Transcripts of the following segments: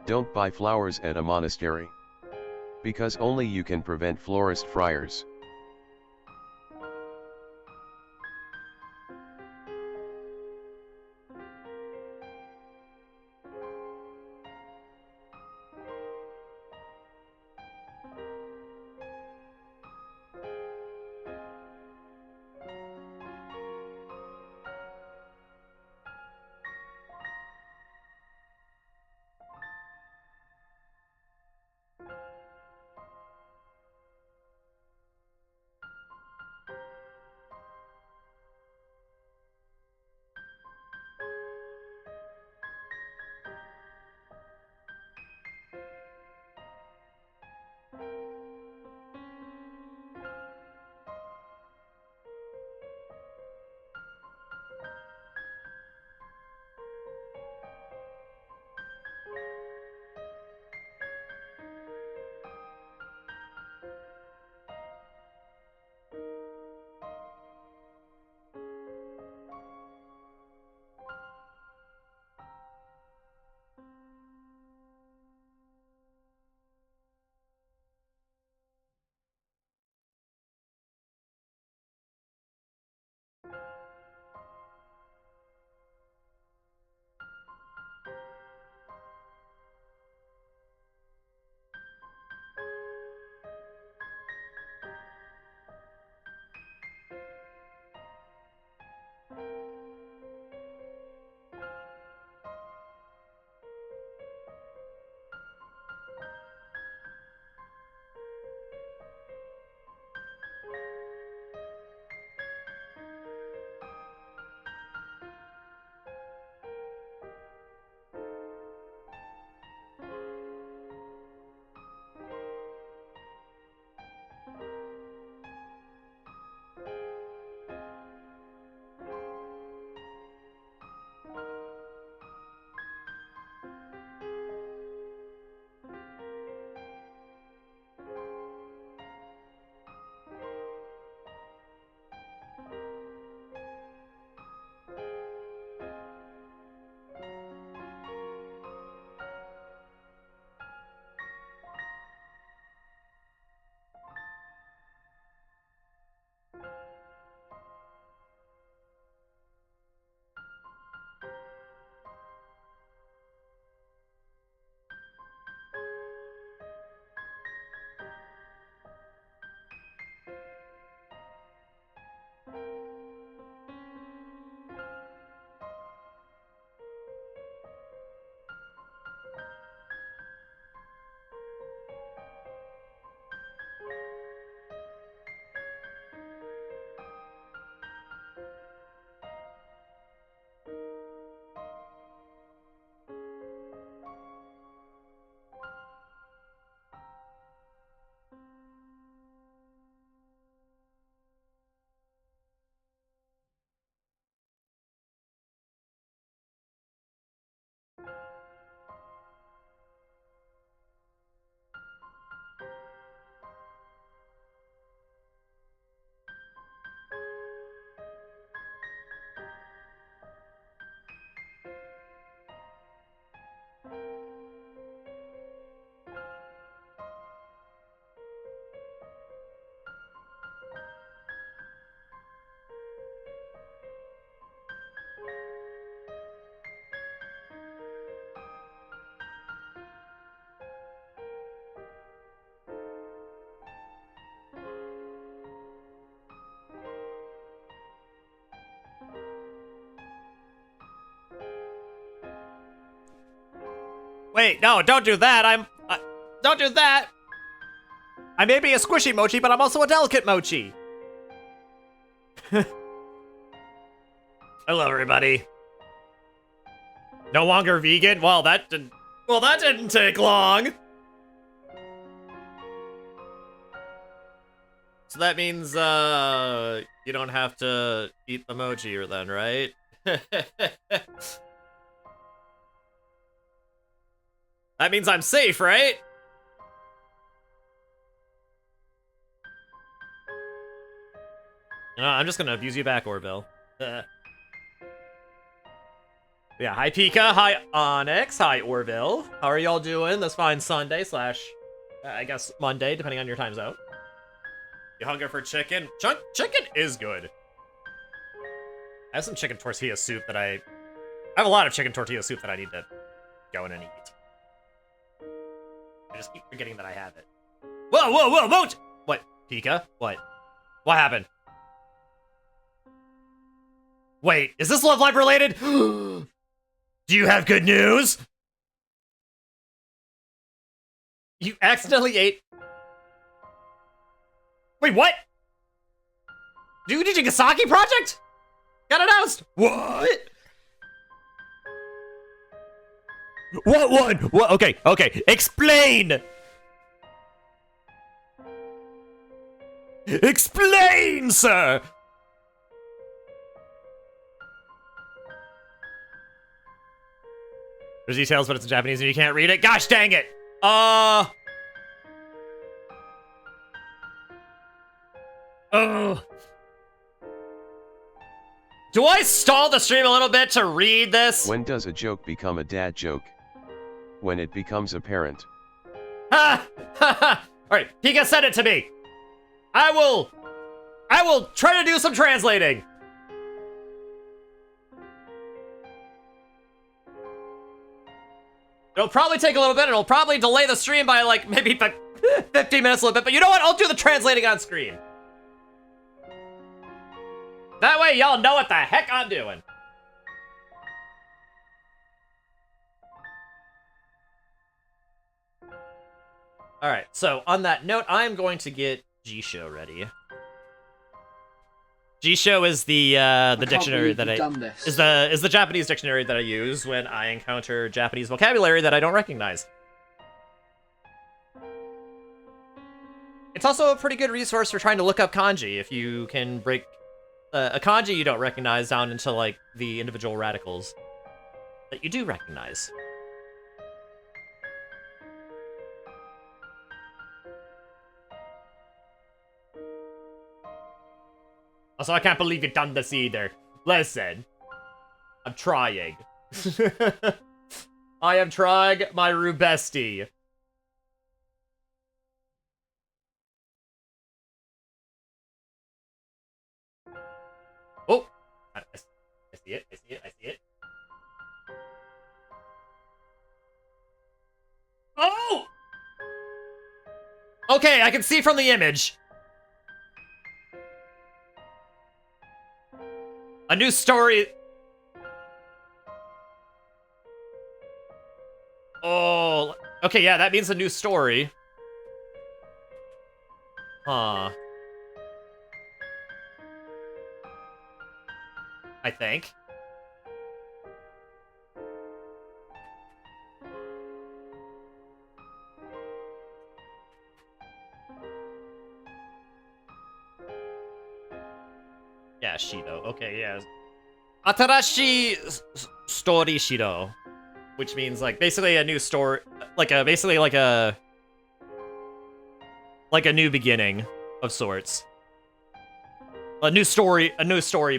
Don't buy flowers at a monastery. Because only you can prevent florist friars. Wait, no, don't do that. Don't do that. I may be a squishy mochi, but I'm also a delicate mochi. Hello, everybody. No longer vegan? Well, that didn't take long. So that means, you don't have to eat the mochi then, right? That means I'm safe, right? I'm just gonna abuse you back, Orville. Yeah, hi Pika, hi Onyx, hi Orville. How are y'all doing this fine Sunday slash, I guess, Monday, depending on your time zone? You hunger for chicken? Chicken is good. I have some chicken tortilla soup that I have a lot of chicken tortilla soup that I need to go in and eat. I just keep forgetting that I have it. Whoa! What, Pika? What? What happened? Wait, is this Love Live related? Do you have good news? You accidentally ate... Wait, what? Dude, Gasaki Project? Got announced! What? What one? What? Okay. Explain! Explain, sir! There's details, but it's in Japanese and you can't read it. Gosh dang it! Oh. Do I stall the stream a little bit to read this? When does a joke become a dad joke? When it becomes apparent. Ha! Alright, Pika, send it to me. I will try to do some translating. It'll probably take a little bit, and it'll probably delay the stream by like maybe 15 minutes a little bit, but you know what? I'll do the translating on screen. That way y'all know what the heck I'm doing. Alright, so on that note, I'm going to get G-Show ready. G-Show is the dictionary that is the Japanese dictionary that I use when I encounter Japanese vocabulary that I don't recognize. It's also a pretty good resource for trying to look up kanji if you can break a kanji you don't recognize down into like the individual radicals that you do recognize. Also, I can't believe you've done this either. Listen, I'm trying. I am trying my Rubesti. Oh, I see it. Oh! Okay, I can see from the image. A new story. Oh, okay, yeah, that means a new story. Huh. I think. Yeah, Shido. Okay, yeah. Atarashi story Shido, which means like basically a new story, like a new beginning of sorts. A new story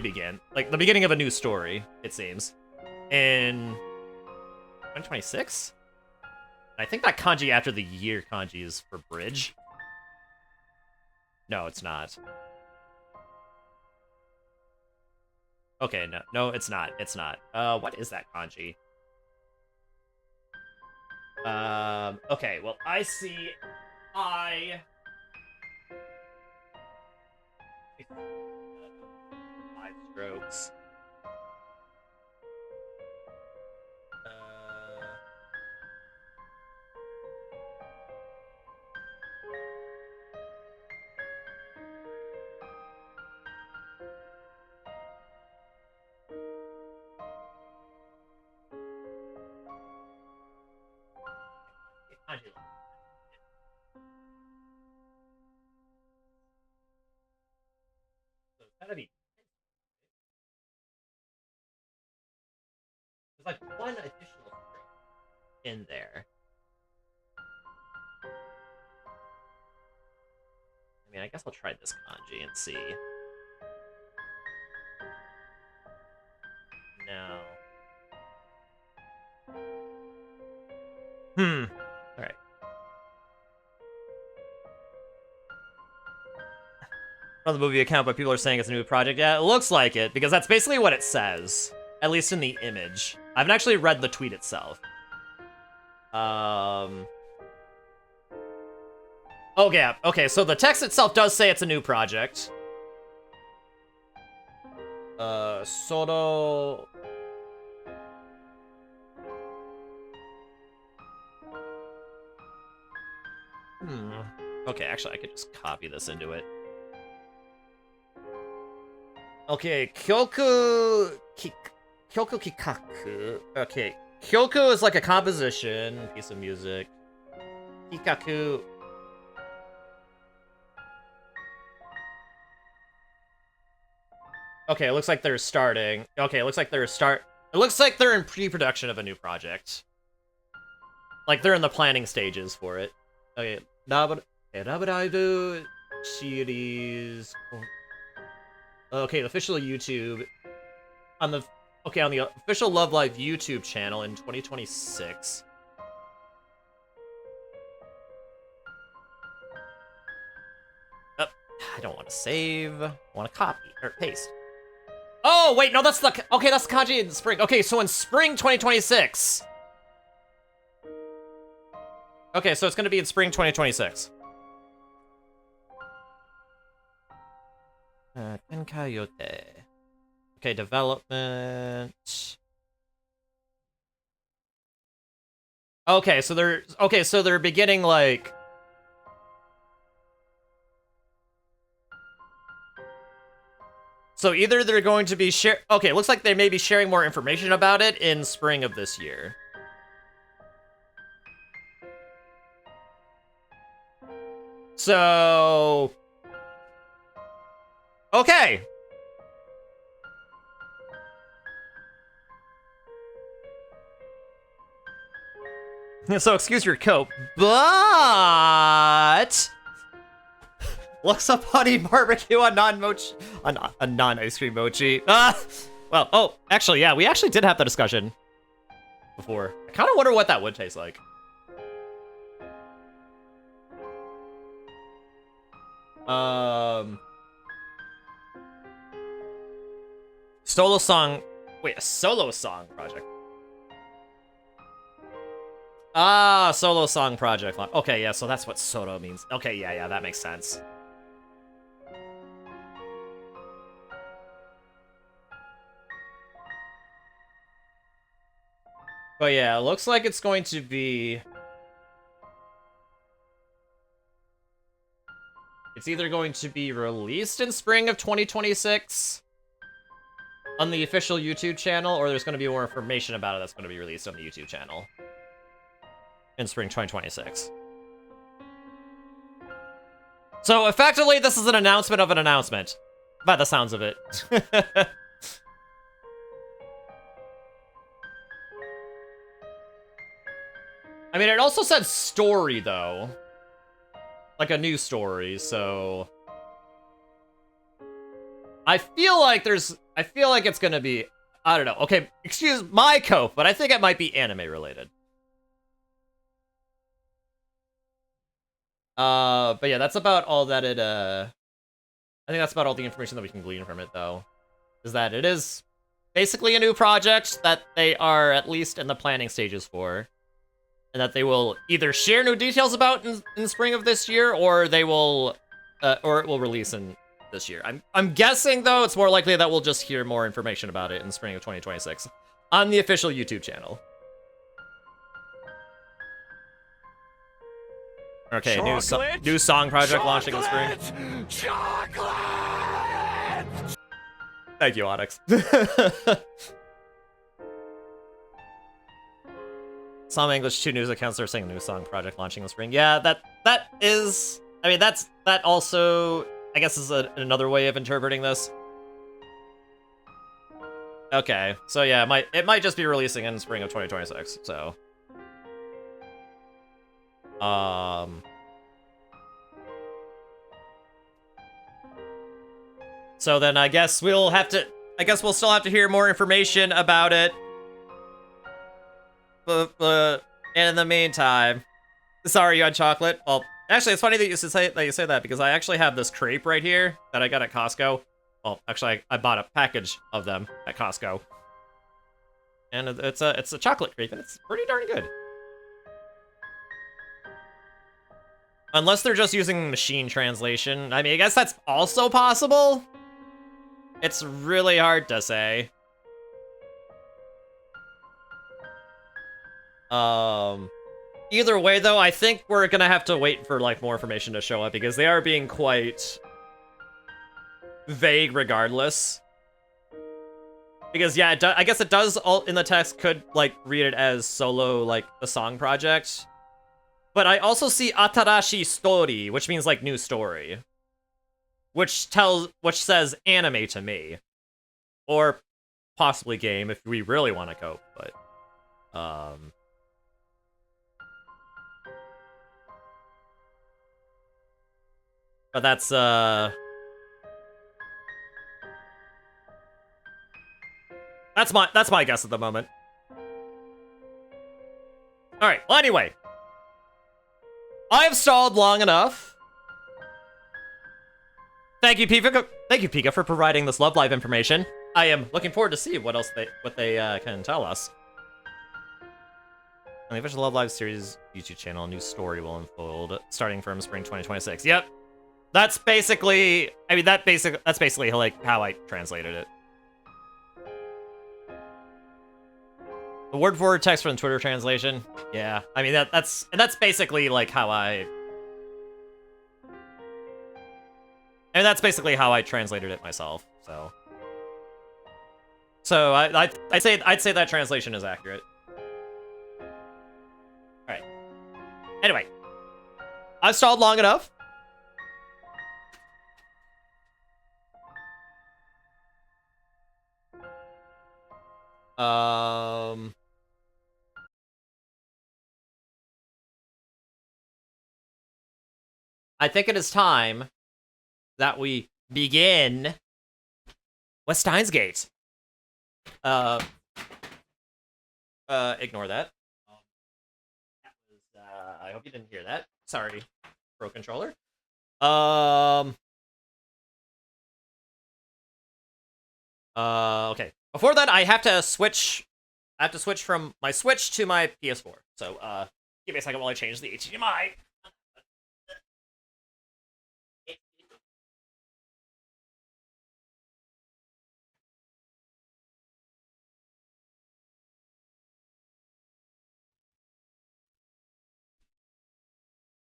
begin. Like the beginning of a new story, it seems. In 2026? I think that kanji after the year kanji is for bridge. No, it's not. Okay, no, it's not. It's not. What is that kanji? Okay, well, I see 5 strokes. So it's gotta be. There's like one additional string in there. I mean, I guess I'll try this kanji and see. No. All right. On the movie account, but people are saying it's a new project. Yeah, it looks like it, because that's basically what it says. At least in the image. I haven't actually read the tweet itself. Oh, yeah. Okay, so the text itself does say it's a new project. Soto... Okay, actually, I could just copy this into it. Okay, Kyoku Kikaku. Okay, Kyoku is like a composition, piece of music. Kikaku. Okay, it looks like they're starting. Okay, it looks like they're It looks like they're in pre-production of a new project. Like they're in the planning stages for it. Okay, Arided series. Okay, the official YouTube on the official Love Live YouTube channel in 2026. I don't want to save. I want to copy or paste. Oh wait, no, that's the kanji in spring. Okay, so in spring 2026. Okay, so it's gonna be in spring 2026. Tenkayote. Okay, development. Okay, so they're beginning like. So either they're going to be okay, it looks like they may be sharing more information about it in spring of this year. So okay. So excuse your coat, but looks up honey barbecue on non-mochi, on non-ice cream mochi. Well, oh, actually, yeah, we actually did have the discussion before. I kind of wonder what that would taste like. Solo song. Wait, a solo song project. Ah, solo song project. Okay, yeah, so that's what Soto means. Okay, yeah, that makes sense. But yeah, it looks like it's going to be... It's either going to be released in spring of 2026 on the official YouTube channel, or there's going to be more information about it that's going to be released on the YouTube channel in spring 2026. So effectively, this is an announcement of an announcement, by the sounds of it. I mean, it also said story, though. Like a new story, so... I feel like it's gonna be... I don't know. Okay, excuse my cope, but I think it might be anime-related. But yeah, that's about all that it, I think that's about all the information that we can glean from it, though. Is that it is basically a new project that they are at least in the planning stages for. And that they will either share new details about in spring of this year, or they will, or it will release in this year. I'm guessing, though, it's more likely that we'll just hear more information about it in spring of 2026 on the official YouTube channel. Okay, new song project launching in spring. Chocolate! Thank you, Onyx. Some English 2 news accounts are saying new song project launching in spring. Yeah, that is... I mean, that also, I guess, is another way of interpreting this. Okay, so yeah, it might just be releasing in spring of 2026, so... So then I guess we'll still have to hear more information about it. And in the meantime, sorry you had chocolate. Well, actually, it's funny that you say that because I actually have this crepe right here that I got at Costco. Well, actually, I bought a package of them at Costco, and it's a chocolate crepe, and it's pretty darn good. Unless they're just using machine translation. I mean, I guess that's also possible. It's really hard to say. Either way, though, I think we're gonna have to wait for, like, more information to show up, because they are being quite vague regardless. Because, yeah, I guess it does, all in the text, could, like, read it as solo, like, a song project. But I also see Atarashi Story, which means, like, new story. Which says anime to me. Or possibly game, if we really want to cope, but... But that's, That's my guess at the moment. Alright, well, anyway. I have stalled long enough. Thank you, Pika, for providing this Love Live information. I am looking forward to see what they can tell us. On the official Love Live series YouTube channel, a new story will unfold starting from spring 2026. Yep. That's basically, I mean, that's basically like how I translated it. The word for word text from the Twitter translation. Yeah, I mean that's basically like how I that's basically how I translated it myself. So I'd say that translation is accurate. All right. Anyway, I've stalled long enough. I think it is time that we begin with Steins Gate. Ignore that. I hope you didn't hear that. Sorry, Pro Controller. Okay. Before that, I have to switch. I have to switch from my Switch to my PS4. So, give me a second while I change the HDMI.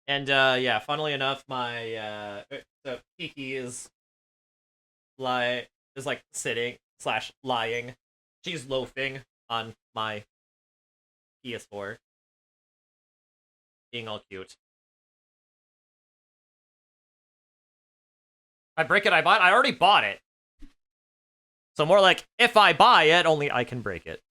And yeah, funnily enough, my the Kiki is like sitting / lying. She's loafing on my PS4, being all cute. I break it, I bought. I already bought it. So more like, if I buy it, only I can break it.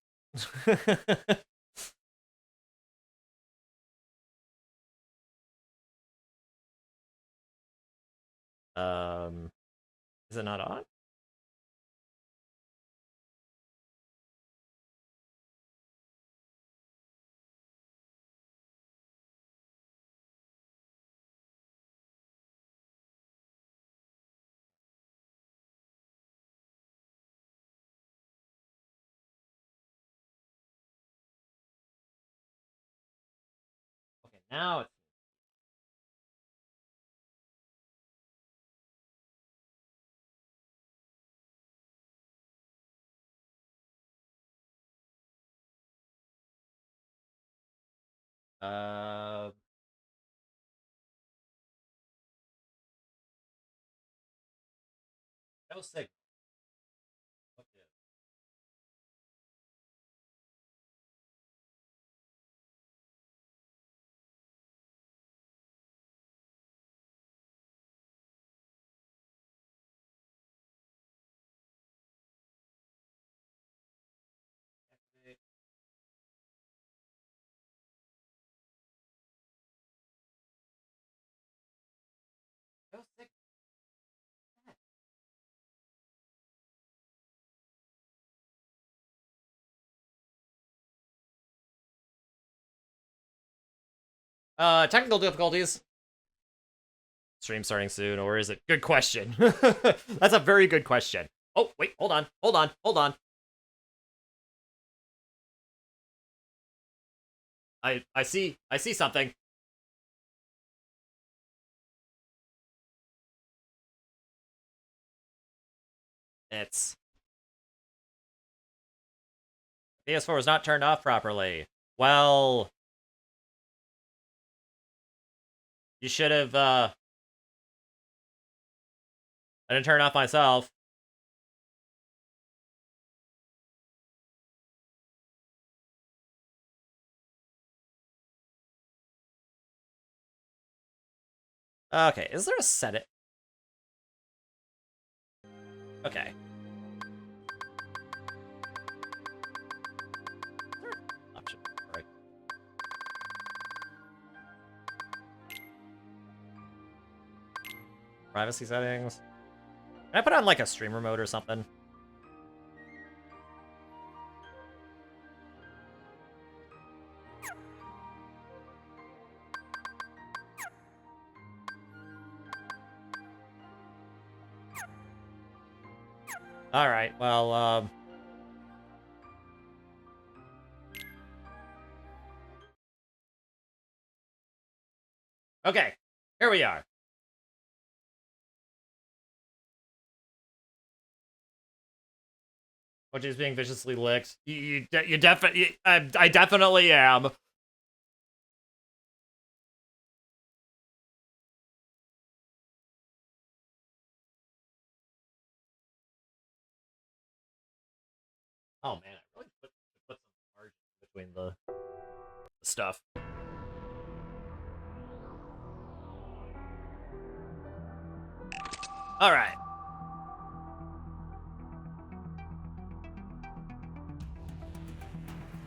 Is it not on? Okay, now it's... No signal. Okay. No signal. Technical difficulties. Stream starting soon, or is it? Good question. That's a very good question. Oh, wait, hold on. I see something. It's... PS4 was not turned off properly. Well... You should have, I didn't turn it off myself. Okay, is there a set it? Okay. Option, right. Privacy settings. Can I put on like a streamer mode or something? Alright, well, okay, here we are. Which is being viciously licked. You definitely, I definitely am. Oh man, I really put some margin between the stuff. All right.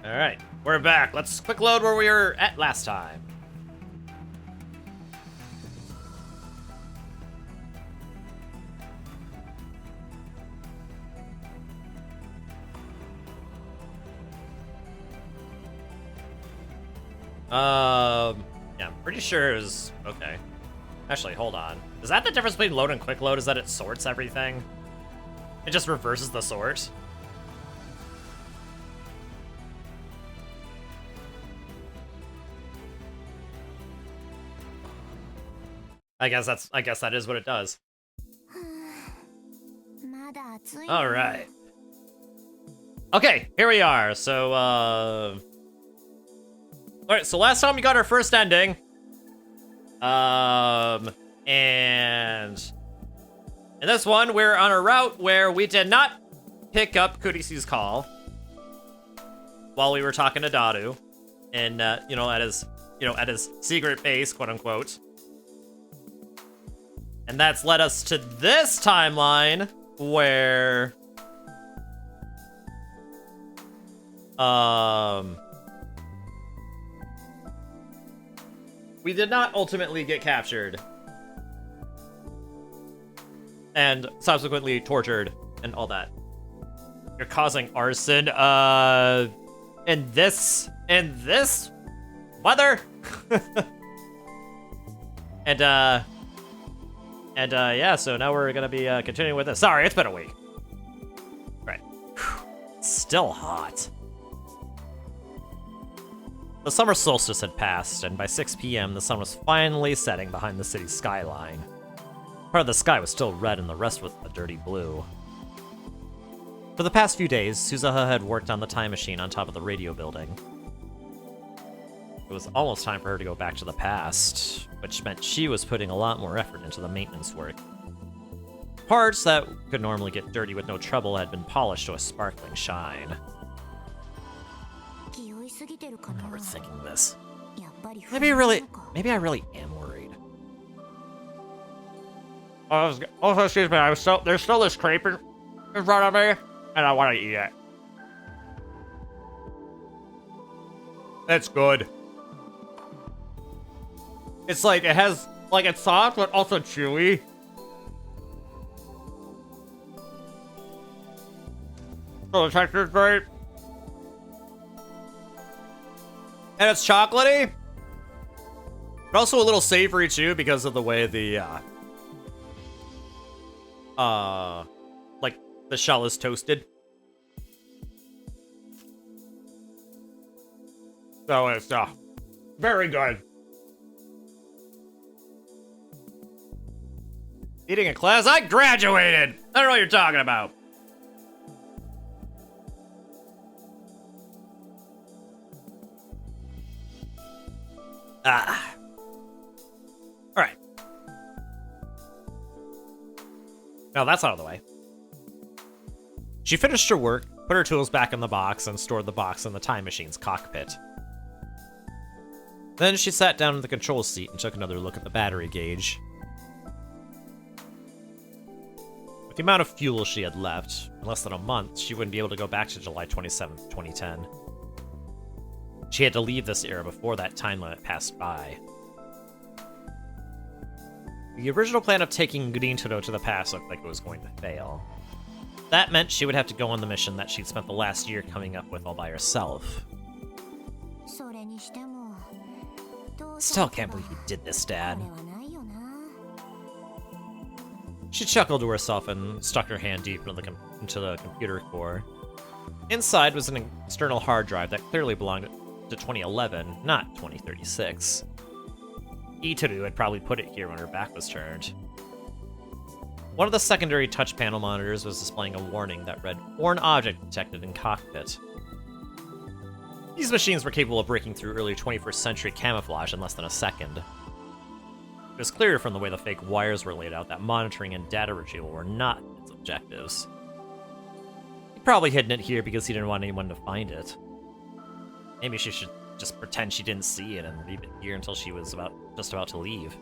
All right, we're back. Let's quick load where we were at last time. Yeah, I'm pretty sure it was okay. Actually, hold on. Is that the difference between load and quick load? Is that it sorts everything? It just reverses the sort. I guess that is what it does. All right. Okay, here we are. So, all right. So last time we got our first ending. And in this one, we're on a route where we did not pick up Kurisu's call while we were talking to Daru, and at his secret base, quote unquote. And that's led us to this timeline where we did not ultimately get captured and subsequently tortured and all that. You're causing arson in this weather. And yeah, so now we're gonna be continuing with this. Sorry, it's been a week. Right. Still hot. The summer solstice had passed, and by 6 p.m. the sun was finally setting behind the city's skyline. Part of the sky was still red and the rest was a dirty blue. For the past few days, Suzuha had worked on the time machine on top of the radio building. It was almost time for her to go back to the past, which meant she was putting a lot more effort into the maintenance work. Parts that could normally get dirty with no trouble had been polished to a sparkling shine. I'm overthinking this. Maybe I really am worried. Also, excuse me, there's still this crepe in front of me, and I want to eat it. It's good. It's like, it's soft, but also chewy. So the texture's great. And it's chocolatey. But also a little savory too because of the way the like the shell is toasted. So it's very good. Eating in class? I graduated! I don't know what you're talking about. Alright. Now that's out of the way. She finished her work, put her tools back in the box, and stored the box in the time machine's cockpit. Then she sat down in the control seat and took another look at the battery gauge. With the amount of fuel she had left, in less than a month, she wouldn't be able to go back to July 27th, 2010. She had to leave this era before that time limit passed by. The original plan of taking Rintarou to the past looked like it was going to fail. That meant she would have to go on the mission that she'd spent the last year coming up with all by herself. Still can't believe you did this, Dad. She chuckled to herself and stuck her hand deep into the computer core. Inside was an external hard drive that clearly belonged to 2011, not 2036. Rintarou had probably put it here when her back was turned. One of the secondary touch panel monitors was displaying a warning that read, "Foreign object detected in cockpit." These machines were capable of breaking through early 21st century camouflage in less than a second. It was clear from the way the fake wires were laid out that monitoring and data retrieval were not its objectives. He'd probably hidden it here because he didn't want anyone to find it. Maybe she should just pretend she didn't see it and leave it here until she was just about to leave.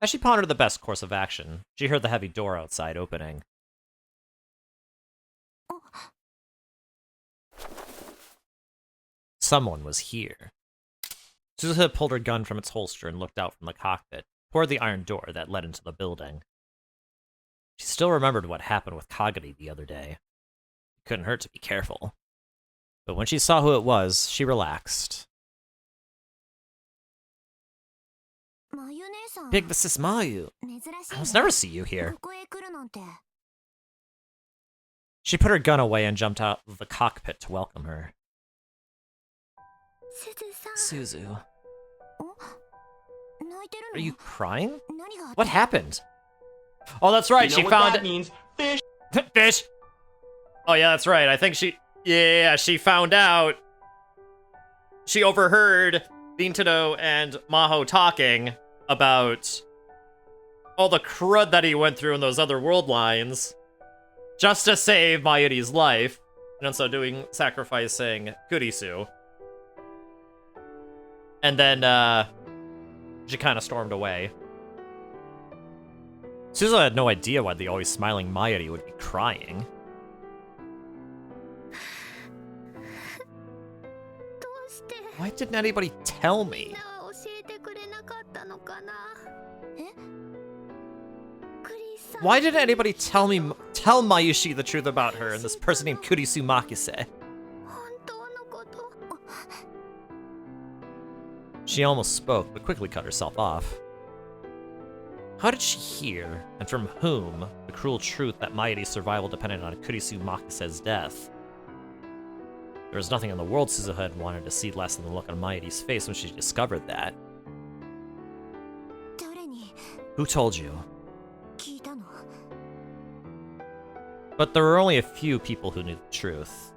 As she pondered the best course of action, she heard the heavy door outside opening. Someone was here. Suzuha pulled her gun from its holster and looked out from the cockpit, toward the iron door that led into the building. She still remembered what happened with Kagami the other day. It couldn't hurt to be careful. But when she saw who it was, she relaxed. Big, this is Mayu. I almost never see you here. She put her gun away and jumped out of the cockpit to welcome her. Suzu. Are you crying? What happened? Oh, that's right, she found... that means? Fish! Fish! Oh yeah, that's right, I think she found out. She overheard Rintarou and Maho talking about all the crud that he went through in those other world lines just to save Mayuri's life, and in so doing, sacrificing Kurisu. And then, she kind of stormed away. Suzuha had no idea why the always smiling Mayuri would be crying. Why didn't anybody tell me? Why didn't anybody tell Mayushi the truth about her and this person named Kurisu Makise? She almost spoke, but quickly cut herself off. How did she hear, and from whom, the cruel truth that Mayuri's survival depended on Kurisu Makise's death? There was nothing in the world Suzuha had wanted to see less than the look on Mayuri's face when she discovered that. Who told you? But there were only a few people who knew the truth.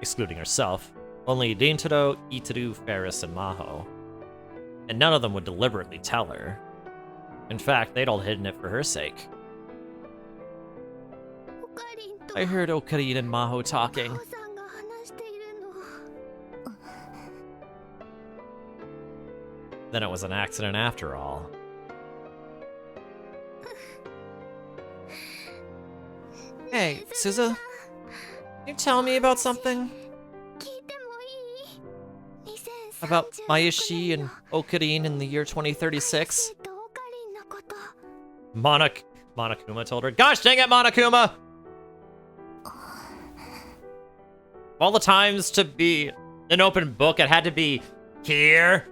Excluding herself, only Rintarou, Rintarou, Ferris, and Maho. And none of them would deliberately tell her. In fact, they'd all hidden it for her sake. I heard Okarin and Maho talking. Then it was an accident after all. Hey, Suzu, can you tell me about something? About Mayushi and Okarin in the year 2036? Monokuma told her. Gosh dang it, Monokuma! All the times to be An open book, it had to be here.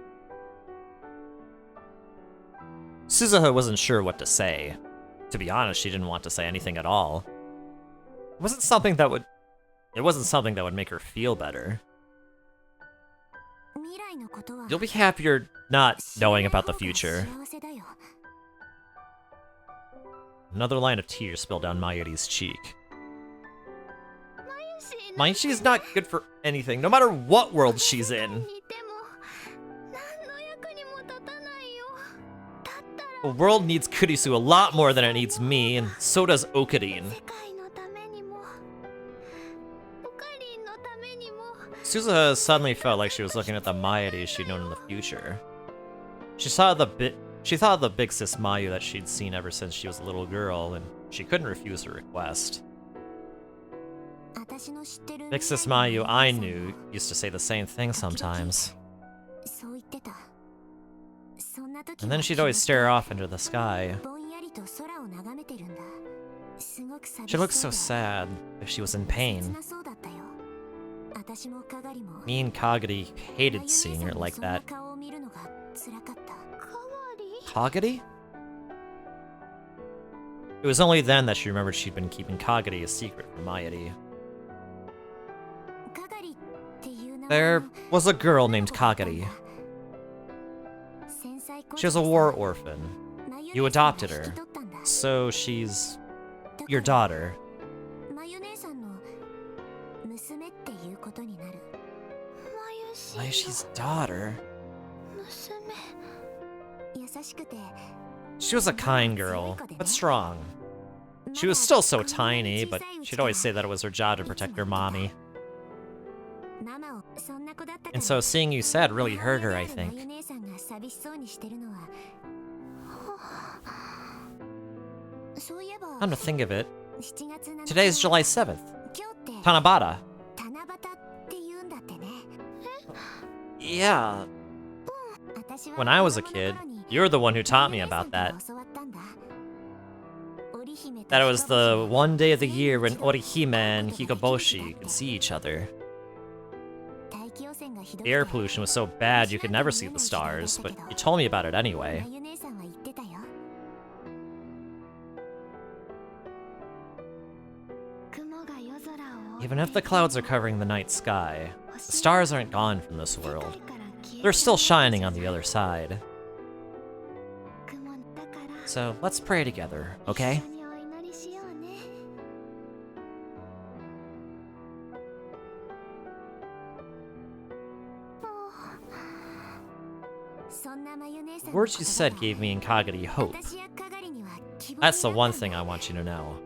Suzuha wasn't sure what to say. To be honest, she didn't want to say anything at all. It wasn't something that would make her feel better. You'll be happier not knowing about the future. Another line of tears spilled down Mayuri's cheek. Mayuri's not good for anything, no matter what world she's in. The world needs Kurisu a lot more than it needs me, and so does Okarin. Suzuha suddenly felt like she was looking at the Mayuri she'd known in the future. She thought of the big sis Mayu that she'd seen ever since she was a little girl, and she couldn't refuse her request. Big sis Mayu I knew used to say the same thing sometimes. And then she'd always stare off into the sky. She looked so sad, if she was in pain. Me and Kagari hated seeing her like that. Kagari? It was only then that she remembered she'd been keeping Kagari a secret from Mayuri. There was a girl named Kagari. She was a war orphan. You adopted her, so she's your daughter. Mayushi's daughter? She was a kind girl, but strong. She was still so tiny, but she'd always say that it was her job to protect her mommy. And so seeing you sad really hurt her, I think. Come to think of it, today's July 7th. Tanabata. Yeah. When I was a kid, you're the one who taught me about that. That it was the one day of the year when Orihime and Hikoboshi could see each other. The air pollution was so bad you could never see the stars, but you told me about it anyway. Even if the clouds are covering the night sky, the stars aren't gone from this world. They're still shining on the other side. So let's pray together, okay? The words you said gave me and Kagari hope. That's the one thing I want you to know.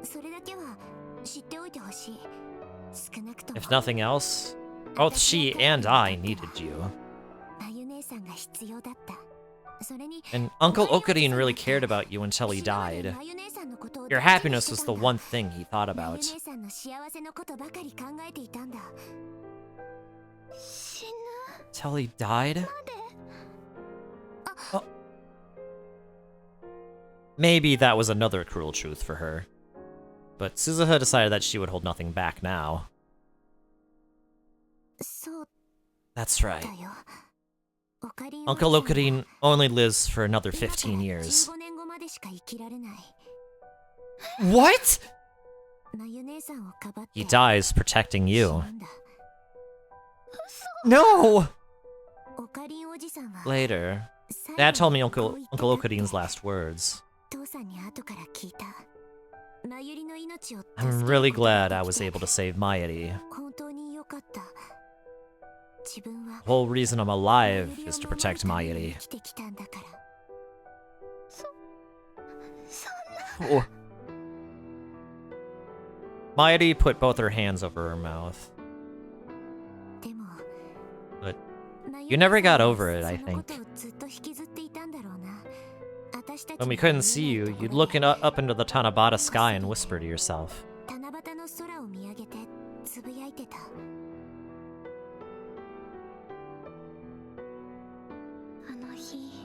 If nothing else, both she and I needed you. And Uncle Okarin really cared about you until he died. Your happiness was the one thing he thought about. Till he died? Oh. Maybe that was another cruel truth for her. But Suzuha decided that she would hold nothing back now. That's right. Uncle Okarin only lives for another 15 years. What?! He dies protecting you. No! Later, Dad told me Uncle Okarin's last words. I'm really glad I was able to save Mayuri. The whole reason I'm alive is to protect Mayuri. Oh. Mayuri put both her hands over her mouth. But you never got over it, I think. When we couldn't see you, you'd look up into the Tanabata sky and whisper to yourself.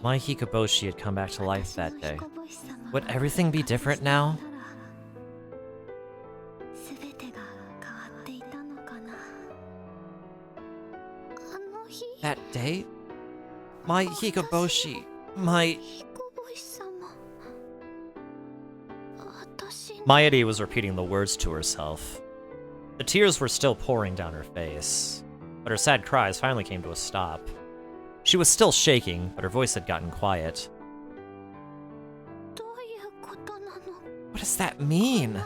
My Hikoboshi had come back to life that day. Would everything be different now? That day? My Hikoboshi, my... Mayuri was repeating the words to herself. The tears were still pouring down her face, but her sad cries finally came to a stop. She was still shaking, but her voice had gotten quiet. What does that mean?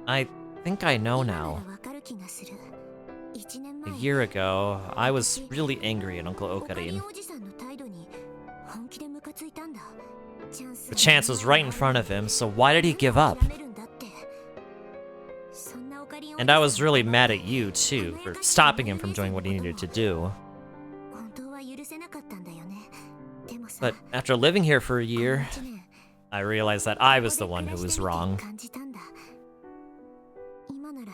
I think I know now. A year ago, I was really angry at Uncle Okarin. The chance was right in front of him, so why did he give up? And I was really mad at you, too, for stopping him from doing what he needed to do. But after living here for a year, I realized that I was the one who was wrong.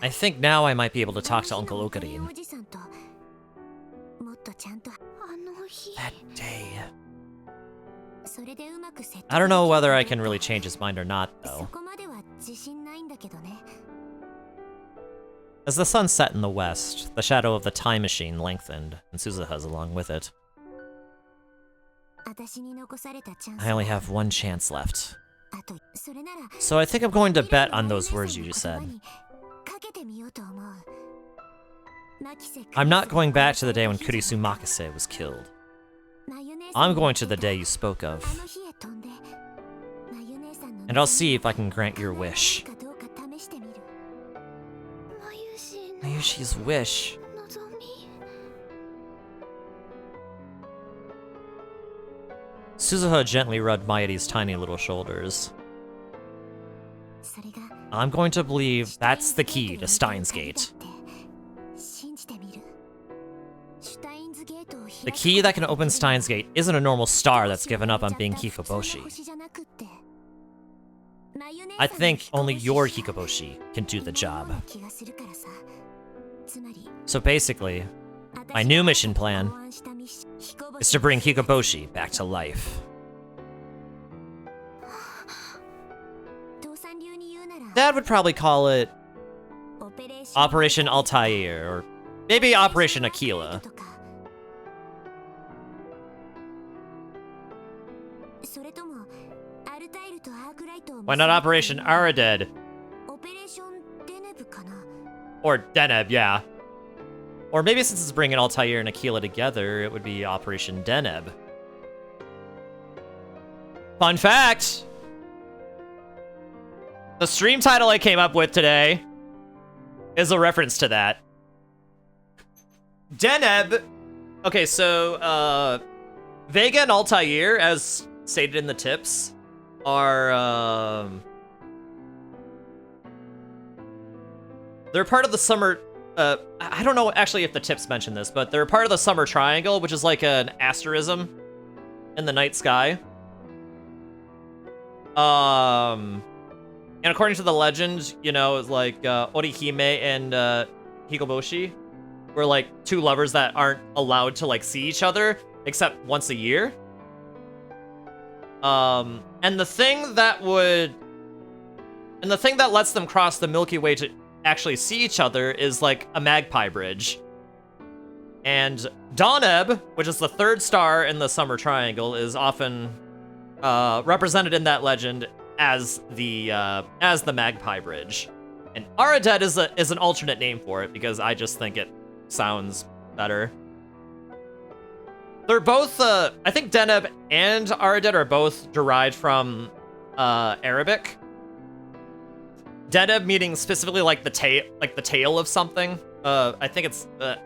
I think now I might be able to talk to Uncle Okarin. That day... I don't know whether I can really change his mind or not, though. As the sun set in the west, the shadow of the time machine lengthened, and Suzuha's along with it. I only have one chance left. So I think I'm going to bet on those words you just said. I'm not going back to the day when Kurisu Makase was killed. I'm going to the day you spoke of. And I'll see if I can grant your wish. Mayushi's wish. Suzuha gently rubbed Mayuri's tiny little shoulders. I'm going to believe that's the key to Steins Gate. The key that can open Steins Gate isn't a normal star that's given up on being Hikoboshi. I think only your Hikoboshi can do the job. So basically, my new mission plan is to bring Hikoboshi back to life. Dad would probably call it Operation Altair, or maybe Operation Aquila. Why not Operation Arided? Or Deneb, yeah. Or maybe since it's bringing Altair and Aquila together, it would be Operation Deneb. Fun fact! The stream title I came up with today is a reference to that. Deneb... Okay, so, Vega and Altair, as stated in the tips, are, they're part of the summer... I don't know actually if the tips mention this, but they're part of the Summer Triangle, which is like an asterism in the night sky. And according to the legend, you know, like, Orihime and, Hikoboshi were, like, two lovers that aren't allowed to, like, see each other, except once a year. And the thing that lets them cross the Milky Way to actually see each other is, like, a magpie bridge. And Deneb, which is the third star in the Summer Triangle, is often, represented in that legend as the magpie bridge. And Arided is an alternate name for it because I just think it sounds better. They're both I think Deneb and Arided are both derived from Arabic. Deneb meaning specifically like the tail of something. I think it's a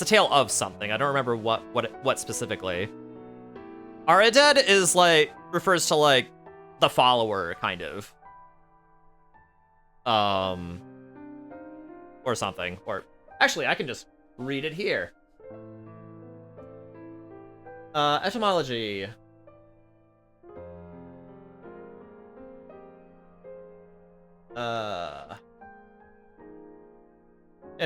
tail of something. I don't remember what specifically. Arided is like refers to like the follower, kind of. Or something. Or actually, I can just read it here. Etymology. An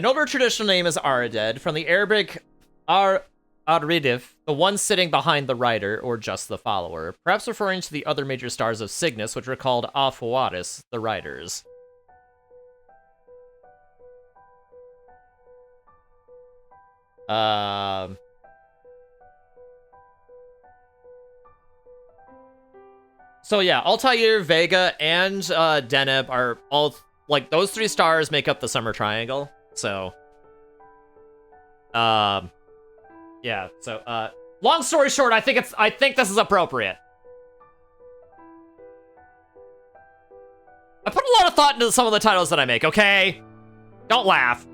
older traditional name is Arided, from the Arabic Aridif, the one sitting behind the rider, or just the follower, perhaps referring to the other major stars of Cygnus, which were called Afawaris, the riders. So yeah, Altair, Vega, and Deneb are all, like, those 3 stars make up the Summer Triangle. So, yeah. So, long story short, I think this is appropriate. I put a lot of thought into some of the titles that I make, okay? Don't laugh.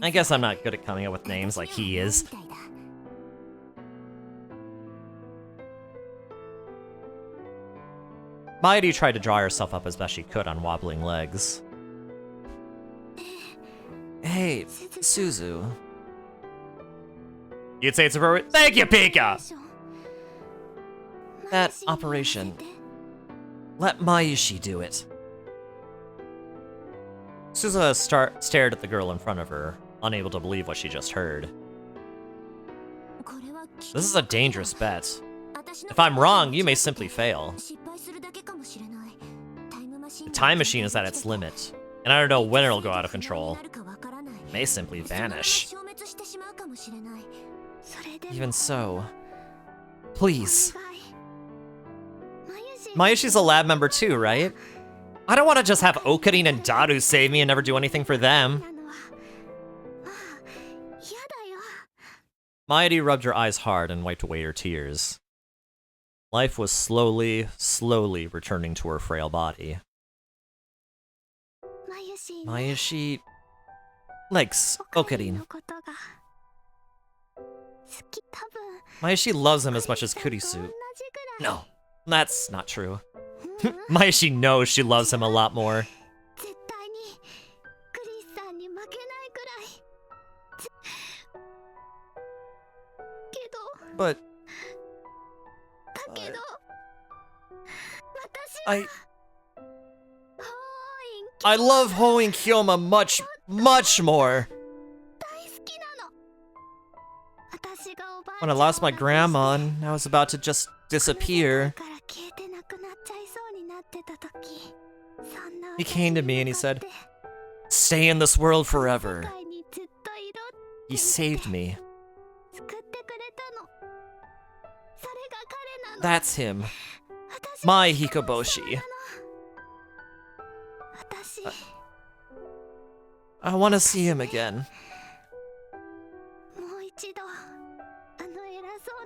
I guess I'm not good at coming up with names like he is. Mairi tried to draw herself up as best she could on wobbling legs. Hey, Suzu. You'd say it's appropriate? Thank you, Pika! That operation. Let Mayushi do it. Suzu stared at the girl in front of her, unable to believe what she just heard. This is a dangerous bet. If I'm wrong, you may simply fail. The time machine is at its limit, and I don't know when it'll go out of control. It may simply vanish. Even so, please. Mayushi's a lab member too, right? I don't want to just have Okarin and Daru save me and never do anything for them. Mairi rubbed her eyes hard and wiped away her tears. Life was slowly returning to her frail body. Mayushi likes Okarin. Mayushi loves him as much as Kurisu. No, that's not true. Mayushi knows she loves him a lot more. But I love Hoen Kyoma much more. When I lost my grandma and I was about to just disappear, he came to me and he said, "Stay in this world forever." He saved me. That's him. My Hikoboshi. I want to see him again.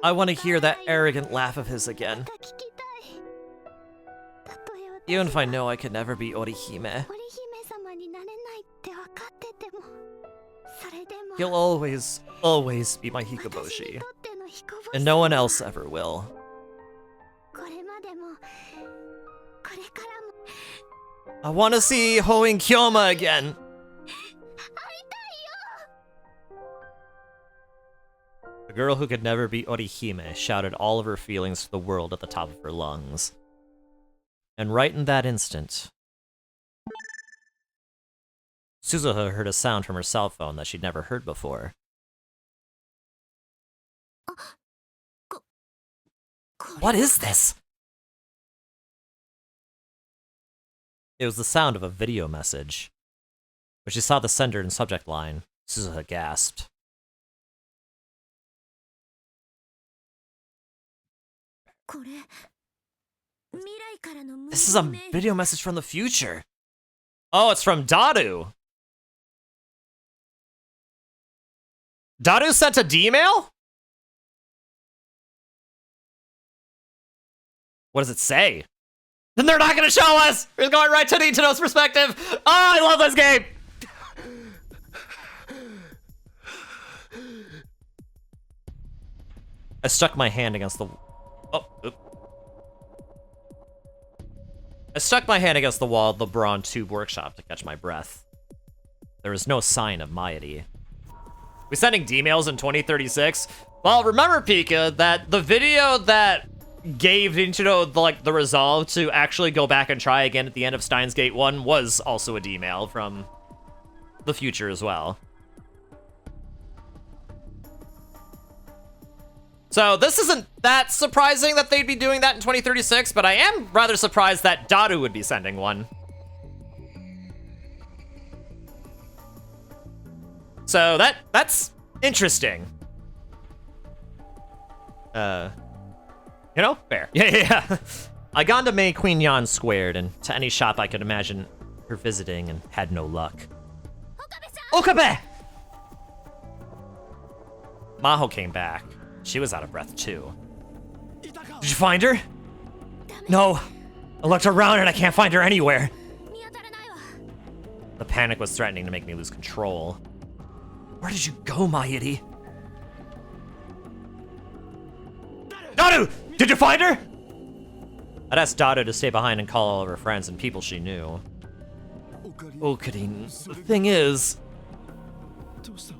I want to hear that arrogant laugh of his again. Even if I know I could never be Orihime. He'll always be my Hikoboshi. And no one else ever will. I want to see Hoen Kyoma again. The girl who could never be Orihime shouted all of her feelings to the world at the top of her lungs. And right in that instant, Suzuha heard a sound from her cell phone that she'd never heard before. What is this? It was the sound of a video message. When she saw the sender and subject line, Suzuha gasped. This is a video message from the future. Oh, it's from Daru. Daru sent a D-mail? What does it say? Then they're not gonna show us! We're going right to Ninteno's perspective! Oh, I love this game! I struck my hand against the... I stuck my hand against the wall of the Brawn Tube workshop to catch my breath. There was no sign of Mairi. We sending D-mails in 2036? Well, remember, Pika, that the video that gave Nintendo the resolve to actually go back and try again at the end of Steins Gate 1 was also a D-mail from the future as well. So this isn't that surprising that they'd be doing that in 2036, but I am rather surprised that Daru would be sending one. So that's interesting. You know, fair. Yeah. I gone to Mei Queen Yan Squared and to any shop I could imagine her visiting and had no luck. Okabe! Maho came back. She was out of breath too. Did you find her? No. I looked around and I can't find her anywhere. The panic was threatening to make me lose control. Where did you go, Mayuri? Daru! Did you find her? I'd asked Daru to stay behind and call all of her friends and people she knew. Okarin, the thing is...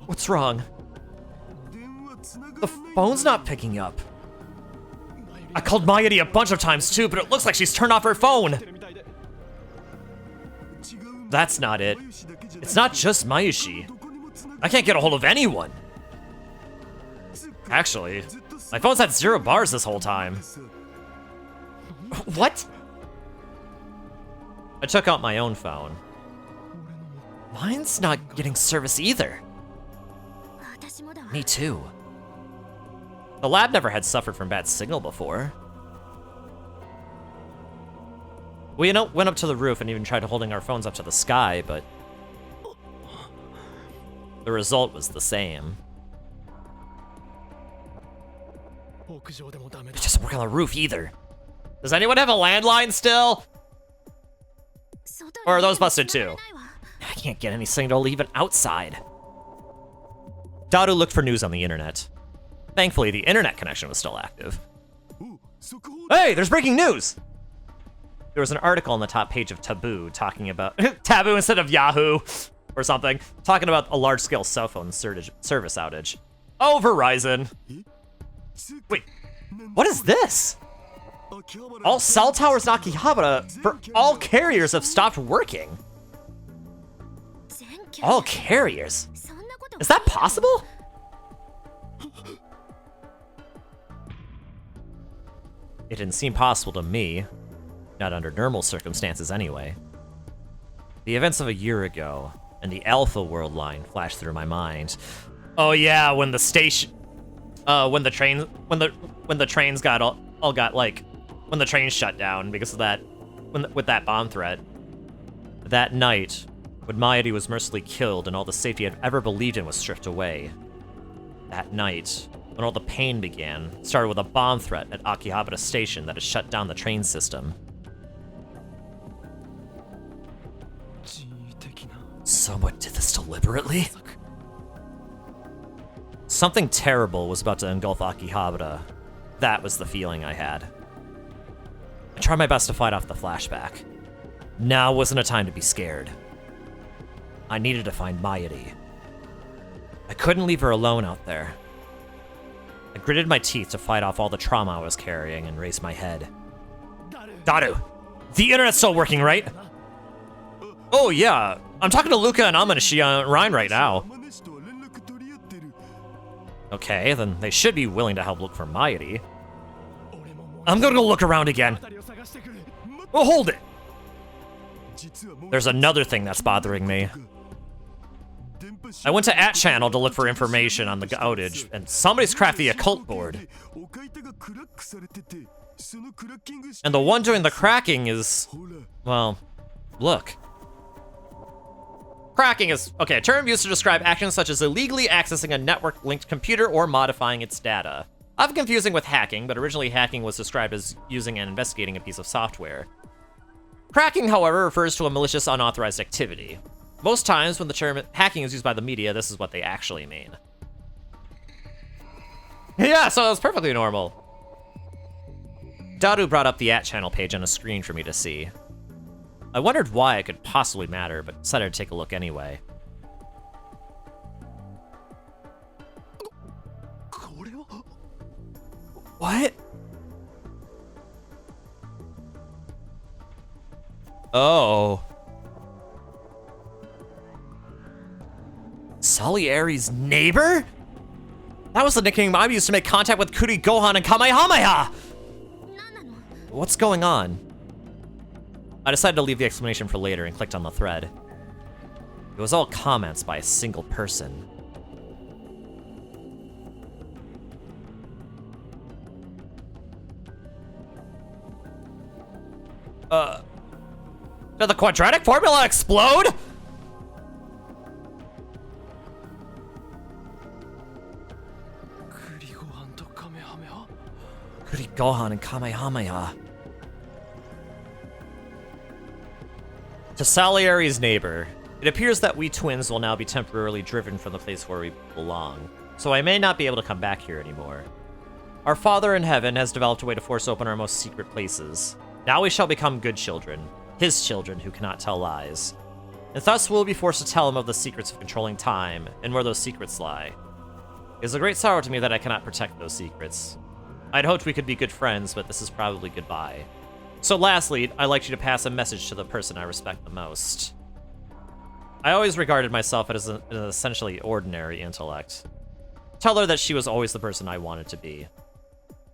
What's wrong? The phone's not picking up. I called Mayuri a bunch of times too, but it looks like she's turned off her phone. That's not it. It's not just Mayushi. I can't get a hold of anyone. Actually, my phone's had 0 bars this whole time. What? I took out my own phone. Mine's not getting service either. Me too. The lab never had suffered from bad signal before. We went up to the roof and even tried holding our phones up to the sky, but the result was the same. It doesn't work on the roof either. Does anyone have a landline still? Or are those busted too? I can't get any signal even outside. Daru looked for news on the internet. Thankfully, the internet connection was still active. Hey, there's breaking news! There was an article on the top page of Taboo talking about... Taboo instead of Yahoo! Or something. Talking about a large-scale cell phone service outage. Oh, Verizon! Wait, what is this? All cell towers in Akihabara for all carriers have stopped working. All carriers? Is that possible? It didn't seem possible to me. Not under normal circumstances anyway. The events of a year ago and the Alpha World line flashed through my mind. Oh yeah, when the station... when the trains shut down because of that, with that bomb threat. That night, when Mayuri was mercilessly killed and all the safety I'd ever believed in was stripped away. That night, when all the pain began, started with a bomb threat at Akihabara Station that has shut down the train system. Someone did this deliberately? Something terrible was about to engulf Akihabara. That was the feeling I had. I tried my best to fight off the flashback. Now wasn't a time to be scared. I needed to find Mayuri. I couldn't leave her alone out there. I gritted my teeth to fight off all the trauma I was carrying and raised my head. Daru! The internet's still working, right? Oh yeah, I'm talking to Luca and Amanishi on Rhine right now. Okay, then they should be willing to help look for Mayuri. I'm gonna go look around again. Oh, hold it! There's another thing that's bothering me. I went to @channel to look for information on the outage, and somebody's cracked the occult board. And the one doing the cracking is... well, look. Cracking is, okay, a term used to describe actions such as illegally accessing a network-linked computer or modifying its data. Often confusing with hacking, but originally hacking was described as using and investigating a piece of software. Cracking, however, refers to a malicious, unauthorized activity. Most times when the term hacking is used by the media, this is what they actually mean. Yeah, so it's perfectly normal. Daru brought up the @channel page on a screen for me to see. I wondered why it could possibly matter, but decided to take a look anyway. What? Oh. Salieri's neighbor? That was the nickname I used to make contact with Kuri Gohan and Kamehameha! What's going on? I decided to leave the explanation for later and clicked on the thread. It was all comments by a single person. Did the quadratic formula explode? Gohan and Kamehameha. To Salieri's neighbor, it appears that we twins will now be temporarily driven from the place where we belong, so I may not be able to come back here anymore. Our Father in Heaven has developed a way to force open our most secret places. Now we shall become good children, his children who cannot tell lies. And thus we'll be forced to tell him of the secrets of controlling time, and where those secrets lie. It is a great sorrow to me that I cannot protect those secrets. I'd hoped we could be good friends, but this is probably goodbye. So lastly, I'd like you to pass a message to the person I respect the most. I always regarded myself as an essentially ordinary intellect. Tell her that she was always the person I wanted to be.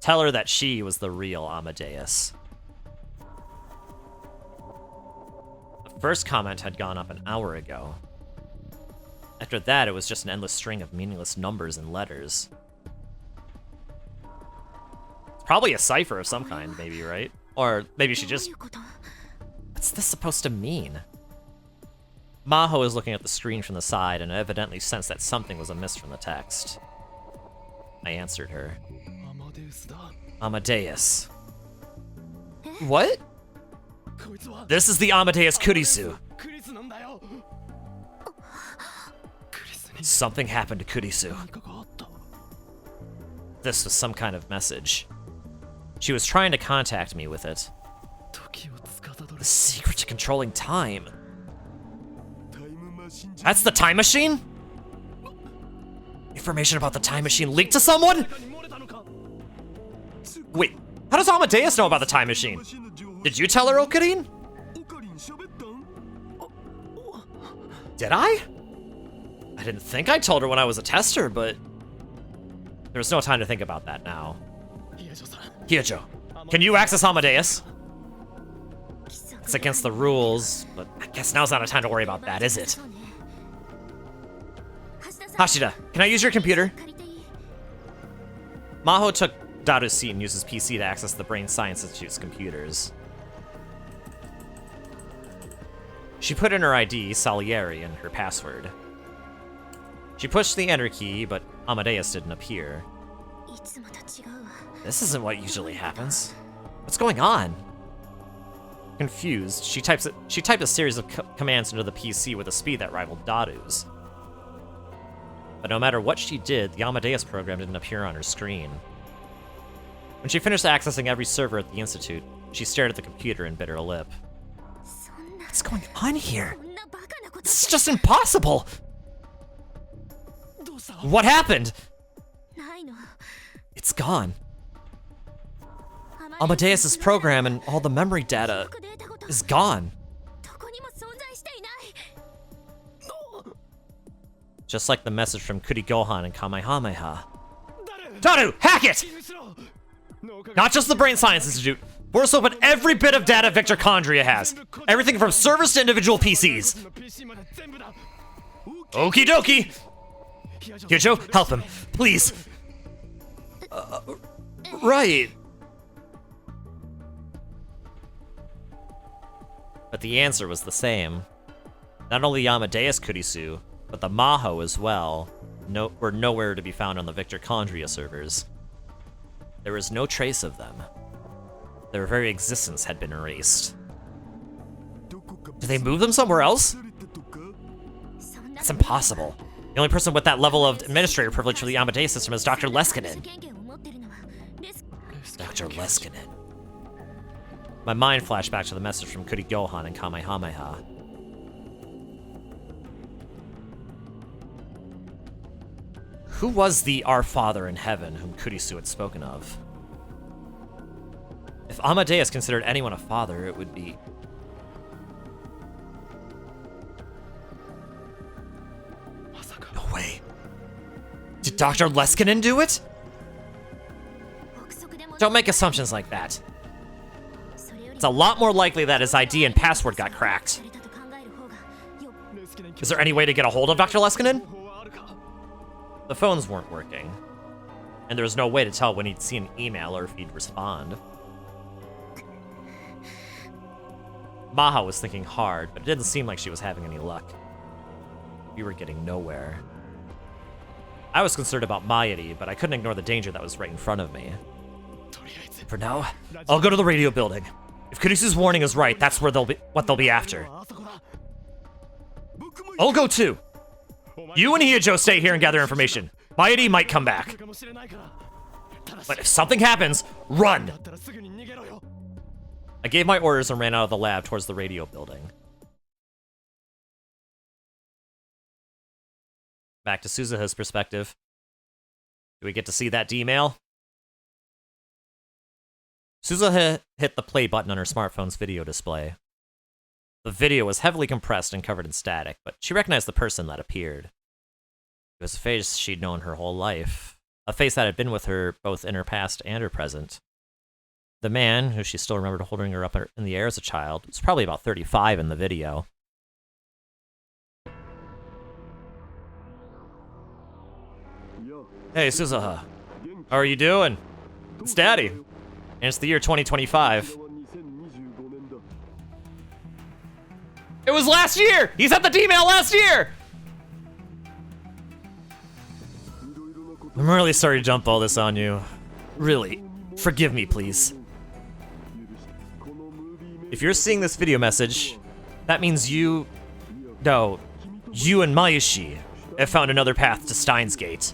Tell her that she was the real Amadeus. The first comment had gone up an hour ago. After that, it was just an endless string of meaningless numbers and letters. Probably a cipher of some kind, maybe, right? Or maybe she just... What's this supposed to mean? Maho is looking at the screen from the side and evidently sensed that something was amiss from the text. I answered her. Amadeus. What? This is the Amadeus Kurisu. Something happened to Kurisu. This was some kind of message. She was trying to contact me with it. The secret to controlling time. That's the time machine? Information about the time machine leaked to someone? Wait, how does Amadeus know about the time machine? Did you tell her, Ocarine? Did I? I didn't think I told her when I was a tester, but... There's no time to think about that now. Hyojo, can you access Amadeus? It's against the rules, but I guess now's not a time to worry about that, is it? Hashida, can I use your computer? Maho took Daru's seat and used his PC to access the Brain Science Institute's computers. She put in her ID, Salieri, and her password. She pushed the enter key, but Amadeus didn't appear. This isn't what usually happens. What's going on? Confused, she typed a series of commands into the PC with a speed that rivaled Daru's. But no matter what she did, the Amadeus program didn't appear on her screen. When she finished accessing every server at the Institute, she stared at the computer and bit her lip. What's going on here? This is just impossible! What happened? It's gone. Amadeus's program and all the memory data is gone. Just like the message from Gohan and Kamehameha. Daru, hack it! Not just the Brain Science Institute. Force open every bit of data Victor Condria has. Everything from servers to individual PCs. Okie dokie. Hyojo, help him, please. Right. But the answer was the same. Not only Amadeus Kurisu, but the Maho as well, were nowhere to be found on the Victor Condria servers. There was no trace of them. Their very existence had been erased. Did they move them somewhere else? That's impossible. The only person with that level of administrator privilege for the Amadeus system is Dr. Leskinen. Dr. Leskinen. My mind flashed back to the message from Gohan and Kamehameha. Who was the Our Father in Heaven whom Kurisu had spoken of? If Amadeus considered anyone a father, it would be... No way. Did Dr. Leskinen do it? Don't make assumptions like that. It's a lot more likely that his ID and password got cracked. Is there any way to get a hold of Dr. Leskinen? The phones weren't working, and there was no way to tell when he'd see an email or if he'd respond. Maha was thinking hard, but it didn't seem like she was having any luck. We were getting nowhere. I was concerned about Mayuri, but I couldn't ignore the danger that was right in front of me. For now, I'll go to the radio building. If Kurisu's warning is right, that's where what they'll be after. I'll go too. You and Hiyojo stay here and gather information. Mayuri might come back. But if something happens, run! I gave my orders and ran out of the lab towards the radio building. Back to Suzuha's perspective. Do we get to see that D-mail? Suzuha hit the play button on her smartphone's video display. The video was heavily compressed and covered in static, but she recognized the person that appeared. It was a face she'd known her whole life. A face that had been with her both in her past and her present. The man, who she still remembered holding her up in the air as a child, was probably about 35 in the video. Hey, Suzuha. How are you doing? It's Daddy. And it's the year 2025. It was last year! He sent the D-mail last year! I'm really sorry to dump all this on you. Really, forgive me, please. If you're seeing this video message, that means you and Mayushi have found another path to Steins Gate.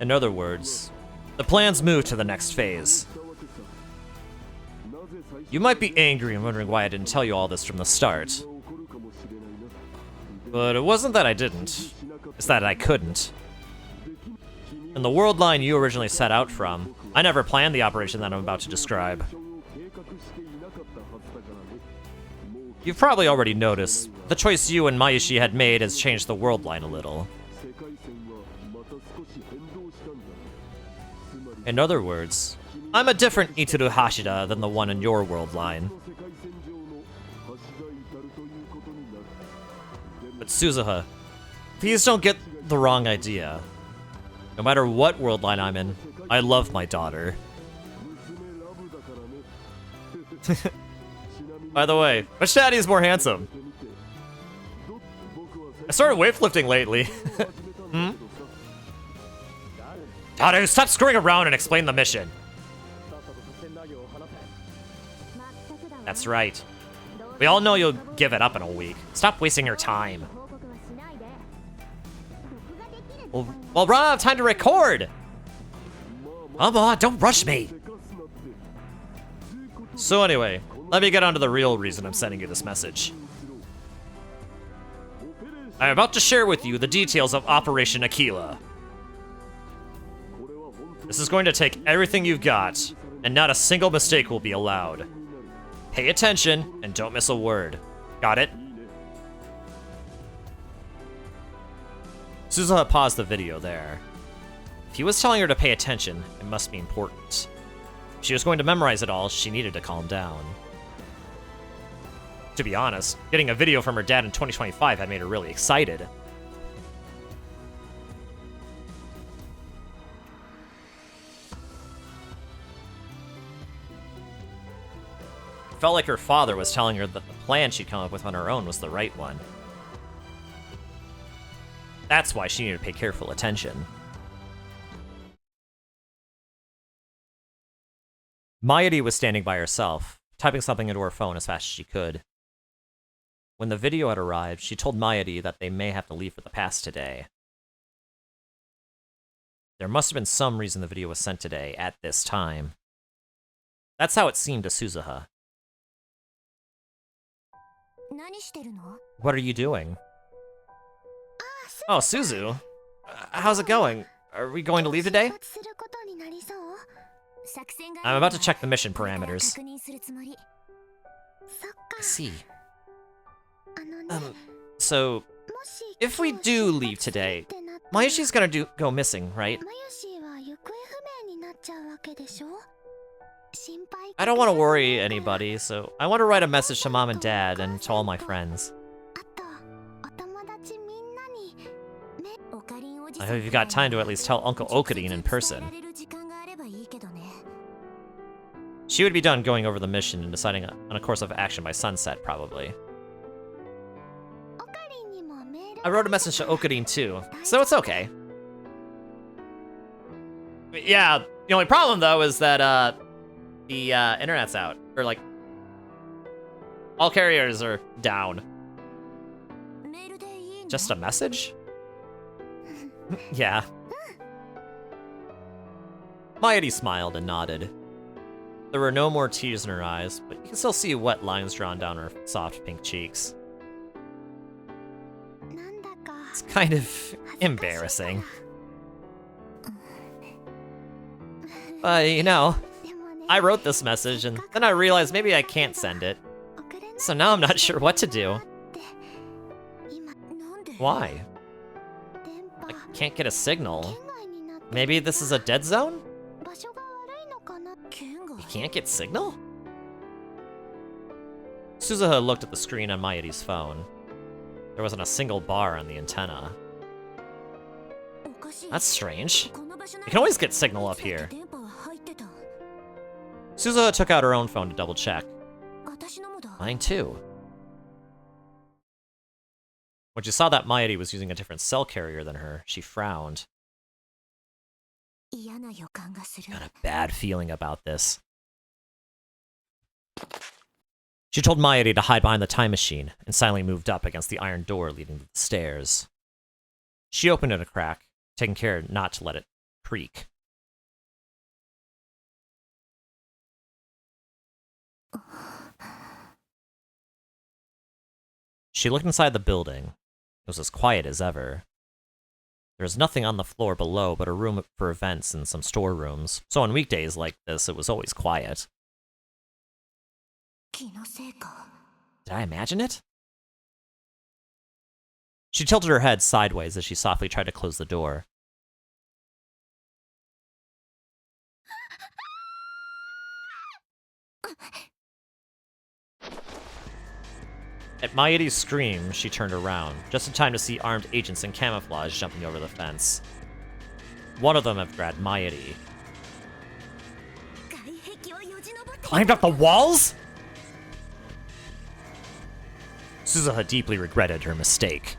In other words, the plan's moved to the next phase. You might be angry and wondering why I didn't tell you all this from the start. But it wasn't that I didn't, it's that I couldn't. In the world line you originally set out from, I never planned the operation that I'm about to describe. You've probably already noticed, the choice you and Mayushi had made has changed the world line a little. In other words, I'm a different Itoru Hashida than the one in your world line. But Suzuha, please don't get the wrong idea. No matter what world line I'm in, I love my daughter. By the way, which daddy is more handsome? I started weightlifting lately. Taru, stop screwing around and explain the mission. That's right. We all know you'll give it up in a week. Stop wasting your time. We'll run out of time to record! Come on, don't rush me! So anyway, let me get on to the real reason I'm sending you this message. I'm about to share with you the details of Operation Aquila. This is going to take everything you've got, and not a single mistake will be allowed. Pay attention, and don't miss a word. Got it? Suzuha paused the video there. If he was telling her to pay attention, it must be important. If she was going to memorize it all, she needed to calm down. To be honest, getting a video from her dad in 2025 had made her really excited. It felt like her father was telling her that the plan she'd come up with on her own was the right one. That's why she needed to pay careful attention. Mayuri was standing by herself, typing something into her phone as fast as she could. When the video had arrived, she told Mayuri that they may have to leave for the pass today. There must have been some reason the video was sent today, at this time. That's how it seemed to Suzuha. What are you doing? Oh, Suzu. How's it going? Are we going to leave today? I'm about to check the mission parameters. I see. So, if we do leave today, Mayushi's gonna go missing, right? I don't want to worry anybody, so I want to write a message to Mom and Dad and to all my friends. I hope you've got time to at least tell Uncle Okadin in person. She would be done going over the mission and deciding on a course of action by sunset, probably. I wrote a message to Okarin too, so it's okay. Yeah, the only problem though is that the internet's out, or like all carriers are down. Just a message? Yeah. Mayuri smiled and nodded. There were no more tears in her eyes, but you can still see wet lines drawn down her soft pink cheeks. It's kind of embarrassing. But, you know, I wrote this message, and then I realized maybe I can't send it. So now I'm not sure what to do. Why? I can't get a signal. Maybe this is a dead zone? You can't get signal? Suzuha looked at the screen on Mayuri's phone. There wasn't a single bar on the antenna. That's strange. You can always get signal up here. Suzuha took out her own phone to double check. Mine too. When she saw that Mayuri was using a different cell carrier than her, she frowned. Got a bad feeling about this. She told Mayuri to hide behind the time machine and silently moved up against the iron door leading to the stairs. She opened it a crack, taking care not to let it creak. She looked inside the building. It was as quiet as ever. There was nothing on the floor below but a room for events and some storerooms, so on weekdays like this, it was always quiet. Did I imagine it? She tilted her head sideways as she softly tried to close the door. At Mayuri's scream, she turned around, just in time to see armed agents in camouflage jumping over the fence. One of them had grabbed Mayuri. Climbed up the walls? Suzuha deeply regretted her mistake.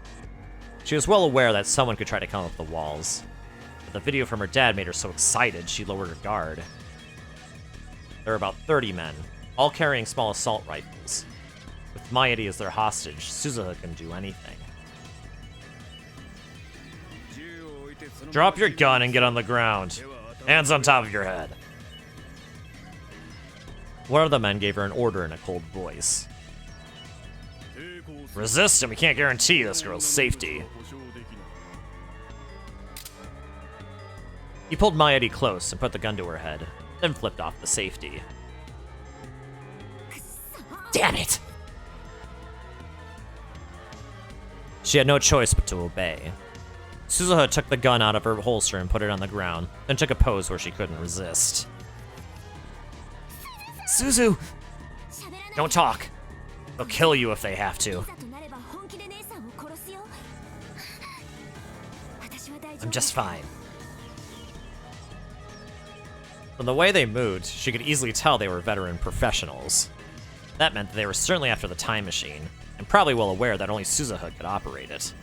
She was well aware that someone could try to climb up the walls, but the video from her dad made her so excited she lowered her guard. There were about 30 men, all carrying small assault rifles. With Mayuri as their hostage, Suzuha can do anything. Drop your gun and get on the ground. Hands on top of your head. One of the men gave her an order in a cold voice. Resist and we can't guarantee this girl's safety. He pulled Mayuri close and put the gun to her head, then flipped off the safety. Damn it! She had no choice but to obey. Suzuha took the gun out of her holster and put it on the ground, then took a pose where she couldn't resist. Suzu! Don't talk. They'll kill you if they have to. I'm just fine. From the way they moved, she could easily tell they were veteran professionals. That meant that they were certainly after the time machine, and probably well aware that only Suzuha could operate it.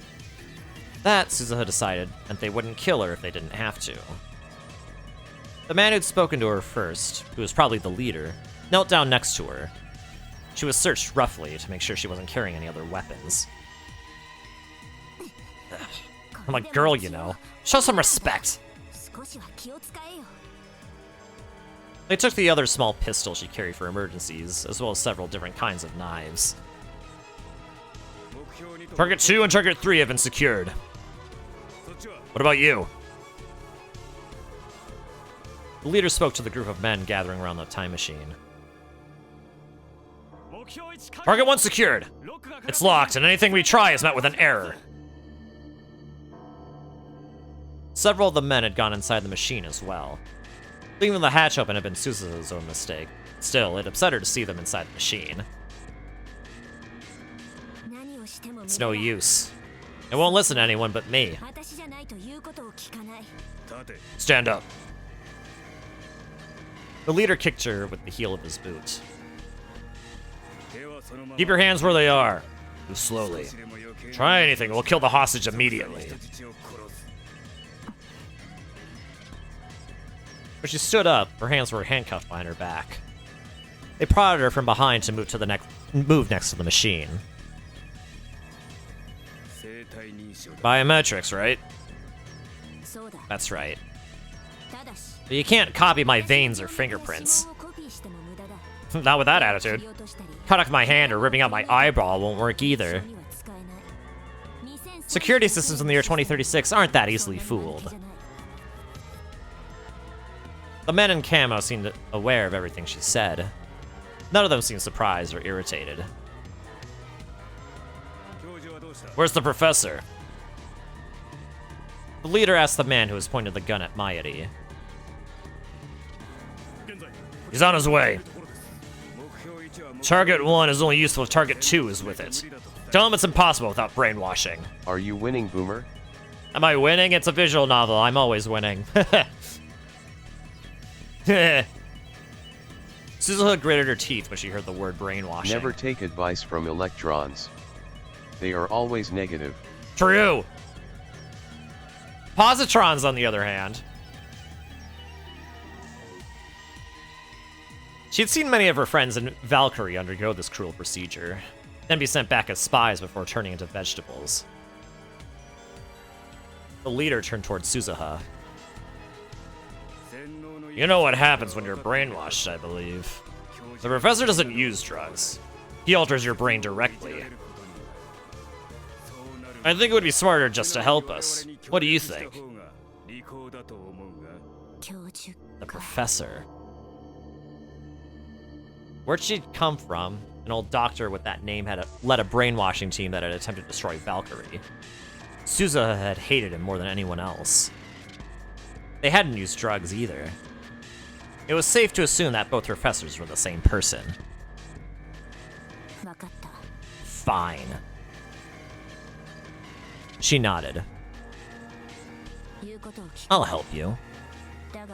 That, Suzuha decided, meant they wouldn't kill her if they didn't have to. The man who'd spoken to her first, who was probably the leader, knelt down next to her. She was searched roughly to make sure she wasn't carrying any other weapons. Ugh. I'm a girl, you know. Show some respect! They took the other small pistol she carried for emergencies, as well as several different kinds of knives. Target 2 and Target 3 have been secured. What about you? The leader spoke to the group of men gathering around the time machine. Target 1 secured. It's locked, and anything we try is met with an error. Several of the men had gone inside the machine as well. Leaving the hatch open had been Suzuha's own mistake. Still, it upset her to see them inside the machine. It's no use. It won't listen to anyone but me. Stand up. The leader kicked her with the heel of his boot. Keep your hands where they are. Move slowly. Try anything, we'll kill the hostage immediately. When she stood up, her hands were handcuffed behind her back. They prodded her from behind to move next to the machine. Biometrics, right? That's right. But you can't copy my veins or fingerprints. Not with that attitude. Cutting off my hand or ripping out my eyeball won't work either. Security systems in the year 2036 aren't that easily fooled. The men in camo seemed aware of everything she said. None of them seemed surprised or irritated. Where's the professor? The leader asked the man who was pointing the gun at Mayuri. He's on his way. Target 1 is only useful if Target 2 is with it. Tell him it's impossible without brainwashing. Are you winning, Boomer? Am I winning? It's a visual novel. I'm always winning. Suzuha gritted her teeth when she heard the word brainwashing. Never take advice from electrons. They are always negative. True. Positrons, on the other hand. She had seen many of her friends in Valkyrie undergo this cruel procedure, then be sent back as spies before turning into vegetables. The leader turned towards Suzuha. You know what happens when you're brainwashed, I believe. The professor doesn't use drugs. He alters your brain directly. I think it would be smarter just to help us. What do you think? The professor. Where'd she come from? An old doctor with that name had led a brainwashing team that had attempted to destroy Valkyrie. Suzuha had hated him more than anyone else. They hadn't used drugs either. It was safe to assume that both professors were the same person. Fine. She nodded. I'll help you.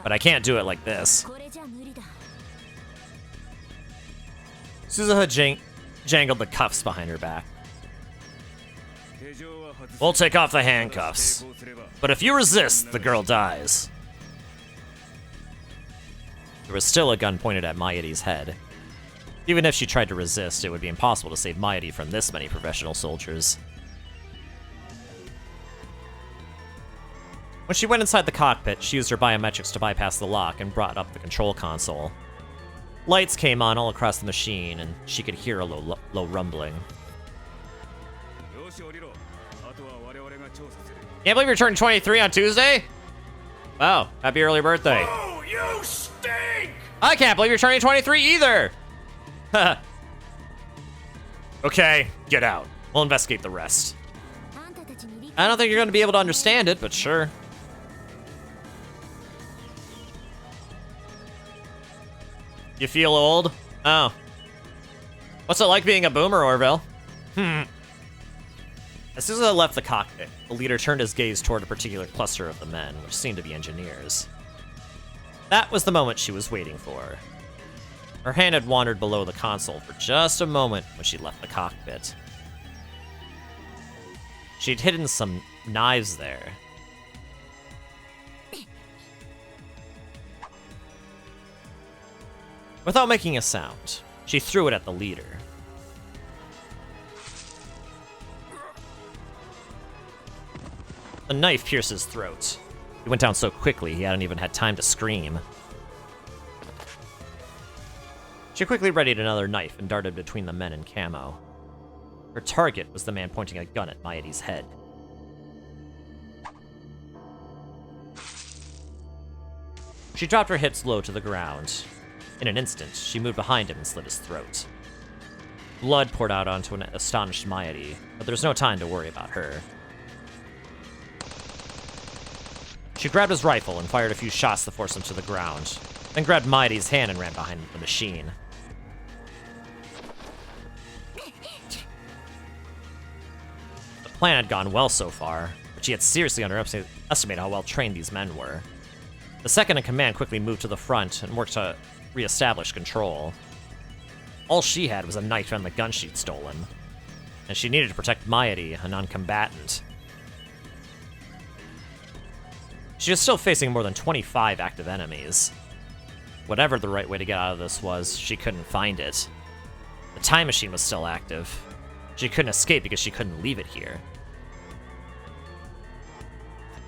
But I can't do it like this. Suzuha jangled the cuffs behind her back. We'll take off the handcuffs. But if you resist, the girl dies. There was still a gun pointed at Mayuri's head. Even if she tried to resist, it would be impossible to save Mayuri from this many professional soldiers. When she went inside the cockpit, she used her biometrics to bypass the lock and brought up the control console. Lights came on all across the machine, and she could hear a low rumbling. Can't believe you're turning 23 on Tuesday? Wow, happy early birthday. Oh, you stink! I can't believe you're turning 23 either! Okay, get out. We'll investigate the rest. I don't think you're going to be able to understand it, but sure. You feel old? Oh. What's it like being a boomer, Orville? As soon as I left the cockpit, the leader turned his gaze toward a particular cluster of the men, which seemed to be engineers. That was the moment she was waiting for. Her hand had wandered below the console for just a moment when she left the cockpit. She'd hidden some knives there. Without making a sound, she threw it at the leader. The knife pierced his throat. He went down so quickly he hadn't even had time to scream. She quickly readied another knife and darted between the men in camo. Her target was the man pointing a gun at Mayuri's head. She dropped her hips low to the ground. In an instant, she moved behind him and slit his throat. Blood poured out onto an astonished Mayuri, but there was no time to worry about her. She grabbed his rifle and fired a few shots to force him to the ground, then grabbed Mayuri's hand and ran behind the machine. The plan had gone well so far, but she had seriously underestimated how well trained these men were. The second in command quickly moved to the front and worked to re-establish control. All she had was a knife and the gun she'd stolen, and she needed to protect Mairi, a non-combatant. She was still facing more than 25 active enemies. Whatever the right way to get out of this was, she couldn't find it. The time machine was still active. She couldn't escape because she couldn't leave it here.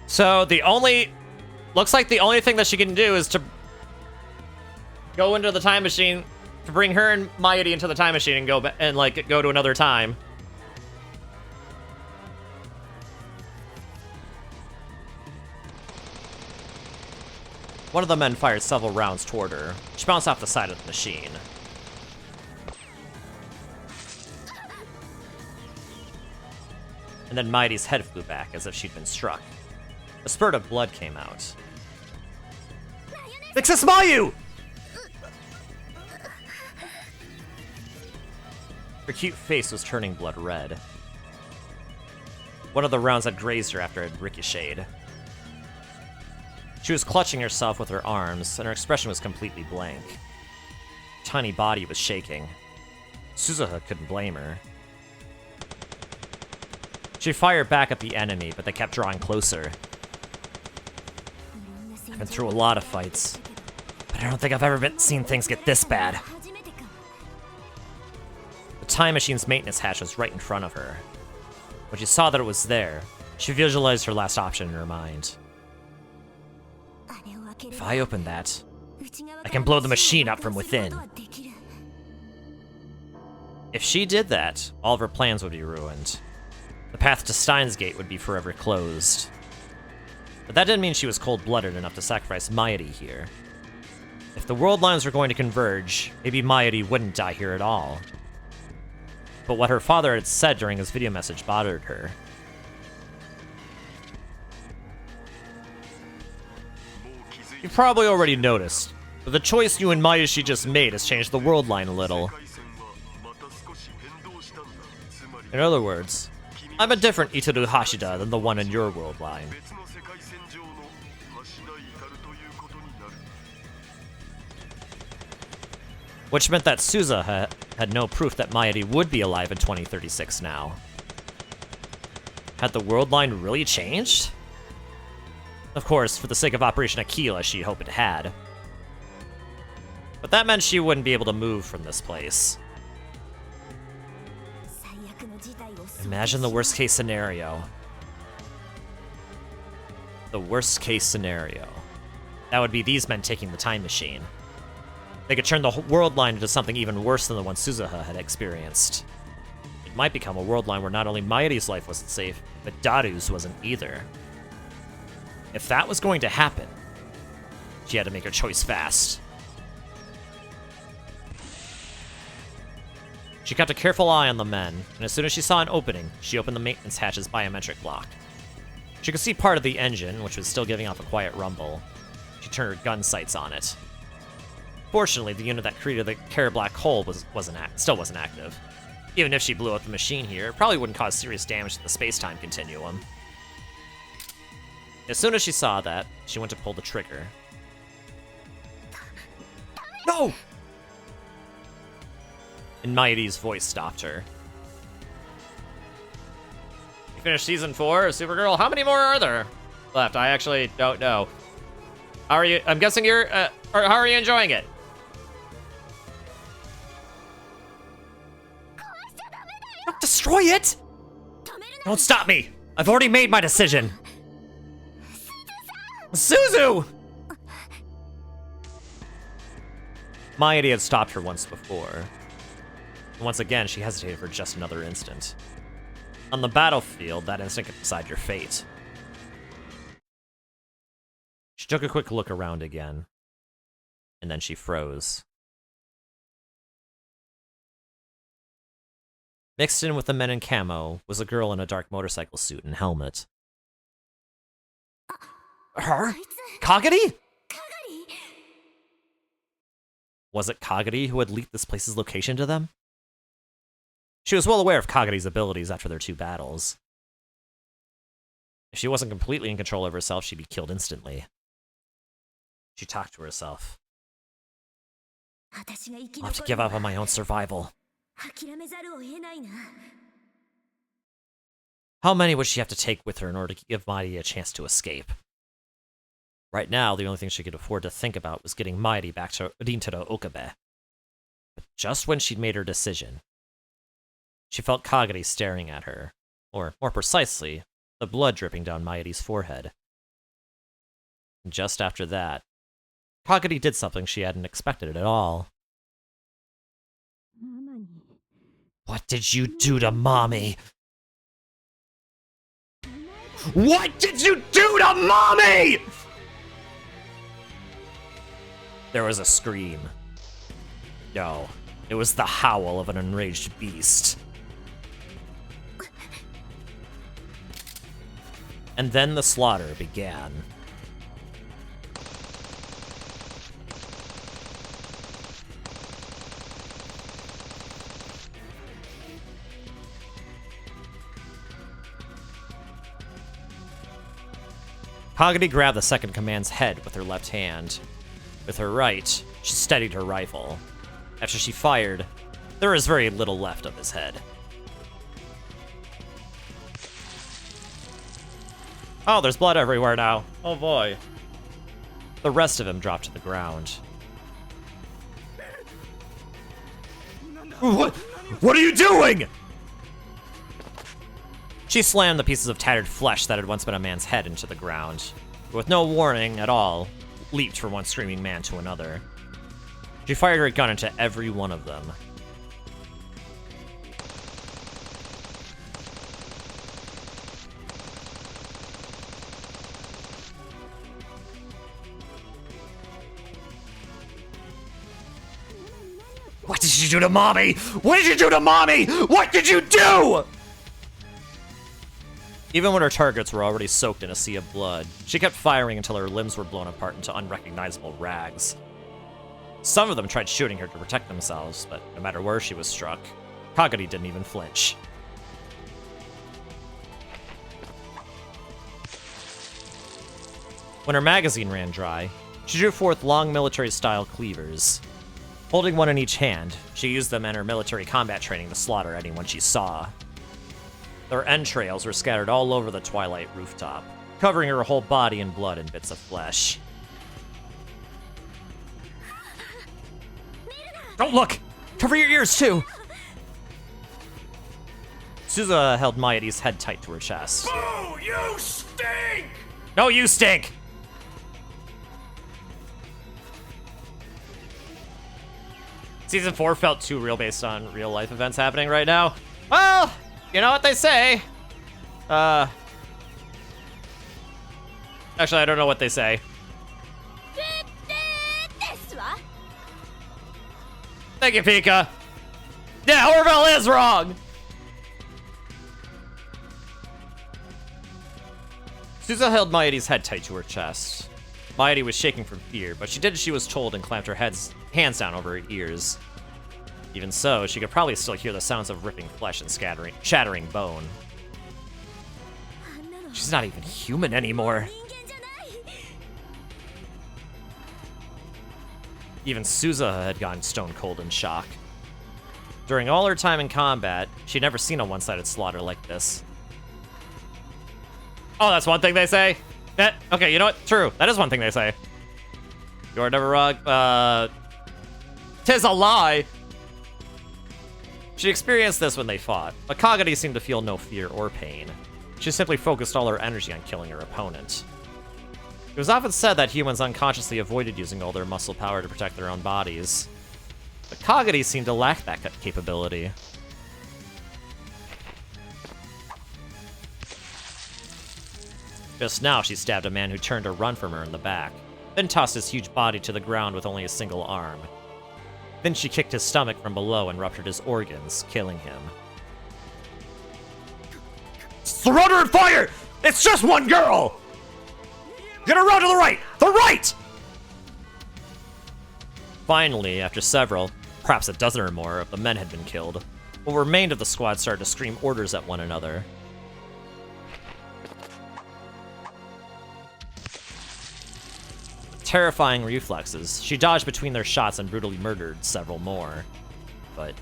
So looks like the only thing that she can do is to go into the time machine, to bring her and Mairi into the time machine and go to another time. One of the men fired several rounds toward her. She bounced off the side of the machine. And then Mairi's head flew back as if she'd been struck. A spurt of blood came out. Mayu! Her cute face was turning blood red. One of the rounds had grazed her after it had ricocheted. She was clutching herself with her arms, and her expression was completely blank. Her tiny body was shaking. Suzuha couldn't blame her. She fired back at the enemy, but they kept drawing closer. I've been through a lot of fights, but I don't think I've ever seen things get this bad. The time machine's maintenance hatch was right in front of her. When she saw that it was there, she visualized her last option in her mind. If I open that, I can blow the machine up from within. If she did that, all of her plans would be ruined. The path to Steins Gate would be forever closed. But that didn't mean she was cold-blooded enough to sacrifice Mairi here. If the world lines were going to converge, maybe Mairi wouldn't die here at all. But what her father had said during his video message bothered her. You've probably already noticed, but the choice you and Mayushi just made has changed the world line a little. In other words, I'm a different Itaru Hashida than the one in your world line. Which meant that Suzuha had no proof that Mairi would be alive in 2036 now. Had the world line really changed? Of course, for the sake of Operation Aquila, she'd hope it had. But that meant she wouldn't be able to move from this place. Imagine the worst case scenario. The worst case scenario. That would be these men taking the time machine. They could turn the world line into something even worse than the one Suzuha had experienced. It might become a world line where not only Mairi's life wasn't safe, but Daru's wasn't either. If that was going to happen, she had to make her choice fast. She kept a careful eye on the men, and as soon as she saw an opening, she opened the maintenance hatch's biometric lock. She could see part of the engine, which was still giving off a quiet rumble. She turned her gun sights on it. Fortunately, the unit that created the Kara black hole still wasn't active. Even if she blew up the machine here, it probably wouldn't cause serious damage to the space-time continuum. As soon as she saw that, she went to pull the trigger. No! And Mairi's voice stopped her. You finished season 4 of Supergirl? How many more are there left? I actually don't know. How are you? I'm guessing you're, or how are you enjoying it? Don't destroy it! Don't stop me! I've already made my decision! Suzu! Mairi had stopped her once before. And once again, she hesitated for just another instant. On the battlefield, that instant could decide your fate. She took a quick look around again, and then she froze. Mixed in with the men in camo was a girl in a dark motorcycle suit and helmet. Her? Kagari? Was it Kagari who had leaked this place's location to them? She was well aware of Kagari's abilities after their 2 battles. If she wasn't completely in control of herself, she'd be killed instantly. She talked to herself. I'll have to give up on my own survival. How many would she have to take with her in order to give Mighty a chance to escape? Right now, the only thing she could afford to think about was getting Mighty back to Rintarou Okabe. But just when she'd made her decision, she felt Kagari staring at her, or more precisely, the blood dripping down Mighty's forehead. And just after that, Kagari did something she hadn't expected at all. What did you do to Mommy? What did you do to Mommy? There was a scream. No, it was the howl of an enraged beast. And then the slaughter began. Kagari grabbed the second command's head with her left hand. With her right, she steadied her rifle. After she fired, there was very little left of his head. Oh, there's blood everywhere now. Oh boy. The rest of him dropped to the ground. What are you doing? She slammed the pieces of tattered flesh that had once been a man's head into the ground, but with no warning at all, leaped from one screaming man to another. She fired her gun into every one of them. What did you do to Mommy? What did you do to Mommy? What did you do? Even when her targets were already soaked in a sea of blood, she kept firing until her limbs were blown apart into unrecognizable rags. Some of them tried shooting her to protect themselves, but no matter where she was struck, Kagari didn't even flinch. When her magazine ran dry, she drew forth long military-style cleavers. Holding one in each hand, she used them in her military combat training to slaughter anyone she saw. Their entrails were scattered all over the twilight rooftop, covering her whole body in blood and bits of flesh. Don't look! Cover your ears, too! Suza held Mighty's head tight to her chest. Boo! You stink! No, you stink! Season 4 felt too real based on real-life events happening right now. Well, you know what they say. Actually, I don't know what they say. Thank you, Pika. Yeah, Orville is wrong! Suza held Mighty's head tight to her chest. Mighty was shaking from fear, but she did as she was told and clamped her hands down over her ears. Even so, she could probably still hear the sounds of ripping flesh and shattering bone. She's not even human anymore. Even Suza had gone stone cold in shock. During all her time in combat, she'd never seen a one-sided slaughter like this. Oh, that's one thing they say? Okay, you know what? True. That is one thing they say. You're never wrong. Tis a lie. She experienced this when they fought, but Kagari seemed to feel no fear or pain. She simply focused all her energy on killing her opponent. It was often said that humans unconsciously avoided using all their muscle power to protect their own bodies, but Kagari seemed to lack that capability. Just now, she stabbed a man who turned to run from her in the back, then tossed his huge body to the ground with only a single arm. Then she kicked his stomach from below and ruptured his organs, killing him. Surround her and fire! It's just one girl! Get her around to the right! The right! Finally, after several, perhaps a dozen or more, of the men had been killed, what remained of the squad started to scream orders at one another. terrifying reflexes, she dodged between their shots and brutally murdered several more. But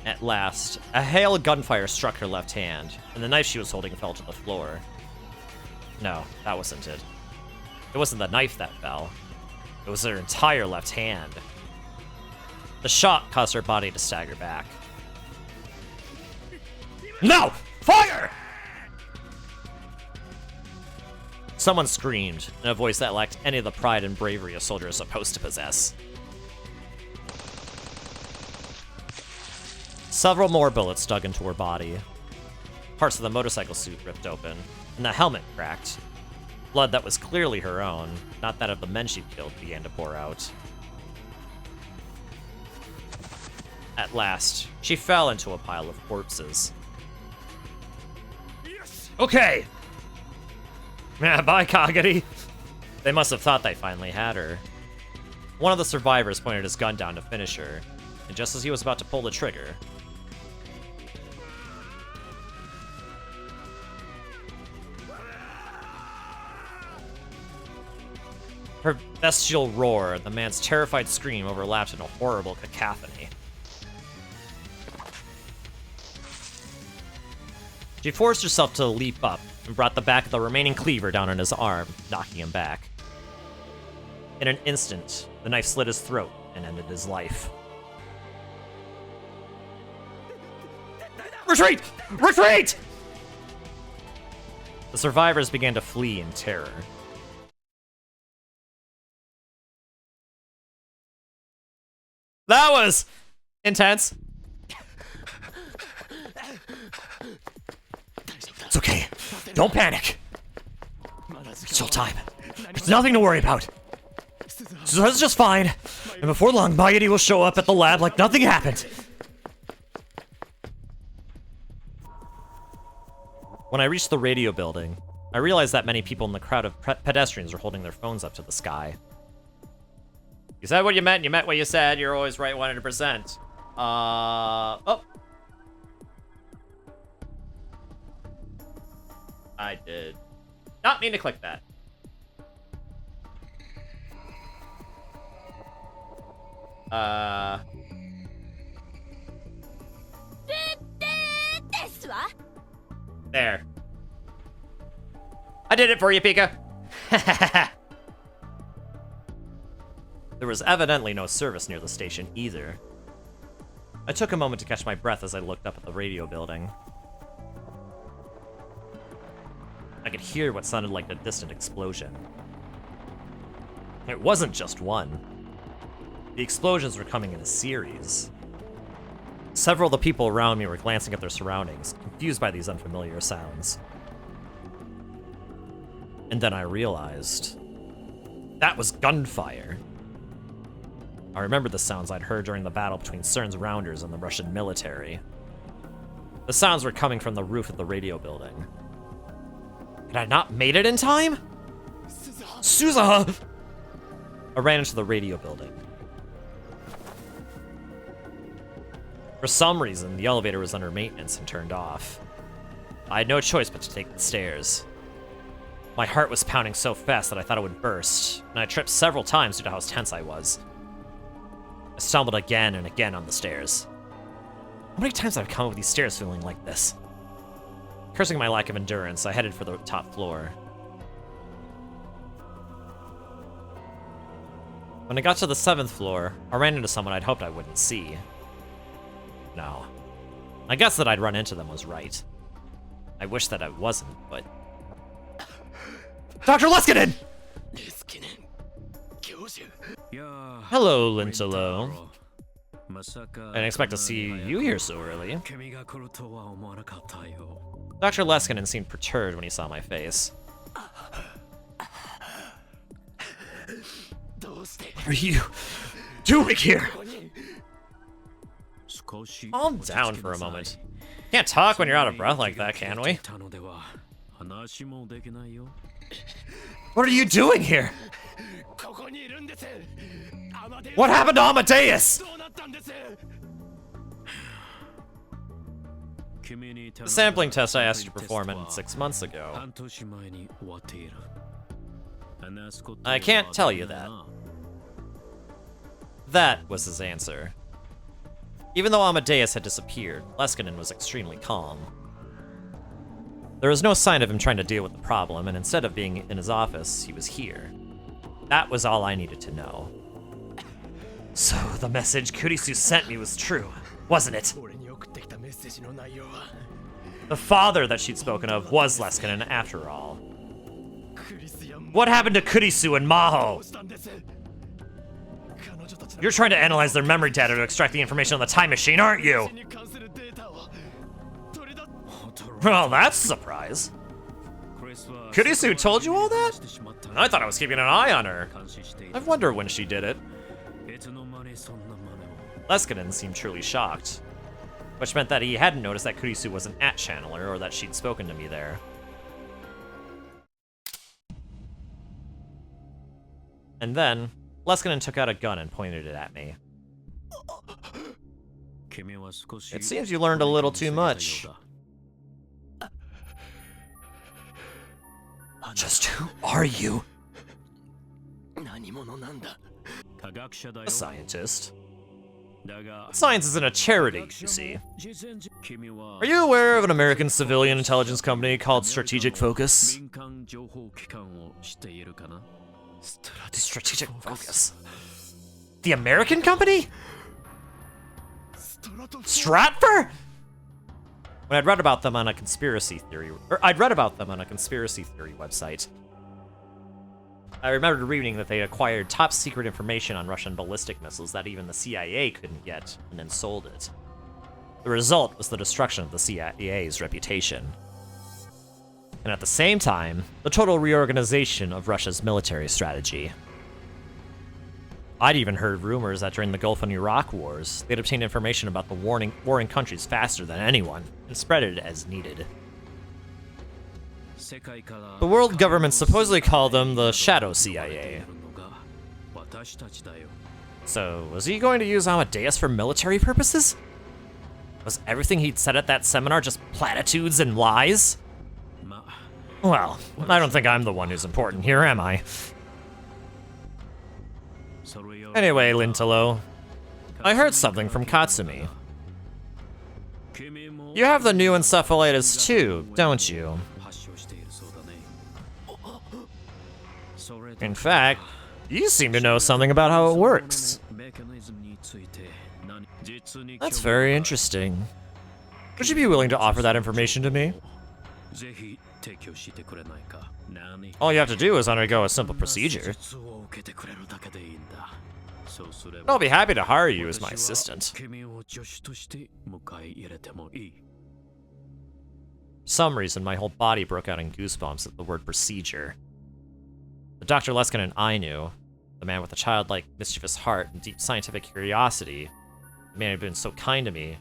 at last, a hail of gunfire struck her left hand, and the knife she was holding fell to the floor. No, that wasn't it. It wasn't the knife that fell. It was her entire left hand. The shot caused her body to stagger back. No! Fire! Someone screamed, in a voice that lacked any of the pride and bravery a soldier is supposed to possess. Several more bullets dug into her body. Parts of the motorcycle suit ripped open, and the helmet cracked. Blood that was clearly her own, not that of the men she'd killed, began to pour out. At last, she fell into a pile of corpses. Okay! Yeah, bye, Kagari! They must have thought they finally had her. One of the survivors pointed his gun down to finish her, and just as he was about to pull the trigger, her bestial roar and the man's terrified scream overlapped in a horrible cacophony. She forced herself to leap up and brought the back of the remaining cleaver down on his arm, knocking him back. In an instant, the knife slit his throat and ended his life. Retreat! Retreat! The survivors began to flee in terror. That was intense. It's okay. Don't panic. It's still time. It's nothing to worry about. Suza's just fine. And before long, Mayuri will show up at the lab like nothing happened. When I reached the radio building, I realized that many people in the crowd of pedestrians were holding their phones up to the sky. You said what you meant, you meant what you said, you're always right 100%. Oh. I did not mean to click that. There. I did it for you, Pika. There was evidently no service near the station either. I took a moment to catch my breath as I looked up at the radio building. I could hear what sounded like a distant explosion. It wasn't just one. The explosions were coming in a series. Several of the people around me were glancing at their surroundings, confused by these unfamiliar sounds. And then I realized that was gunfire. I remembered the sounds I'd heard during the battle between CERN's rounders and the Russian military. The sounds were coming from the roof of the radio building. Had I not made it in time? Suza! I ran into the radio building. For some reason, the elevator was under maintenance and turned off. I had no choice but to take the stairs. My heart was pounding so fast that I thought it would burst, and I tripped several times due to how tense I was. I stumbled again and again on the stairs. How many times have I come up these stairs feeling like this? Cursing my lack of endurance, I headed for the top floor. When I got to the 7th floor, I ran into someone I'd hoped I wouldn't see. No. I guess that I'd run into them was right. I wish that I wasn't, but... Dr. Leskinen! Hello, Lintalo. I didn't expect to see you here so early. Dr. Leskinen seemed perturbed when he saw my face. What are you doing here? Calm down for a moment. Can't talk when you're out of breath like that, can we? What are you doing here? What happened to Amadeus? The sampling test I asked you to perform 6 months ago. I can't tell you that. That was his answer. Even though Amadeus had disappeared, Leskinen was extremely calm. There was no sign of him trying to deal with the problem, and instead of being in his office, he was here. That was all I needed to know. So the message Kurisu sent me was true, wasn't it? The father that she'd spoken of was Leskinen after all. What happened to Kurisu and Maho? You're trying to analyze their memory data to extract the information on the time machine, aren't you? Well, that's a surprise. Kurisu told you all that? I thought I was keeping an eye on her. I wonder when she did it. Leskinen seemed truly shocked, which meant that he hadn't noticed that Kurisu was an @channeler or that she'd spoken to me there. And then, Leskinen took out a gun and pointed it at me. It seems you learned a little too much. Just who are you? A scientist. Science isn't a charity, you see. Are you aware of an American civilian intelligence company called Strategic Focus? Strategic Focus? The American company? Stratfor? When I'd read about them on a conspiracy theory website, I remembered reading that they acquired top secret information on Russian ballistic missiles that even the CIA couldn't get, and then sold it. The result was the destruction of the CIA's reputation. And at the same time, the total reorganization of Russia's military strategy. I'd even heard rumors that during the Gulf and Iraq wars, they'd obtained information about the warring countries faster than anyone, and spread it as needed. The world government supposedly called them the Shadow CIA. So, was he going to use Amadeus for military purposes? Was everything he'd said at that seminar just platitudes and lies? Well, I don't think I'm the one who's important here, am I? Anyway, Rintarou, I heard something from Katsumi. You have the new encephalitis too, don't you? In fact, you seem to know something about how it works. That's very interesting. Would you be willing to offer that information to me? All you have to do is undergo a simple procedure. I'll be happy to hire you as my assistant. For some reason, my whole body broke out in goosebumps at the word procedure. The Dr. Leskinen I knew, the man with a childlike, mischievous heart and deep scientific curiosity, the man who'd been so kind to me,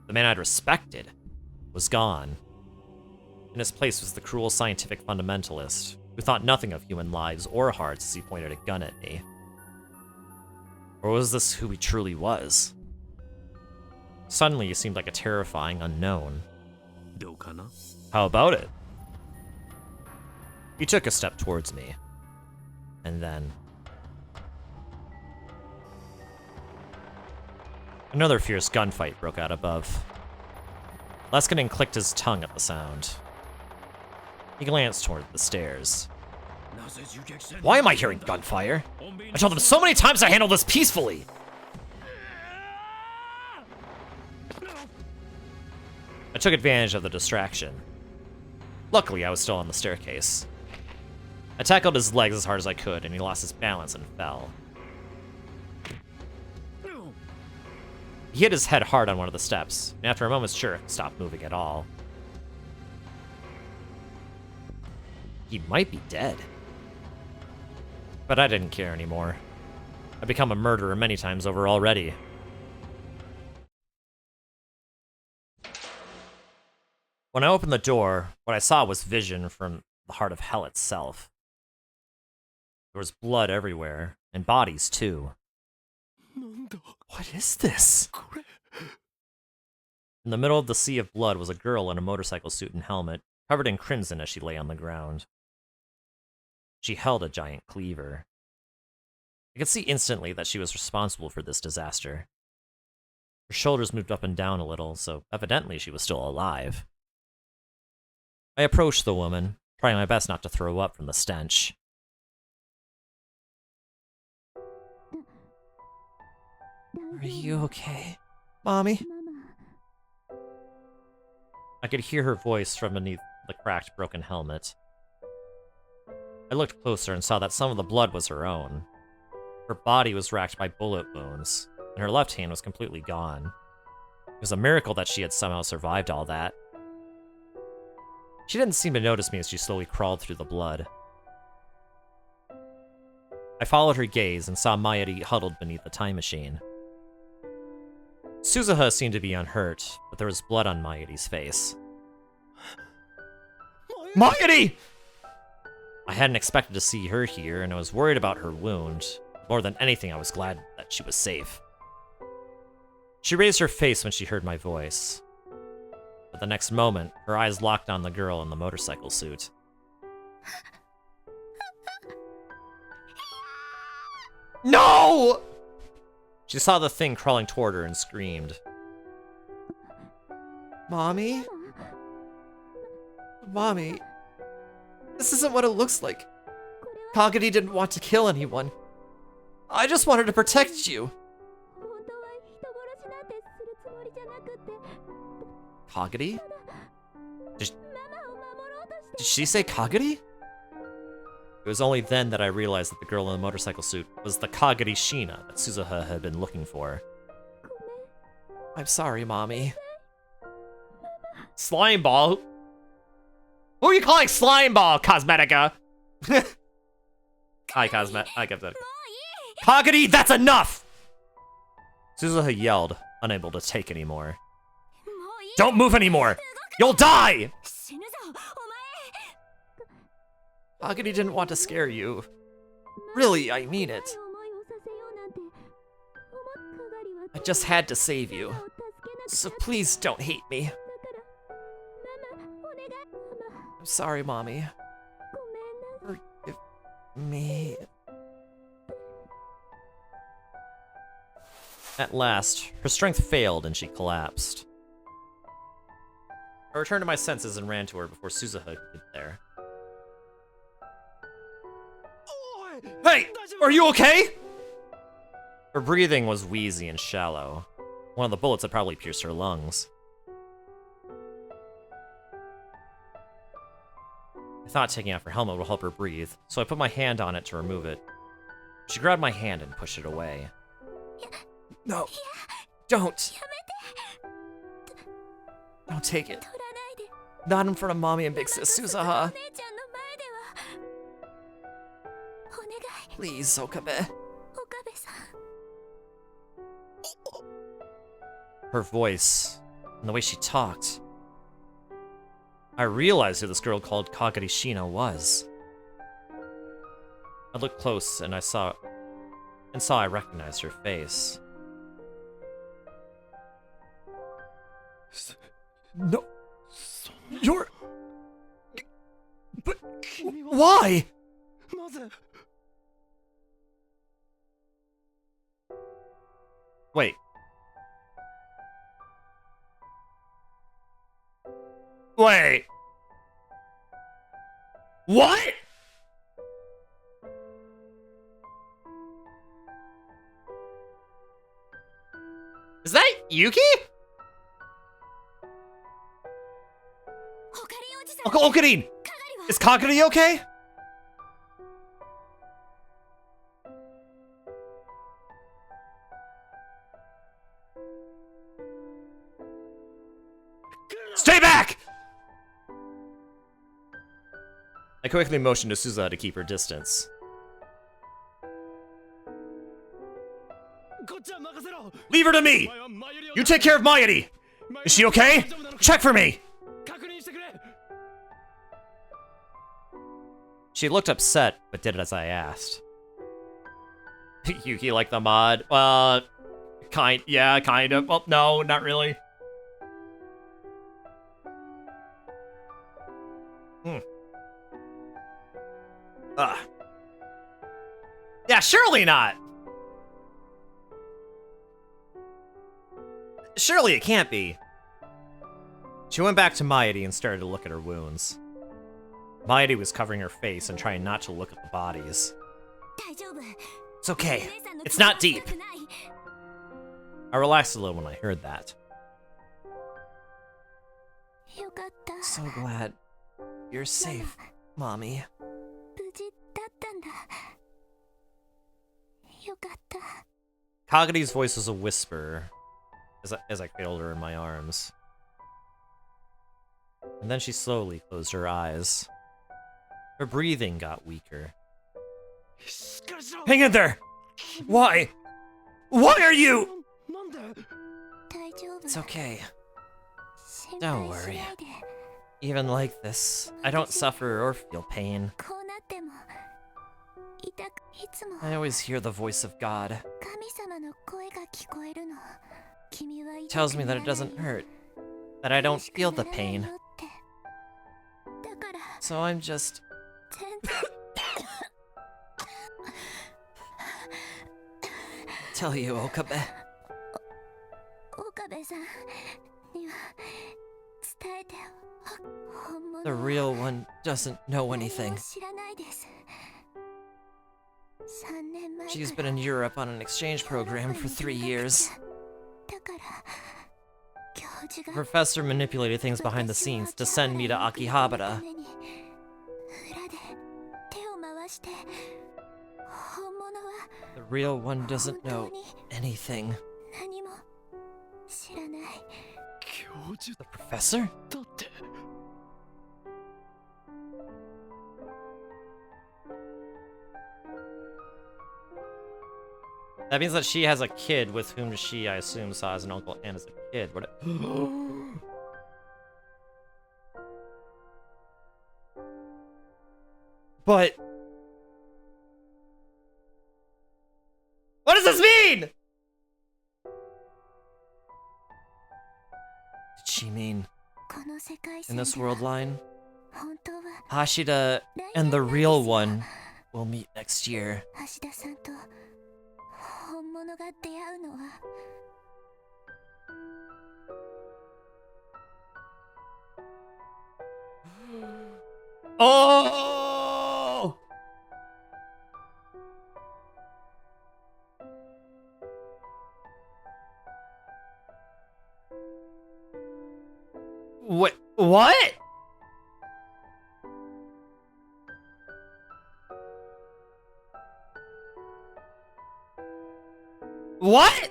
the man I'd respected, was gone. In his place was the cruel scientific fundamentalist, who thought nothing of human lives or hearts as he pointed a gun at me. Or was this who he truly was? Suddenly, he seemed like a terrifying unknown. How about it? He took a step towards me. And then... another fierce gunfight broke out above. Leskinen clicked his tongue at the sound. He glanced toward the stairs. Why am I hearing gunfire? I told them so many times to handle this peacefully! I took advantage of the distraction. Luckily, I was still on the staircase. I tackled his legs as hard as I could, and he lost his balance and fell. He hit his head hard on one of the steps, and after a moment's jerk, stopped moving at all. He might be dead. But I didn't care anymore. I've become a murderer many times over already. When I opened the door, what I saw was vision from the heart of hell itself. There was blood everywhere, and bodies too. What is this? In the middle of the sea of blood was a girl in a motorcycle suit and helmet, covered in crimson as she lay on the ground. She held a giant cleaver. I could see instantly that she was responsible for this disaster. Her shoulders moved up and down a little, so evidently she was still alive. I approached the woman, trying my best not to throw up from the stench. Are you okay, Mommy? I could hear her voice from beneath the cracked, broken helmet. I looked closer and saw that some of the blood was her own. Her body was racked by bullet wounds, and her left hand was completely gone. It was a miracle that she had somehow survived all that. She didn't seem to notice me as she slowly crawled through the blood. I followed her gaze and saw Mayuri huddled beneath the time machine. Suzuha seemed to be unhurt, but there was blood on Mayuri's face. Mayuri! I hadn't expected to see her here, and I was worried about her wound. More than anything, I was glad that she was safe. She raised her face when she heard my voice. But the next moment, her eyes locked on the girl in the motorcycle suit. No! She saw the thing crawling toward her and screamed. Mommy? Mommy? This isn't what it looks like. Kagadi didn't want to kill anyone. I just wanted to protect you. Kagadi? Did she say Kagadi? It was only then that I realized that the girl in the motorcycle suit was the Kagadi Shina that Suzuha had been looking for. I'm sorry, Mommy. Slime Ball? Who are you calling Slime Ball, Cosmetica? Hi, Cosmetica. Kagadi, that's enough! Suzuha yelled, unable to take anymore. Don't move anymore! You'll die! Kagadi didn't want to scare you. Really, I mean it. I just had to save you. So please don't hate me. I'm sorry, Mommy. Forgive me. At last, her strength failed and she collapsed. I returned to my senses and ran to her before Suzuha could get there. Hey! Are you okay? Her breathing was wheezy and shallow. One of the bullets had probably pierced her lungs. I thought taking off her helmet would help her breathe, so I put my hand on it to remove it. She grabbed my hand and pushed it away. No. Don't. Don't take it. Not in front of Mommy and Big Sis Suzuha. Please, Okabe. Her voice, and the way she talked. I realized who this girl called Kagadi Shina was. I looked close and saw I recognized her face. No. You're... But... Why? Wait. Wait. What? Is that Yuki? Okarin! Is Kagari okay? Stay back! I quickly motioned to Suzuha to keep her distance. Leave her to me! You take care of Mayuri! Is she okay? Check for me! She looked upset, but did as I asked. Yuki liked the mod. Yeah, kind of. Well, no, not really. Yeah, surely not. Surely it can't be. She went back to Maedi and started to look at her wounds. Maedi was covering her face and trying not to look at the bodies. It's okay. It's not deep. I relaxed a little when I heard that. So glad you're safe, Mommy. Kagede's voice was a whisper as I cradled her in my arms. And then she slowly closed her eyes. Her breathing got weaker. Hang in there! Why? Why are you? It's okay. Don't worry. Even like this, I don't suffer or feel pain. I always hear the voice of God. It tells me that it doesn't hurt, that I don't feel the pain. So I'm just... Tell you, Okabe. The real one doesn't know anything. She's been in Europe on an exchange program for 3 years. The professor manipulated things behind the scenes to send me to Akihabara. The real one doesn't know anything. The professor? That means that she has a kid with whom she, I assume, saw as an uncle and as a kid. What? But... what does this mean? Did she mean... in this world line? Hashida and the real one will meet next year. Oh! What? What? What?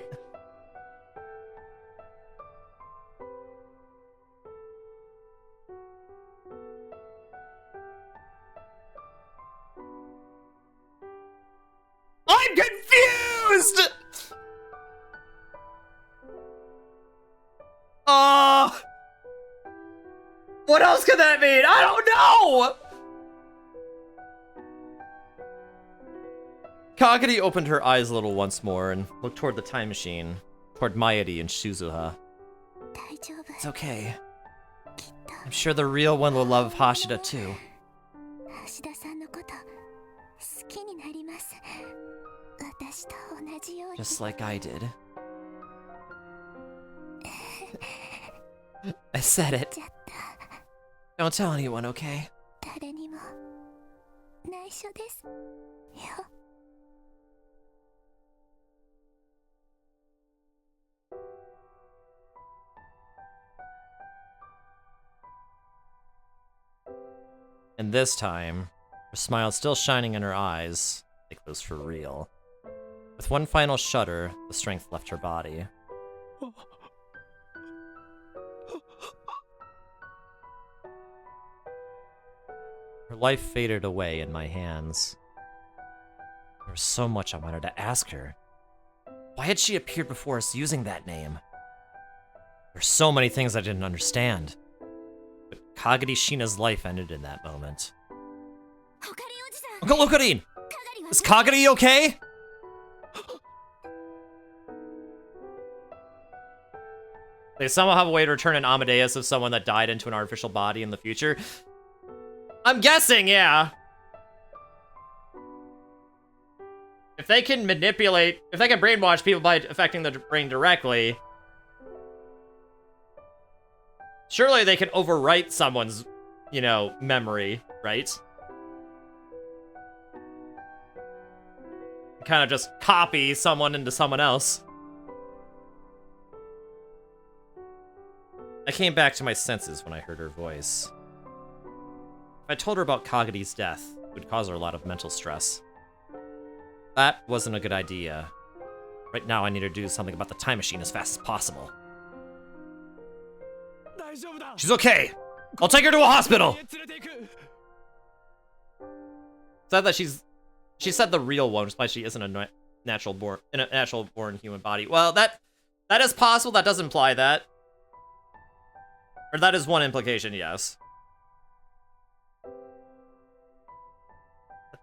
I'm confused! What else could that mean? I don't know! Kagedi opened her eyes a little once more and looked toward the time machine, toward Maedi and Shizuha. It's okay. I'm sure the real one will love Hashida too. Just like I did. I said it. Don't tell anyone, okay? And this time, her smile still shining in her eyes, like it was for real. With one final shudder, the strength left her body. Her life faded away in my hands. There was so much I wanted to ask her. Why had she appeared before us using that name? There's so many things I didn't understand. But Kagedi Shina's life ended in that moment. Uncle Okarin! Is Kagedi okay? They somehow have a way to return an Amadeus of someone that died into an artificial body in the future. I'm guessing, yeah. If they can manipulate, if they can brainwash people by affecting the brain directly, surely they can overwrite someone's, you know, memory, right? Kind of just copy someone into someone else. I came back to my senses when I heard her voice. If I told her about Kagadi's death, it would cause her a lot of mental stress. That wasn't a good idea. Right now, I need to do something about the time machine as fast as possible. She's okay! I'll take her to a hospital! Said that she said the real one, despite she isn't a natural born human body. Well, that is possible. That does imply that. Or that is one implication, yes. But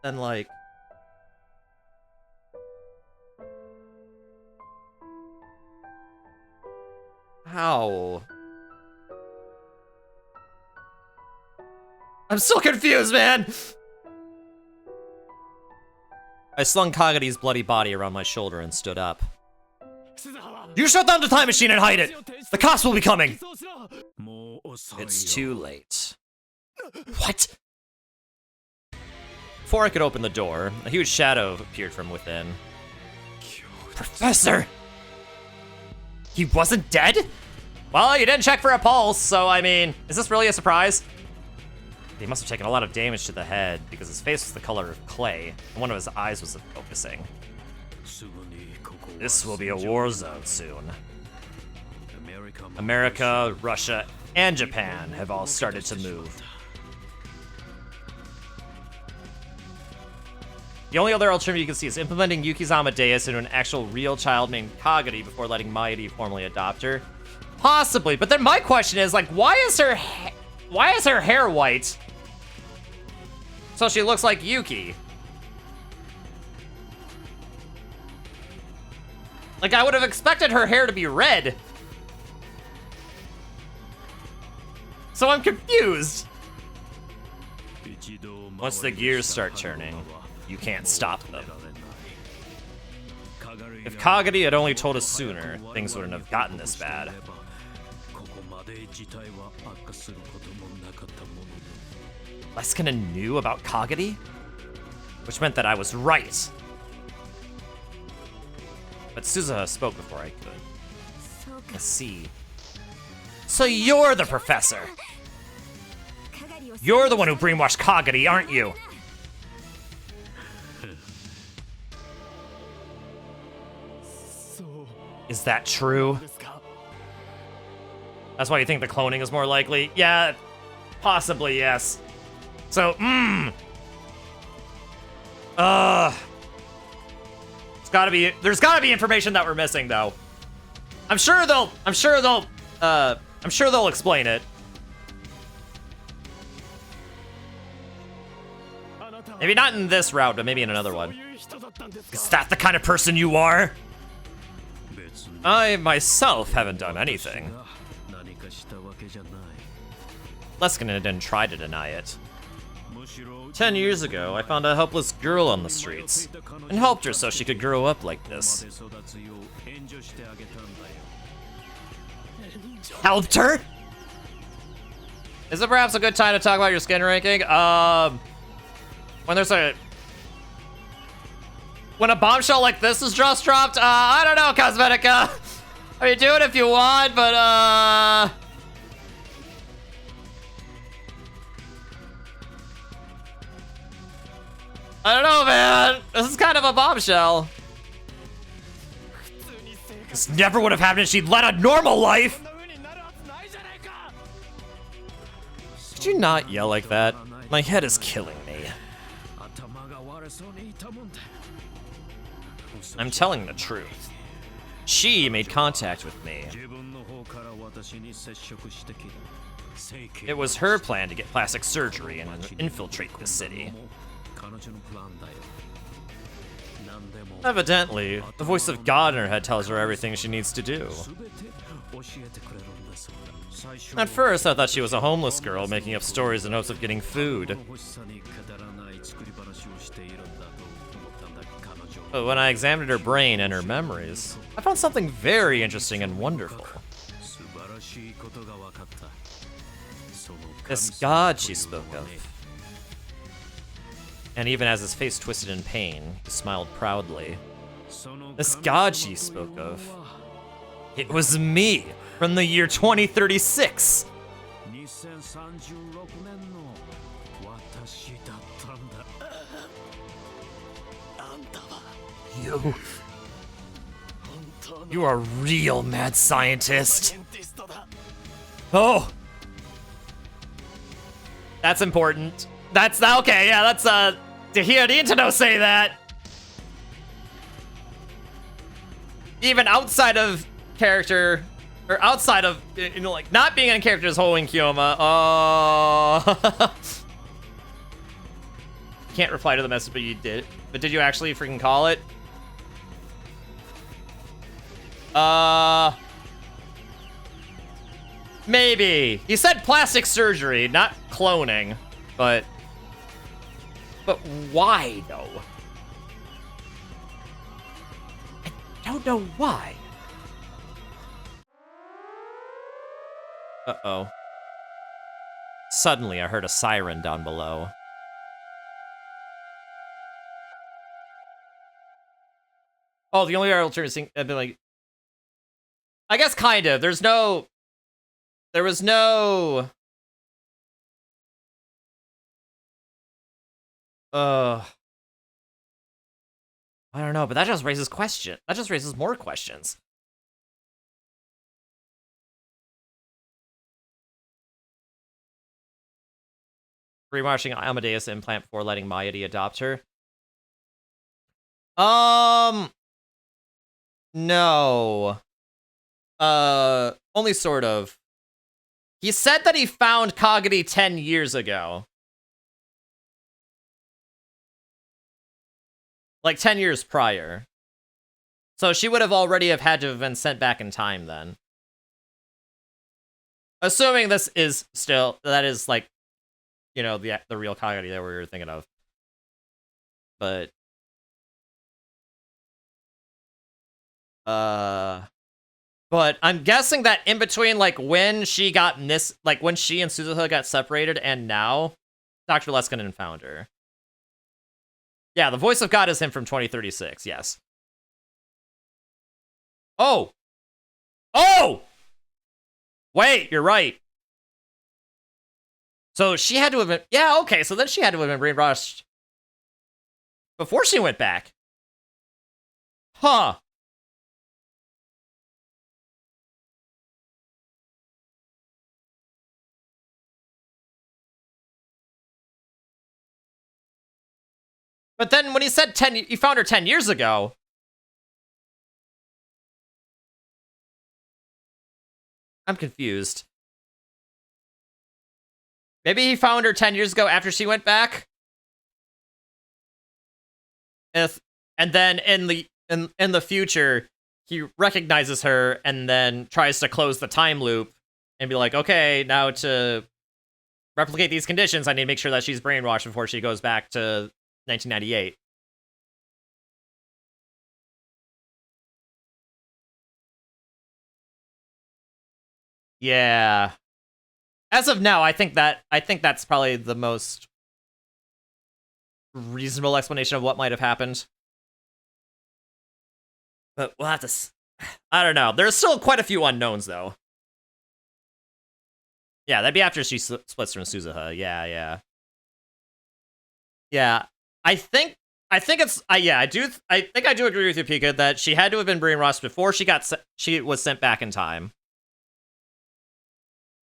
then, like... How? I'm so confused, man! I slung Kagadi's bloody body around my shoulder and stood up. You shut down the time machine and hide it! The cops will be coming! It's too late. What? Before I could open the door, a huge shadow appeared from within. Professor! He wasn't dead? Well, you didn't check for a pulse, so I mean, is this really a surprise? He must have taken a lot of damage to the head because his face was the color of clay, and one of his eyes was focusing. This will be a war zone soon. America, Russia, and Japan have all started to move. The only other alternative you can see is implementing Yuki's Amadeus into an actual real child named Kagadi before letting Mairi formally adopt her. Possibly, but then my question is, like, why is her hair white? So she looks like Yuki. Like, I would have expected her hair to be red. So I'm confused. Once the gears start turning, you can't stop them. If Kagadi had only told us sooner, things wouldn't have gotten this bad. Leskinen knew about Kagadi? Which meant that I was right. But Suzuha spoke before I could. I see. So you're the professor! You're the one who brainwashed Kagadi, aren't you? Is that true? That's why you think the cloning is more likely? Yeah, possibly, yes. So, there's gotta be information that we're missing, though. I'm sure they'll explain it. Maybe not in this route, but maybe in another one. Is that the kind of person you are? I myself haven't done anything. Leskinen didn't try to deny it. 10 years ago, I found a helpless girl on the streets and helped her so she could grow up like this. Helped her? Is it perhaps a good time to talk about your skin ranking? When a bombshell like this is just dropped, I don't know, Cosmetica. I mean, do it if you want, but, I don't know, man. This is kind of a bombshell. This never would have happened if she'd led a normal life. Could you not yell like that? My head is killing me. I'm telling the truth. She made contact with me. It was her plan to get plastic surgery and infiltrate the city. Evidently, the voice of God in her head tells her everything she needs to do. At first, I thought she was a homeless girl making up stories in hopes of getting food. But when I examined her brain and her memories, I found something very interesting and wonderful. This god she spoke of. And even as his face twisted in pain, he smiled proudly. This god she spoke of. It was me, from the year 2036! You are a real mad scientist. Oh! That's important. That's, okay, yeah, that's, to hear the Nintendo say that. Even outside of character, or outside of, you know, like, not being in character as Ho and Kyoma, can't reply to the message, but you did. But did you actually freaking call it? Maybe. He said plastic surgery, not cloning, but why, though? I don't know why. Uh-oh. Suddenly, I heard a siren down below. Oh, the only alternative thing, I'd be like... I guess kind of. There was no... I don't know, but that just raises questions. That just raises more questions. Brainwashing Amadeus implant before letting Mayuri adopt her. No. Only sort of. He said that he found Kagami 10 years ago. Like 10 years prior. So she would have already had to have been sent back in time then. Assuming this is still, that is like, you know, the real Kagami that we were thinking of. But I'm guessing that in between, like, when she got when she and Suzuha got separated and now, Dr. Leskinen found her. Yeah, the voice of God is him from 2036, yes. Oh! Oh! Wait, you're right. So she had to have been, yeah, okay, so then she had to have been brainwashed before she went back. Huh. But then when he said he found her 10 years ago. I'm confused. Maybe he found her 10 years ago after she went back? And then in the future, he recognizes her and then tries to close the time loop and be like, okay, now to replicate these conditions, I need to make sure that she's brainwashed before she goes back to 1998. Yeah. As of now, I think that's probably the most reasonable explanation of what might have happened. But we'll have to... I don't know. There's still quite a few unknowns, though. Yeah, that'd be after she splits from Suzuha. Yeah. Yeah, I think it's... yeah, I think I do agree with you, Pika, that she had to have been brainwashed before she was sent back in time.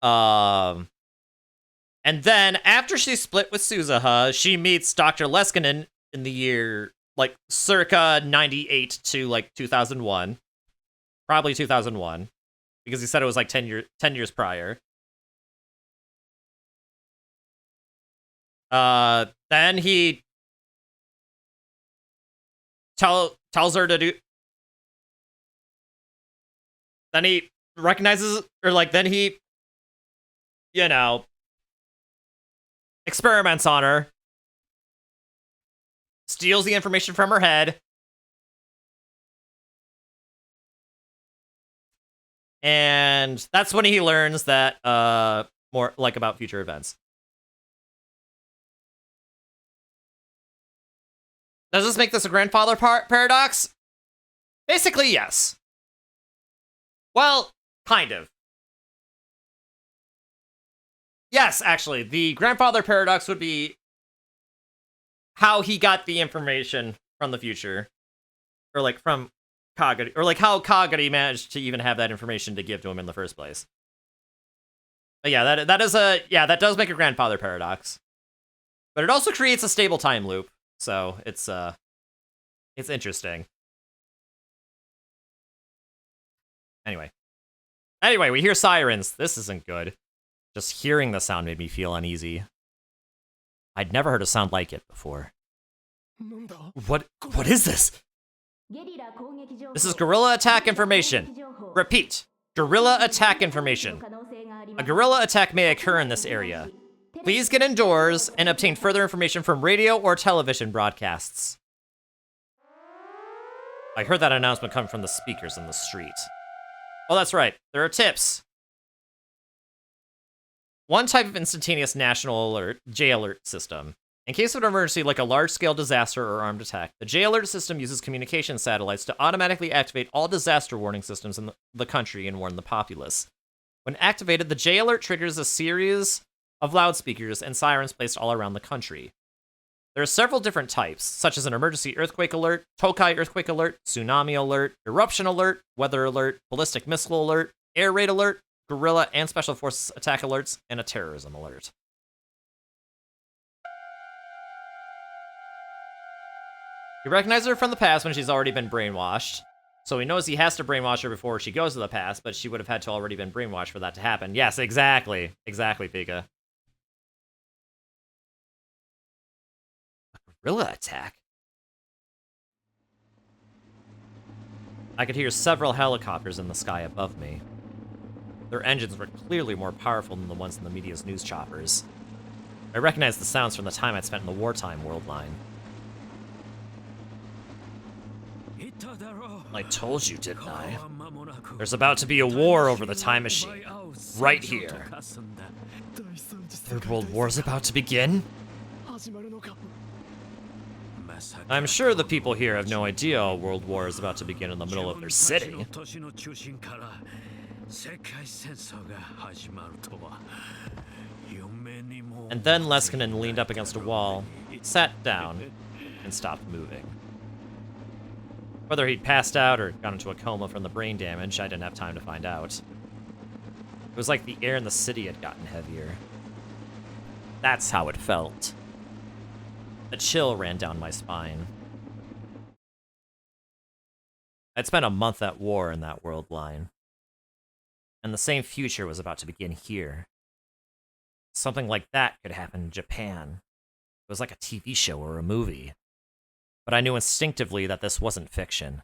And then, after she split with Suzuha, she meets Dr. Leskinen in the year, like, circa 98 to, like, 2001. Probably 2001. Because he said it was, like, 10 years prior. Then he tells her to do... Then he recognizes, or like, then he, you know, experiments on her, steals the information from her head, and that's when he learns that, more, like, about future events. Does this make this a grandfather paradox? Basically, yes. Well, kind of. Yes, actually, the grandfather paradox would be how he got the information from the future. Or, like, from Kagari. Or, like, how Kagari managed to even have that information to give to him in the first place. But yeah, that does make a grandfather paradox. But it also creates a stable time loop. So, it's interesting. Anyway, we hear sirens. This isn't good. Just hearing the sound made me feel uneasy. I'd never heard a sound like it before. What is this? This is guerrilla attack information. Repeat, guerrilla attack information. A guerrilla attack may occur in this area. Please get indoors and obtain further information from radio or television broadcasts. I heard that announcement come from the speakers in the street. Oh, that's right. There are tips. One type of instantaneous national alert, J-alert system. In case of an emergency like a large-scale disaster or armed attack, the J-alert system uses communication satellites to automatically activate all disaster warning systems in the country and warn the populace. When activated, the J-alert triggers a series of loudspeakers and sirens placed all around the country. There are several different types, such as an emergency earthquake alert, Tokai earthquake alert, tsunami alert, eruption alert, weather alert, ballistic missile alert, air raid alert, guerrilla and special forces attack alerts, and a terrorism alert. He recognizes her from the past when she's already been brainwashed, so he knows he has to brainwash her before she goes to the past, but she would have had to already been brainwashed for that to happen. Yes, exactly. Exactly, Pika. Guerrilla attack? I could hear several helicopters in the sky above me. Their engines were clearly more powerful than the ones in the media's news choppers. I recognized the sounds from the time I'd spent in the wartime world line. I told you, didn't I? There's about to be a war over the time machine. Right here. Third World War's about to begin? I'm sure the people here have no idea a world war is about to begin in the middle of their city. And then Leskinen leaned up against a wall, sat down, and stopped moving. Whether he'd passed out or gone into a coma from the brain damage, I didn't have time to find out. It was like the air in the city had gotten heavier. That's how it felt. A chill ran down my spine. I'd spent a month at war in that world line. And the same future was about to begin here. Something like that could happen in Japan. It was like a TV show or a movie. But I knew instinctively that this wasn't fiction.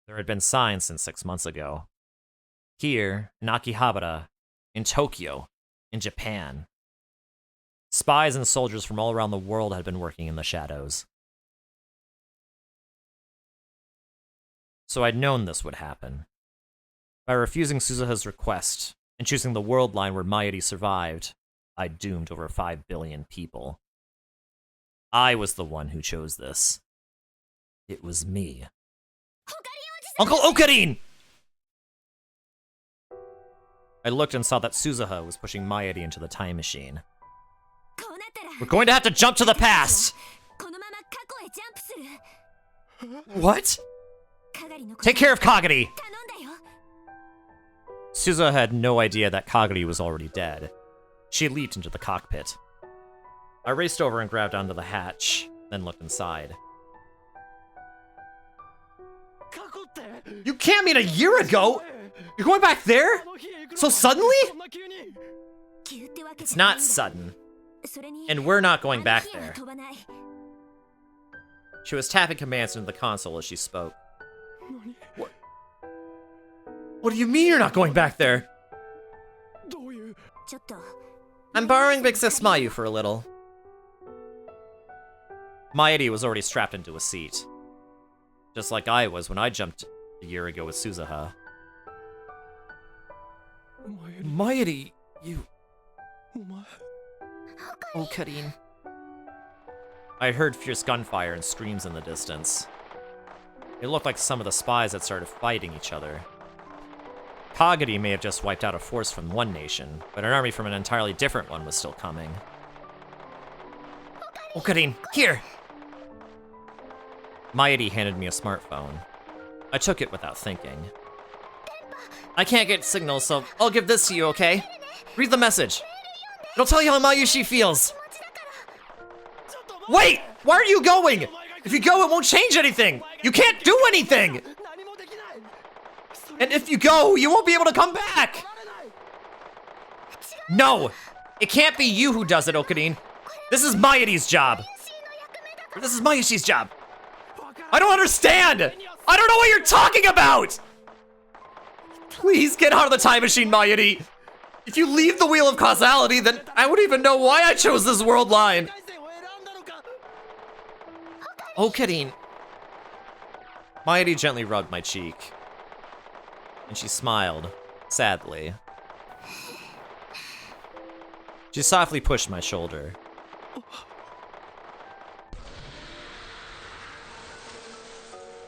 There had been signs since 6 months ago. Here, in Akihabara, in Tokyo, in Japan. Spies and soldiers from all around the world had been working in the shadows. So I'd known this would happen. By refusing Suzuha's request, and choosing the world line where Mayuri survived, I'd doomed over 5 billion people. I was the one who chose this. It was me. Uncle Okarin! I looked and saw that Suzuha was pushing Mayuri into the time machine. We're going to have to jump to the past! What? Take care of Kagari! Suzuha had no idea that Kagari was already dead. She leaped into the cockpit. I raced over and grabbed onto the hatch, then looked inside. You can't mean a year ago! You're going back there? So suddenly? It's not sudden. And we're not going back there. She was tapping commands into the console as she spoke. What do you mean you're not going back there? I'm borrowing Big Sis Mayu for a little. Maedi was already strapped into a seat. Just like I was when I jumped a year ago with Suzuha. Maedi, you... Oh, Karin. I heard fierce gunfire and screams in the distance. It looked like some of the spies had started fighting each other. Kagari may have just wiped out a force from one nation, but an army from an entirely different one was still coming. Okarin, here! Maedi handed me a smartphone. I took it without thinking. I can't get signal, so I'll give this to you, okay? Read the message. It'll tell you how Mayushi feels. Wait! Why are you going? If you go, it won't change anything! You can't do anything! And if you go, you won't be able to come back! No! It can't be you who does it, Okarin. This is Maedi's job. This is Mayushi's job. I don't understand! I don't know what you're talking about! Please get out of the time machine, Maedi! If you leave the wheel of causality, then I wouldn't even know why I chose this world line! Oh, Karin. Maedi gently rubbed my cheek. And she smiled, sadly. She softly pushed my shoulder.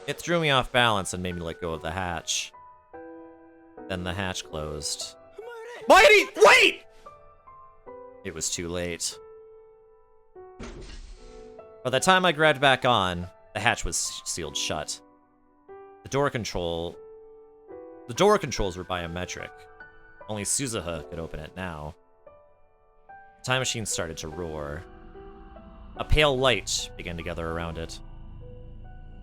It threw me off balance and made me let go of the hatch. Then the hatch closed. Maedi, wait! It was too late. By the time I grabbed back on, the hatch was sealed shut. The door controls were biometric. Only Suzuha could open it now. The time machine started to roar. A pale light began to gather around it.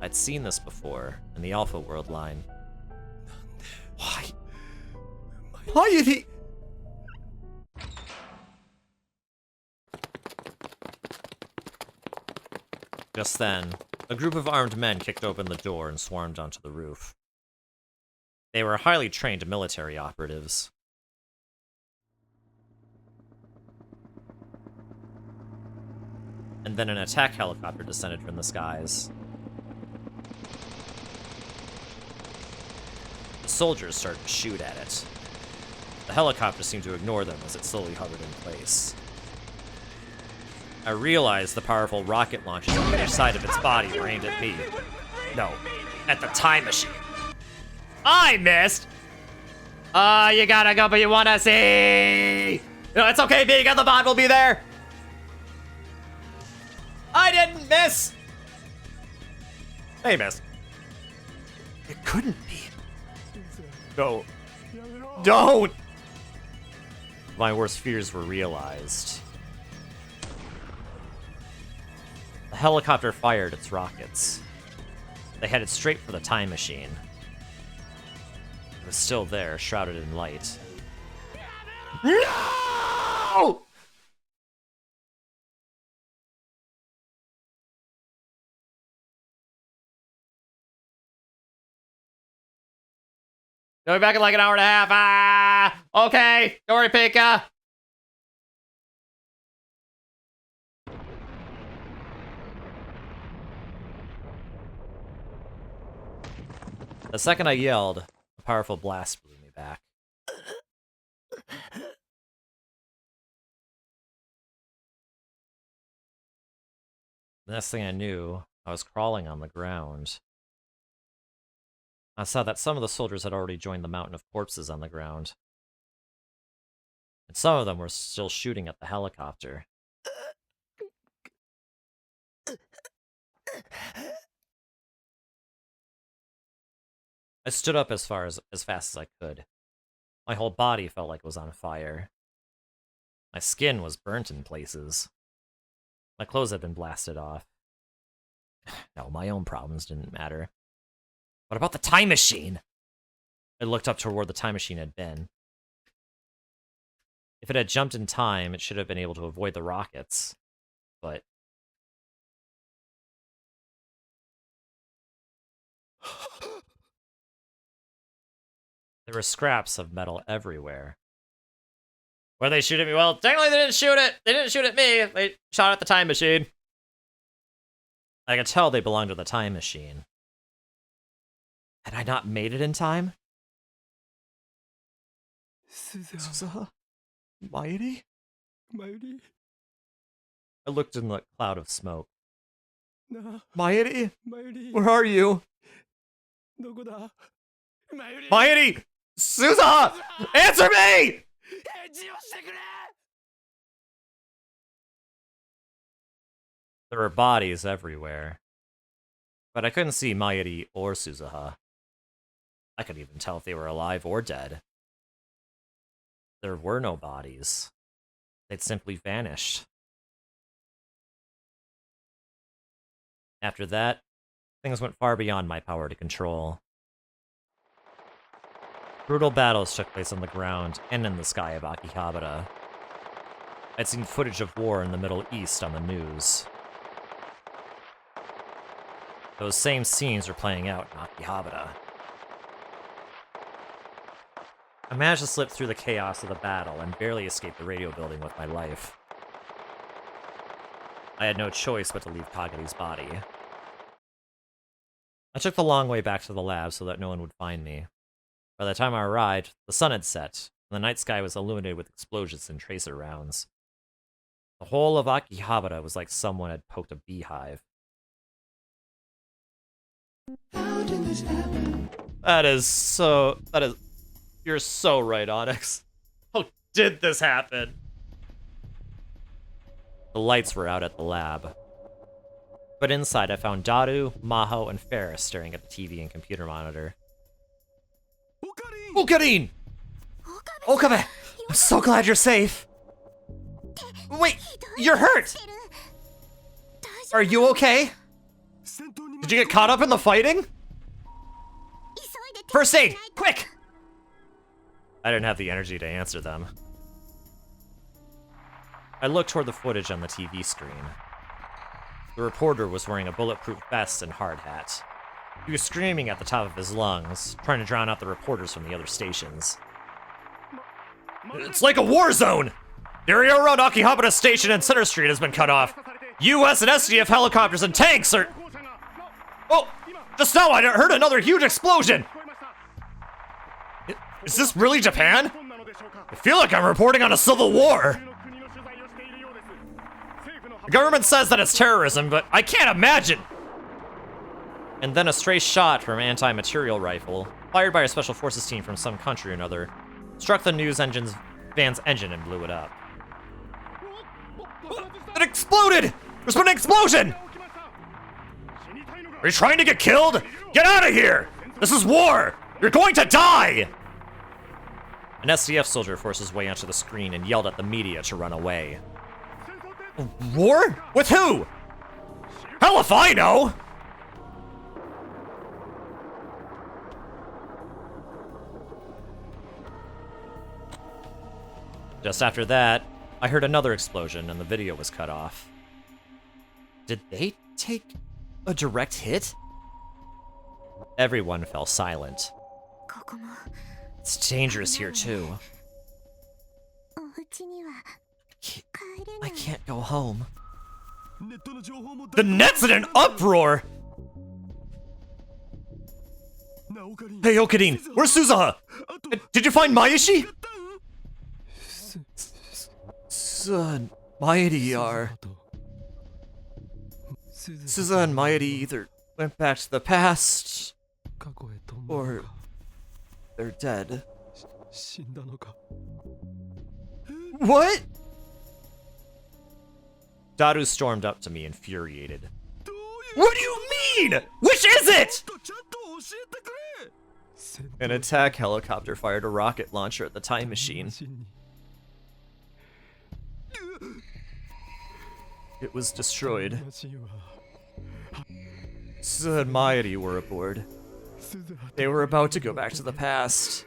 I'd seen this before in the Alpha World line. Why? Why did he? Just then, a group of armed men kicked open the door and swarmed onto the roof. They were highly trained military operatives. And then an attack helicopter descended from the skies. The soldiers started to shoot at it. The helicopter seemed to ignore them as it slowly hovered in place. I realized the powerful rocket launches on either side of its body were aimed at me. No, at the time machine. I missed! You gotta go, but you wanna see! No, it's okay, being on the bot will be there! I didn't miss! Hey, miss. It couldn't be. No. Don't! My worst fears were realized. The helicopter fired its rockets. They headed straight for the time machine. It was still there, shrouded in light. No! Go back in like an hour and a half. Ah! Okay. Don't worry, Pika. The second I yelled, a powerful blast blew me back. The next thing I knew, I was crawling on the ground. I saw that some of the soldiers had already joined the mountain of corpses on the ground. And some of them were still shooting at the helicopter. I stood up as fast as I could. My whole body felt like it was on fire. My skin was burnt in places. My clothes had been blasted off. No, my own problems didn't matter. What about the time machine? I looked up to where the time machine had been. If it had jumped in time, it should have been able to avoid the rockets. But... There were scraps of metal everywhere. Where they shoot at me? Well, technically they didn't shoot it. They didn't shoot at me. They shot at the time machine. I could tell they belonged to the time machine. Had I not made it in time? Suzuha? Mayuri? I looked in the cloud of smoke. Mayuri? Where are you? Mayuri! Suzuha! Answer me! There were bodies everywhere. But I couldn't see Mayuri or Suzuha. I couldn't even tell if they were alive or dead. There were no bodies. They'd simply vanished. After that, things went far beyond my power to control. Brutal battles took place on the ground and in the sky of Akihabara. I'd seen footage of war in the Middle East on the news. Those same scenes were playing out in Akihabara. I managed to slip through the chaos of the battle and barely escape the radio building with my life. I had no choice but to leave Kagere's body. I took the long way back to the lab so that no one would find me. By the time I arrived, the sun had set, and the night sky was illuminated with explosions and tracer rounds. The whole of Akihabara was like someone had poked a beehive. How did this happen? You're so right, Onyx. How did this happen? The lights were out at the lab. But inside I found Daru, Maho, and Ferris staring at the TV and computer monitor. Okarin! Okabe! I'm so glad you're safe! Wait, you're hurt! Are you okay? Did you get caught up in the fighting? First aid, quick! I didn't have the energy to answer them. I looked toward the footage on the TV screen. The reporter was wearing a bulletproof vest and hard hat. He was screaming at the top of his lungs, trying to drown out the reporters from the other stations. It's like a war zone! The area around Akihabara Station and Center Street has been cut off. US and SDF helicopters and tanks are... Oh! Just now I heard another huge explosion! Is this really Japan? I feel like I'm reporting on a civil war! The government says that it's terrorism, but I can't imagine! And then a stray shot from an anti-material rifle, fired by a special forces team from some country or another, struck the news van's engine and blew it up. It exploded! There's been an explosion! Are you trying to get killed? Get out of here! This is war! You're going to die! An SDF soldier forced his way onto the screen and yelled at the media to run away. War? With who? Hell if I know! Just after that, I heard another explosion and the video was cut off. Did they take a direct hit? Everyone fell silent. It's dangerous here too. I can't go home. The net's in an uproar! Hey Okarin, where's Suzuha? Did you find Mayashi? Son, Mayuri are... Suzuha and Mayuri either went back to the past, or they're dead. What? Daru stormed up to me, infuriated. What do you mean? Which is it? An attack helicopter fired a rocket launcher at the time machine. It was destroyed. Suzuha and Mayuri were aboard. They were about to go back to the past.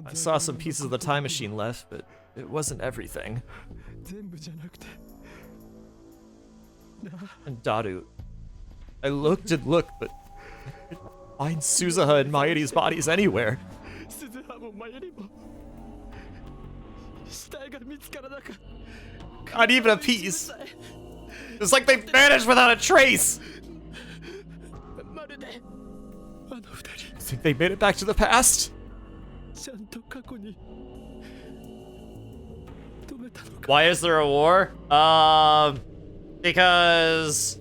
I saw some pieces of the time machine left, but it wasn't everything. And Daru, I looked and looked, but find Suzuha and Maeri's bodies anywhere. Not even a piece. It's like they vanished without a trace. Think they made it back to the past? Why is there a war? Because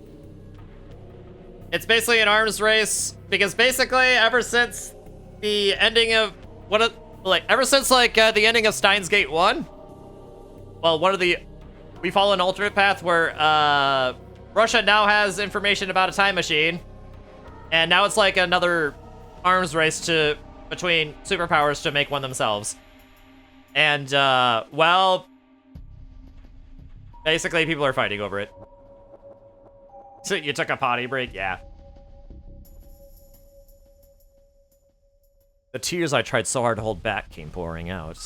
it's basically an arms race. Because basically, ever since the ending of the ending of Steins Gate 1, well, we follow an alternate path where Russia now has information about a time machine, and now it's like another arms race between superpowers to make one themselves. And well, basically people are fighting over it. So you took a potty break? Yeah. The tears I tried so hard to hold back came pouring out.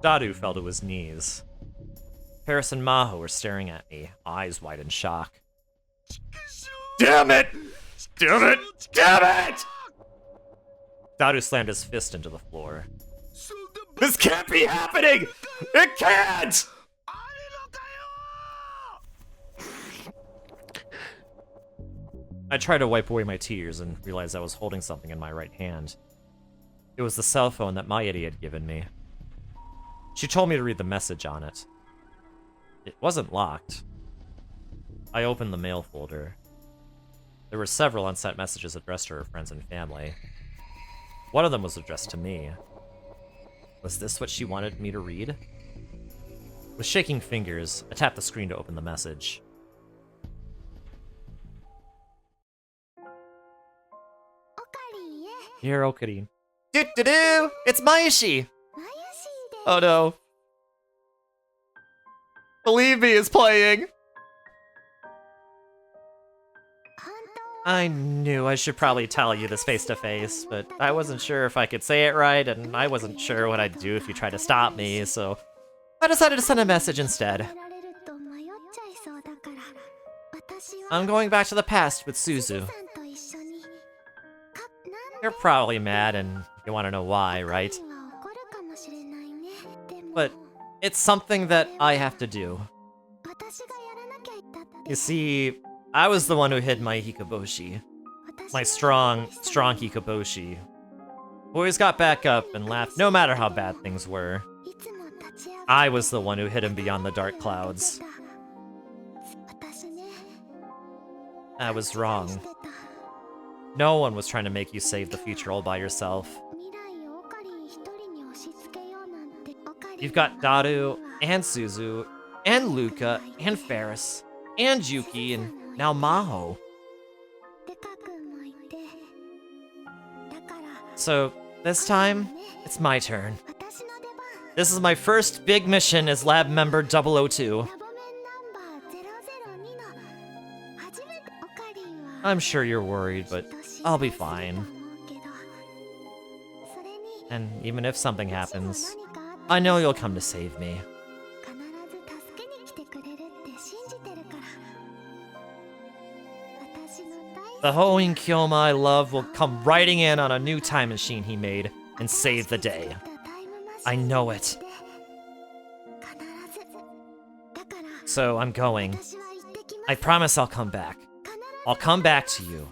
Daru fell to his knees. Paris and Maho were staring at me, eyes wide in shock. Damn it! Damn it! Damn it! Daru slammed his fist into the floor. This can't be happening! It can't! I tried to wipe away my tears and realized I was holding something in my right hand. It was the cell phone that Maeri had given me. She told me to read the message on it. It wasn't locked. I opened the mail folder. There were several unsent messages addressed to her friends and family. One of them was addressed to me. Was this what she wanted me to read? With shaking fingers, I tapped the screen to open the message. Dear Okarin. Do-do-do! It's Mayashi! Oh no. Believe Me is playing! I knew I should probably tell you this face to face, but I wasn't sure if I could say it right, and I wasn't sure what I'd do if you tried to stop me, so I decided to send a message instead. I'm going back to the past with Suzu. You're probably mad, and you want to know why, right? But it's something that I have to do. You see, I was the one who hid my hikoboshi. My strong hikoboshi. Boys got back up and laughed no matter how bad things were. I was the one who hid him beyond the dark clouds. I was wrong. No one was trying to make you save the future all by yourself. You've got Daru, and Suzu, and Luca, and Ferris, and Yuki, and now Maho. So, this time, it's my turn. This is my first big mission as lab member 002. I'm sure you're worried, but I'll be fine. And even if something happens, I know you'll come to save me. The Hoin Kyoma I love will come riding in on a new time machine he made and save the day. I know it. So I'm going. I promise I'll come back. I'll come back to you.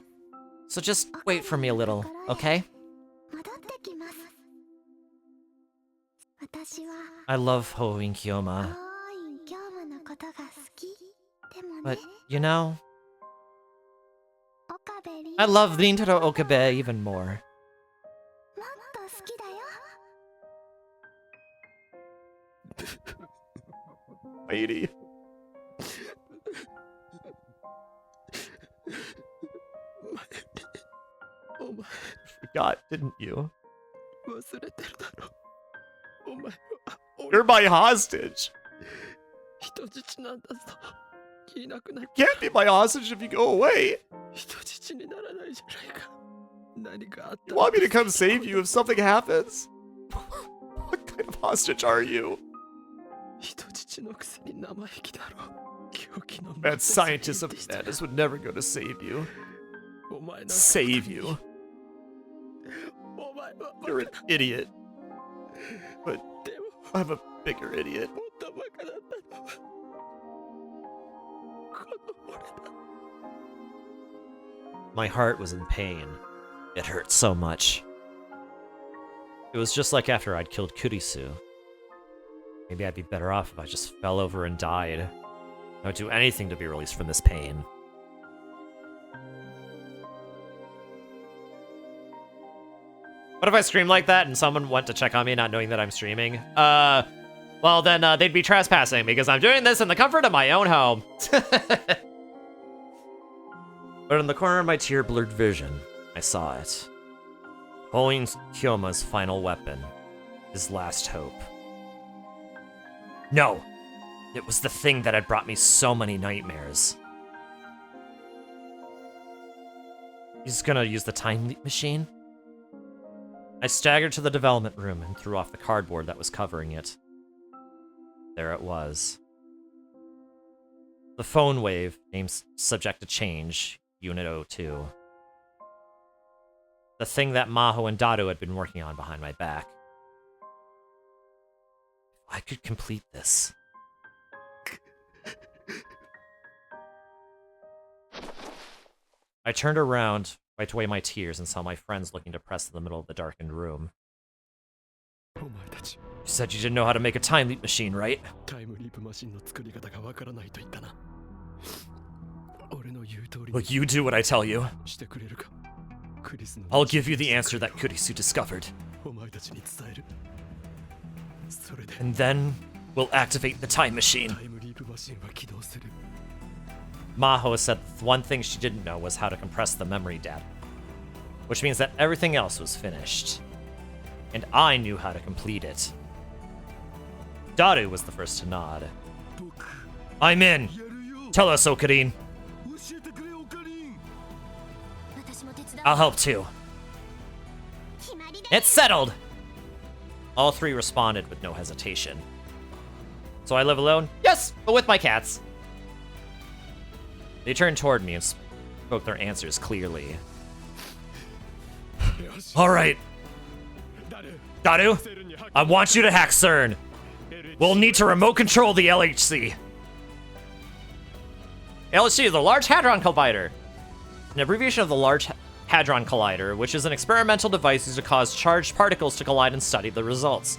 So just wait for me a little, okay? I love Hoin Kyoma. But, you know, I love Rintarou Okabe even more. Lady. You forgot, didn't you? You're my hostage. You can't be my hostage if you go away. You want me to come save you if something happens? What kind of hostage are you? Mad scientists of madness would never go to save you. Save you. You're an idiot. But I'm a bigger idiot. My heart was in pain. It hurt so much. It was just like after I'd killed Kurisu. Maybe I'd be better off if I just fell over and died. I would do anything to be released from this pain. What if I streamed like that and someone went to check on me not knowing that I'm streaming? Well then they'd be trespassing because I'm doing this in the comfort of my own home. But in the corner of my tear-blurred vision, I saw it. Holding Kyoma's final weapon. His last hope. No! It was the thing that had brought me so many nightmares. He's gonna use the time leap machine? I staggered to the development room and threw off the cardboard that was covering it. There it was. The phone wave, named Subject to Change, Unit 02. The thing that Maho and Daru had been working on behind my back. If I could complete this. I turned around, wiped away my tears, and saw my friends looking depressed in the middle of the darkened room. You said you didn't know how to make a time leap machine, right? Will you do what I tell you? I'll give you the answer that Kurisu discovered. And then, we'll activate the time machine. Maho said the one thing she didn't know was how to compress the memory data. Which means that everything else was finished. And I knew how to complete it. Daru was the first to nod. I'm in! Tell us, Okarin. I'll help too. It's settled! All three responded with no hesitation. So I live alone? Yes, but with my cats. They turned toward me and spoke their answers clearly. Alright. Daru, I want you to hack CERN. We'll need to remote control the LHC. LHC is the Large Hadron Collider. An abbreviation of the Large Hadron Collider, which is an experimental device used to cause charged particles to collide and study the results.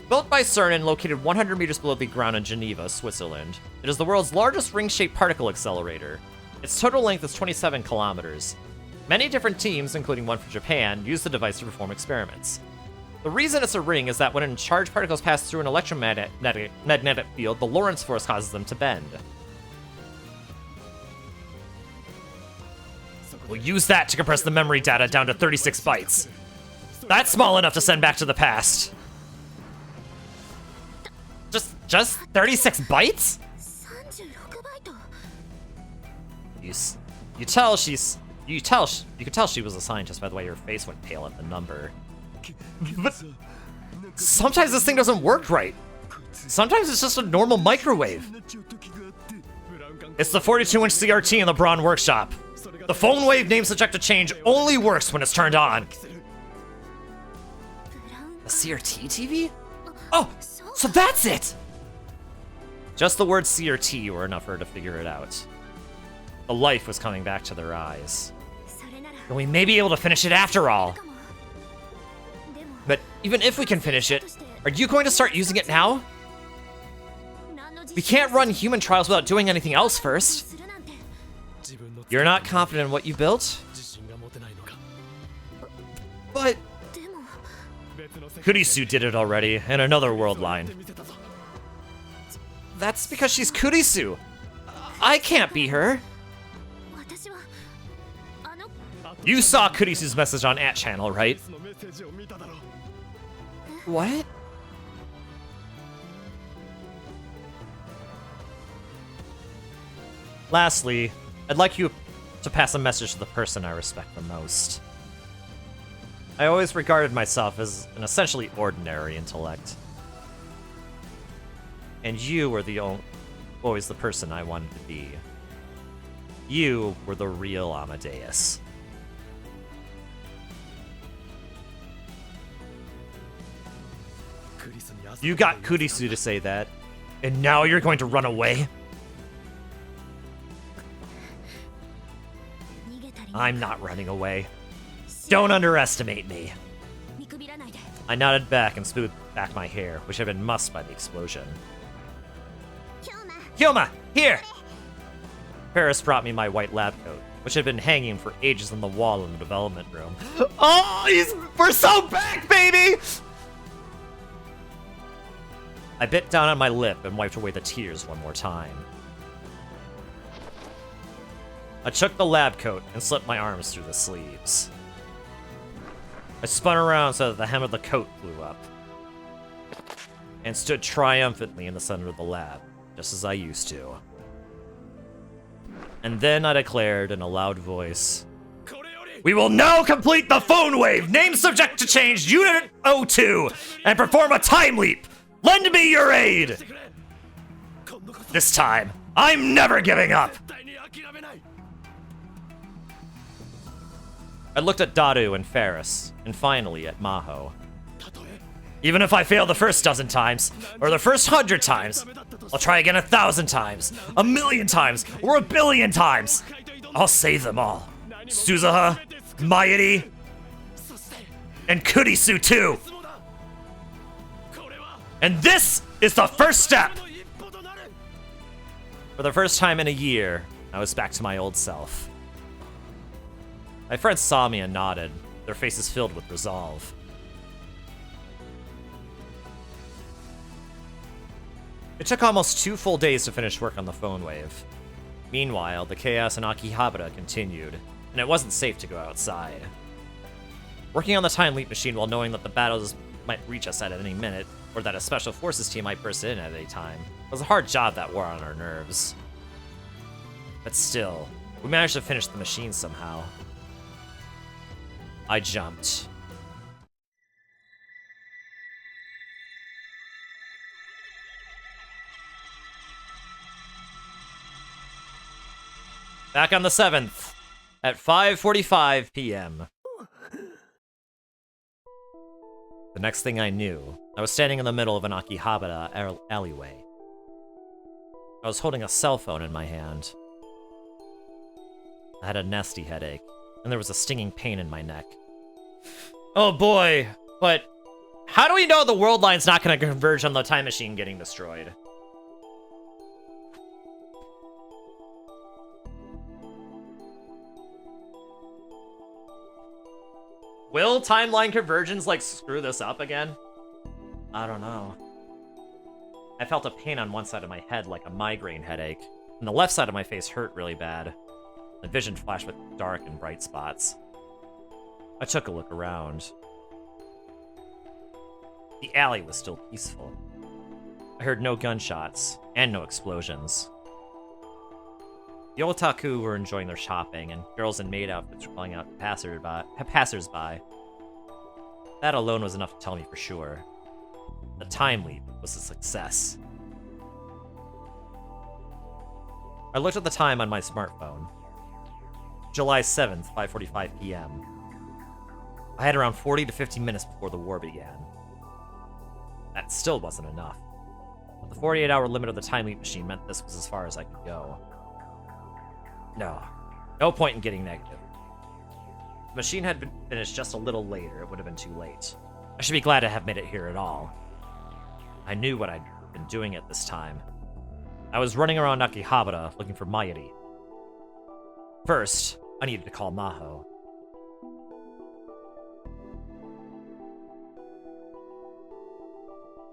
Built by CERN and located 100 meters below the ground in Geneva, Switzerland, it is the world's largest ring-shaped particle accelerator. Its total length is 27 kilometers. Many different teams, including one from Japan, use the device to perform experiments. The reason it's a ring is that when charged particles pass through an electromagnetic field, the Lorentz force causes them to bend. We'll use that to compress the memory data down to 36 bytes. That's small enough to send back to the past. Just 36 bytes? You could tell she was a scientist by the way her face went pale at the number. But sometimes this thing doesn't work right. Sometimes it's just a normal microwave. It's the 42-inch CRT in the Braun workshop. The phone wave name subject to change only works when it's turned on. A CRT TV? Oh, so that's it! Just the word CRT were enough for her to figure it out. The life was coming back to their eyes. And we may be able to finish it after all. But even if we can finish it, are you going to start using it now? We can't run human trials without doing anything else first. You're not confident in what you built? But Kurisu did it already in another world line. That's because she's Kurisu. I can't be her. You saw Kurisu's message on @channel, right? What? Lastly, I'd like you to pass a message to the person I respect the most. I always regarded myself as an essentially ordinary intellect. And you were always the person I wanted to be. You were the real Amadeus. You got Kurisu to say that, and now you're going to run away? I'm not running away. Don't underestimate me. I nodded back and smoothed back my hair, which had been mussed by the explosion. Hyoma, here! Paris brought me my white lab coat, which had been hanging for ages on the wall in the development room. Oh, we're so back, baby! I bit down on my lip and wiped away the tears one more time. I took the lab coat and slipped my arms through the sleeves. I spun around so that the hem of the coat flew up, and stood triumphantly in the center of the lab, just as I used to. And then I declared in a loud voice, "We will now complete the phone wave, name subject to change, Unit 02, and perform a time leap! Lend me your aid! This time, I'm never giving up!" I looked at Daru and Ferris, and finally at Maho. Even if I fail the first dozen times, or the first 100 times, I'll try again 1,000 times, 1,000,000 times, or 1,000,000,000 times. I'll save them all. Suzuha, Mayuri, and Kurisu too. And this is the first step! For the first time in a year, I was back to my old self. My friends saw me and nodded, their faces filled with resolve. It took almost 2 full days to finish work on the phone wave. Meanwhile, the chaos in Akihabara continued, and it wasn't safe to go outside. Working on the time leap machine while knowing that the battles might reach us at any minute, or that a special forces team might burst in at any time, was a hard job that wore on our nerves. But still, we managed to finish the machine somehow. I jumped. Back on the 7th, at 5:45 p.m. The next thing I knew, I was standing in the middle of an Akihabara alleyway. I was holding a cell phone in my hand. I had a nasty headache, and there was a stinging pain in my neck. Oh boy, but how do we know the world line's not going to converge on the time machine getting destroyed? Will timeline convergence, like, screw this up again? I don't know. I felt a pain on one side of my head like a migraine headache, and the left side of my face hurt really bad. The vision flashed with dark and bright spots. I took a look around. The alley was still peaceful. I heard no gunshots, and no explosions. The otaku were enjoying their shopping, and girls in maid outfits were calling out passersby. That alone was enough to tell me for sure. The time leap was a success. I looked at the time on my smartphone. July 7th, 5:45 p.m. I had around 40 to 50 minutes before the war began. That still wasn't enough. But the 48-hour limit of the time leap machine meant this was as far as I could go. No point in getting negative. If the machine had been finished just a little later, it would have been too late. I should be glad to have made it here at all. I knew what I'd been doing at this time. I was running around Akihabara looking for Mayuri. First, I needed to call Maho.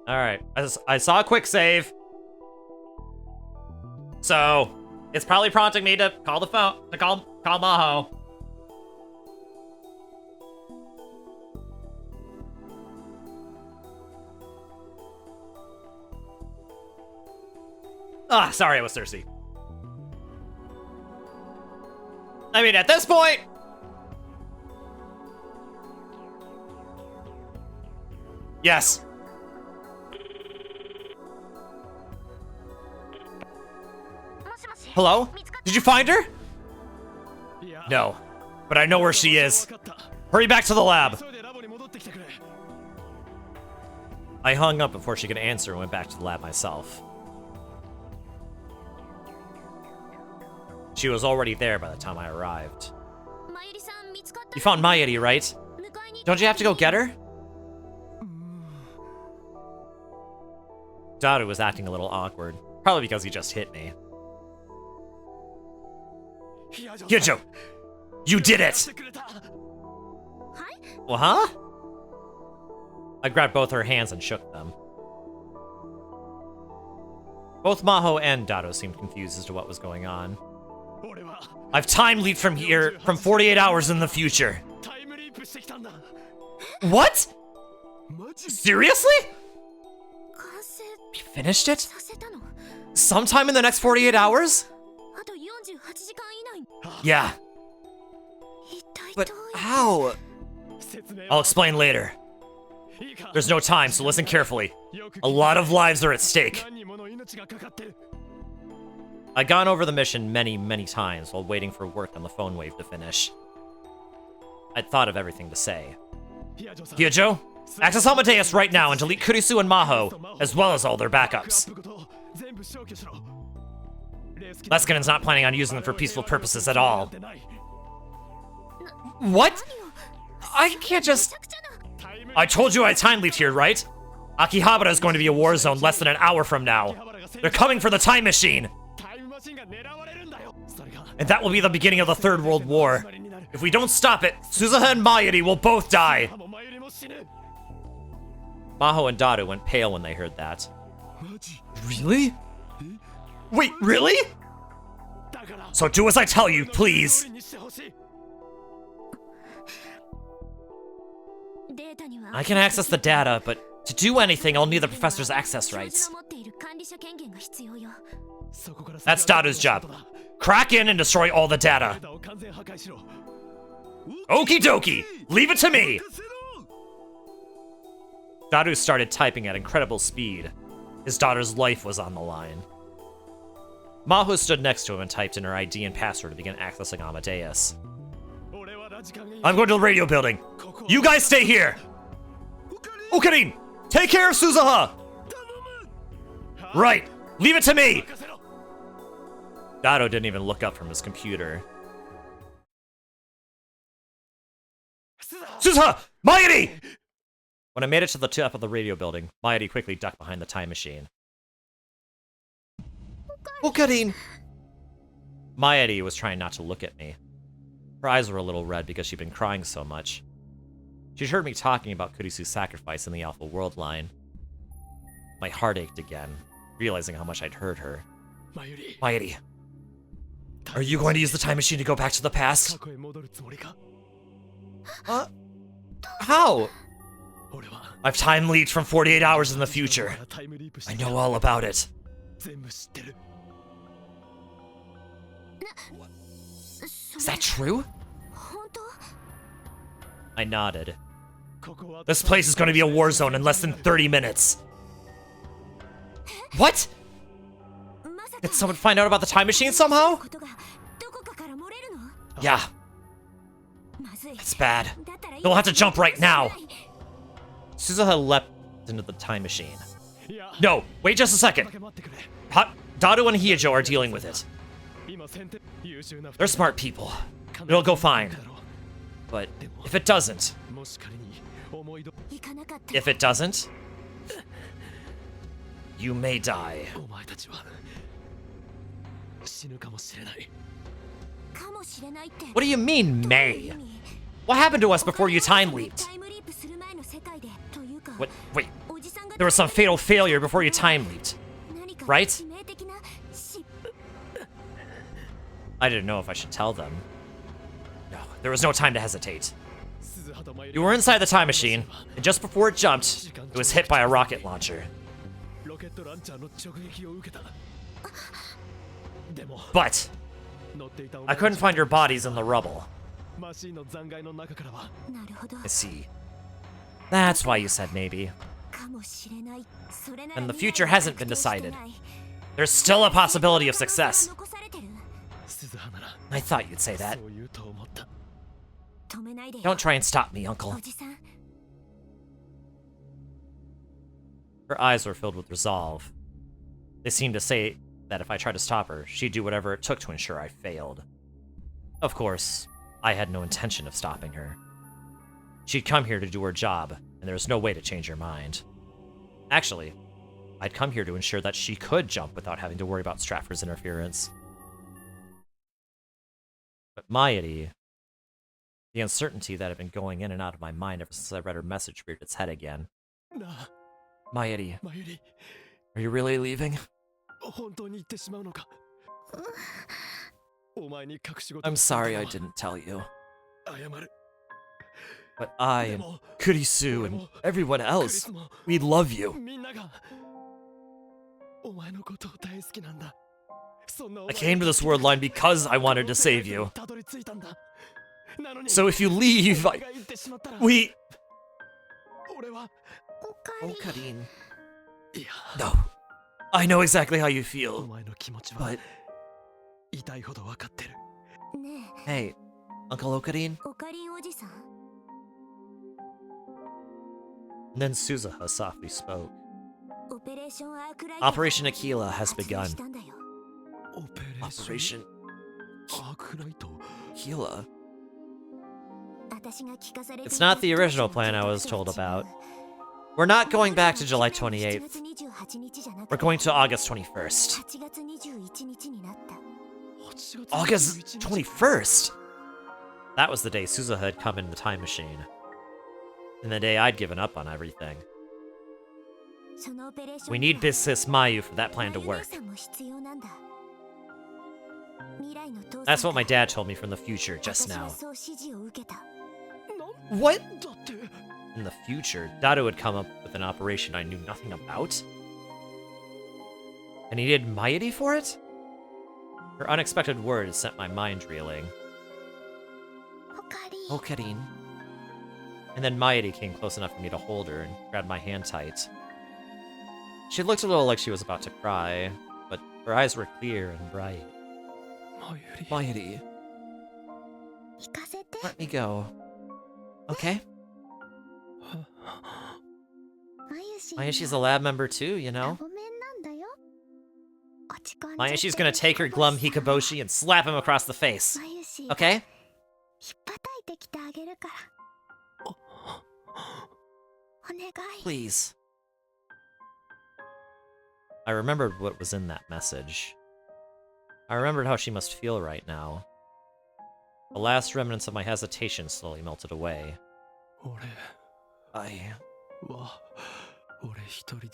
Alright, I saw a quick save. So, it's probably prompting me to call the phone, to call Maho. Ah, sorry, I was thirsty. I mean, at this point... Yes. Hello? Did you find her? No, but I know where she is. Hurry back to the lab. I hung up before she could answer and went back to the lab myself. She was already there by the time I arrived. You found Mayuri, right? Don't you have to go get her? Rintarou was acting a little awkward, probably because he just hit me. Hyejo! You did it! Well, huh? I grabbed both her hands and shook them. Both Maho and Rintarou seemed confused as to what was going on. I've time leaped from here, from 48 hours in the future. What? Seriously? You finished it? Sometime in the next 48 hours? Yeah. But how? I'll explain later. There's no time, so listen carefully. A lot of lives are at stake. I'd gone over the mission many, many times while waiting for work on the phone wave to finish. I'd thought of everything to say. Hyejo, access Amadeus right now and delete Kurisu and Maho, as well as all their backups. Leskinen's not planning on using them for peaceful purposes at all. What? I can't just... I told you I time leaped here, right? Akihabara is going to be a war zone less than an hour from now. They're coming for the time machine! And that will be the beginning of the Third World War. If we don't stop it, Suzuha and Mayuri will both die! Maho and Rintarou went pale when they heard that. Really? Wait, really? So do as I tell you, please! I can access the data, but to do anything, I'll need the professor's access rights. That's Daru's job. Crack in and destroy all the data. Okie dokie! Leave it to me! Rintarou started typing at incredible speed. His daughter's life was on the line. Maho stood next to him and typed in her ID and password to begin accessing Amadeus. I'm going to the radio building. You guys stay here! Okarin! Take care of Suzuha! Right! Leave it to me! Rintarou didn't even look up from his computer. Suzuha! Mayuri! When I made it to the top of the radio building, Mayuri quickly ducked behind the time machine. Okarin! Mayuri was trying not to look at me. Her eyes were a little red because she'd been crying so much. She'd heard me talking about Kurisu's sacrifice in the Alpha World line. My heart ached again, realizing how much I'd hurt her. Mayuri, are you going to use the time machine to go back to the past? How? I've time leaped from 48 hours in the future. I know all about it. Is that true? I nodded. This place is going to be a war zone in less than 30 minutes. What? Did someone find out about the time machine somehow? Yeah. That's bad. They'll have to jump right now. Suzuha leapt into the time machine. No, wait just a second. Rintarou and Hyejo are dealing with it. They're smart people. It'll go fine. But if it doesn't... If it doesn't... You may die. What do you mean, may? What happened to us before you time leaped? What? Wait. There was some fatal failure before you time leaped, right? I didn't know if I should tell them. No, there was no time to hesitate. You were inside the time machine, and just before it jumped, it was hit by a rocket launcher. But I couldn't find your bodies in the rubble. I see. That's why you said maybe. And the future hasn't been decided. There's still a possibility of success. I thought you'd say that. Don't try and stop me, Uncle. Her eyes were filled with resolve. They seemed to say that if I tried to stop her, she'd do whatever it took to ensure I failed. Of course, I had no intention of stopping her. She'd come here to do her job, and there was no way to change her mind. Actually, I'd come here to ensure that she could jump without having to worry about Stratford's interference. But Mayuri, the uncertainty that had been going in and out of my mind ever since I read her message reared its head again. Mayuri, are you really leaving? I'm sorry I didn't tell you. But I and Kurisu and everyone else, we love you. I came to this world line because I wanted to save you. So if you leave, we... Oh, Karin. No. I know exactly how you feel, but... Hey, Uncle Okarin? And then Suzuha softly spoke. Operation Aquila has begun. Operation Aquila? It's not the original plan I was told about. We're not going back to July 28th. We're going to August 21st. August 21st? That was the day Suzuha had come in the time machine. And the day I'd given up on everything. We need Bissis Mayu for that plan to work. That's what my dad told me from the future just now. What? In the future, Dado would come up with an operation I knew nothing about? And he needed Mayuri for it? Her unexpected words sent my mind reeling. Okarin. And then Mayuri came close enough for me to hold her and grabbed my hand tight. She looked a little like she was about to cry, but her eyes were clear and bright. Mayuri. Let me go. Okay? Mayushi's a lab member too, you know? Mayushi's gonna take her glum Hikaboshi and slap him across the face. Okay? Please. I remembered what was in that message. I remembered how she must feel right now. The last remnants of my hesitation slowly melted away. I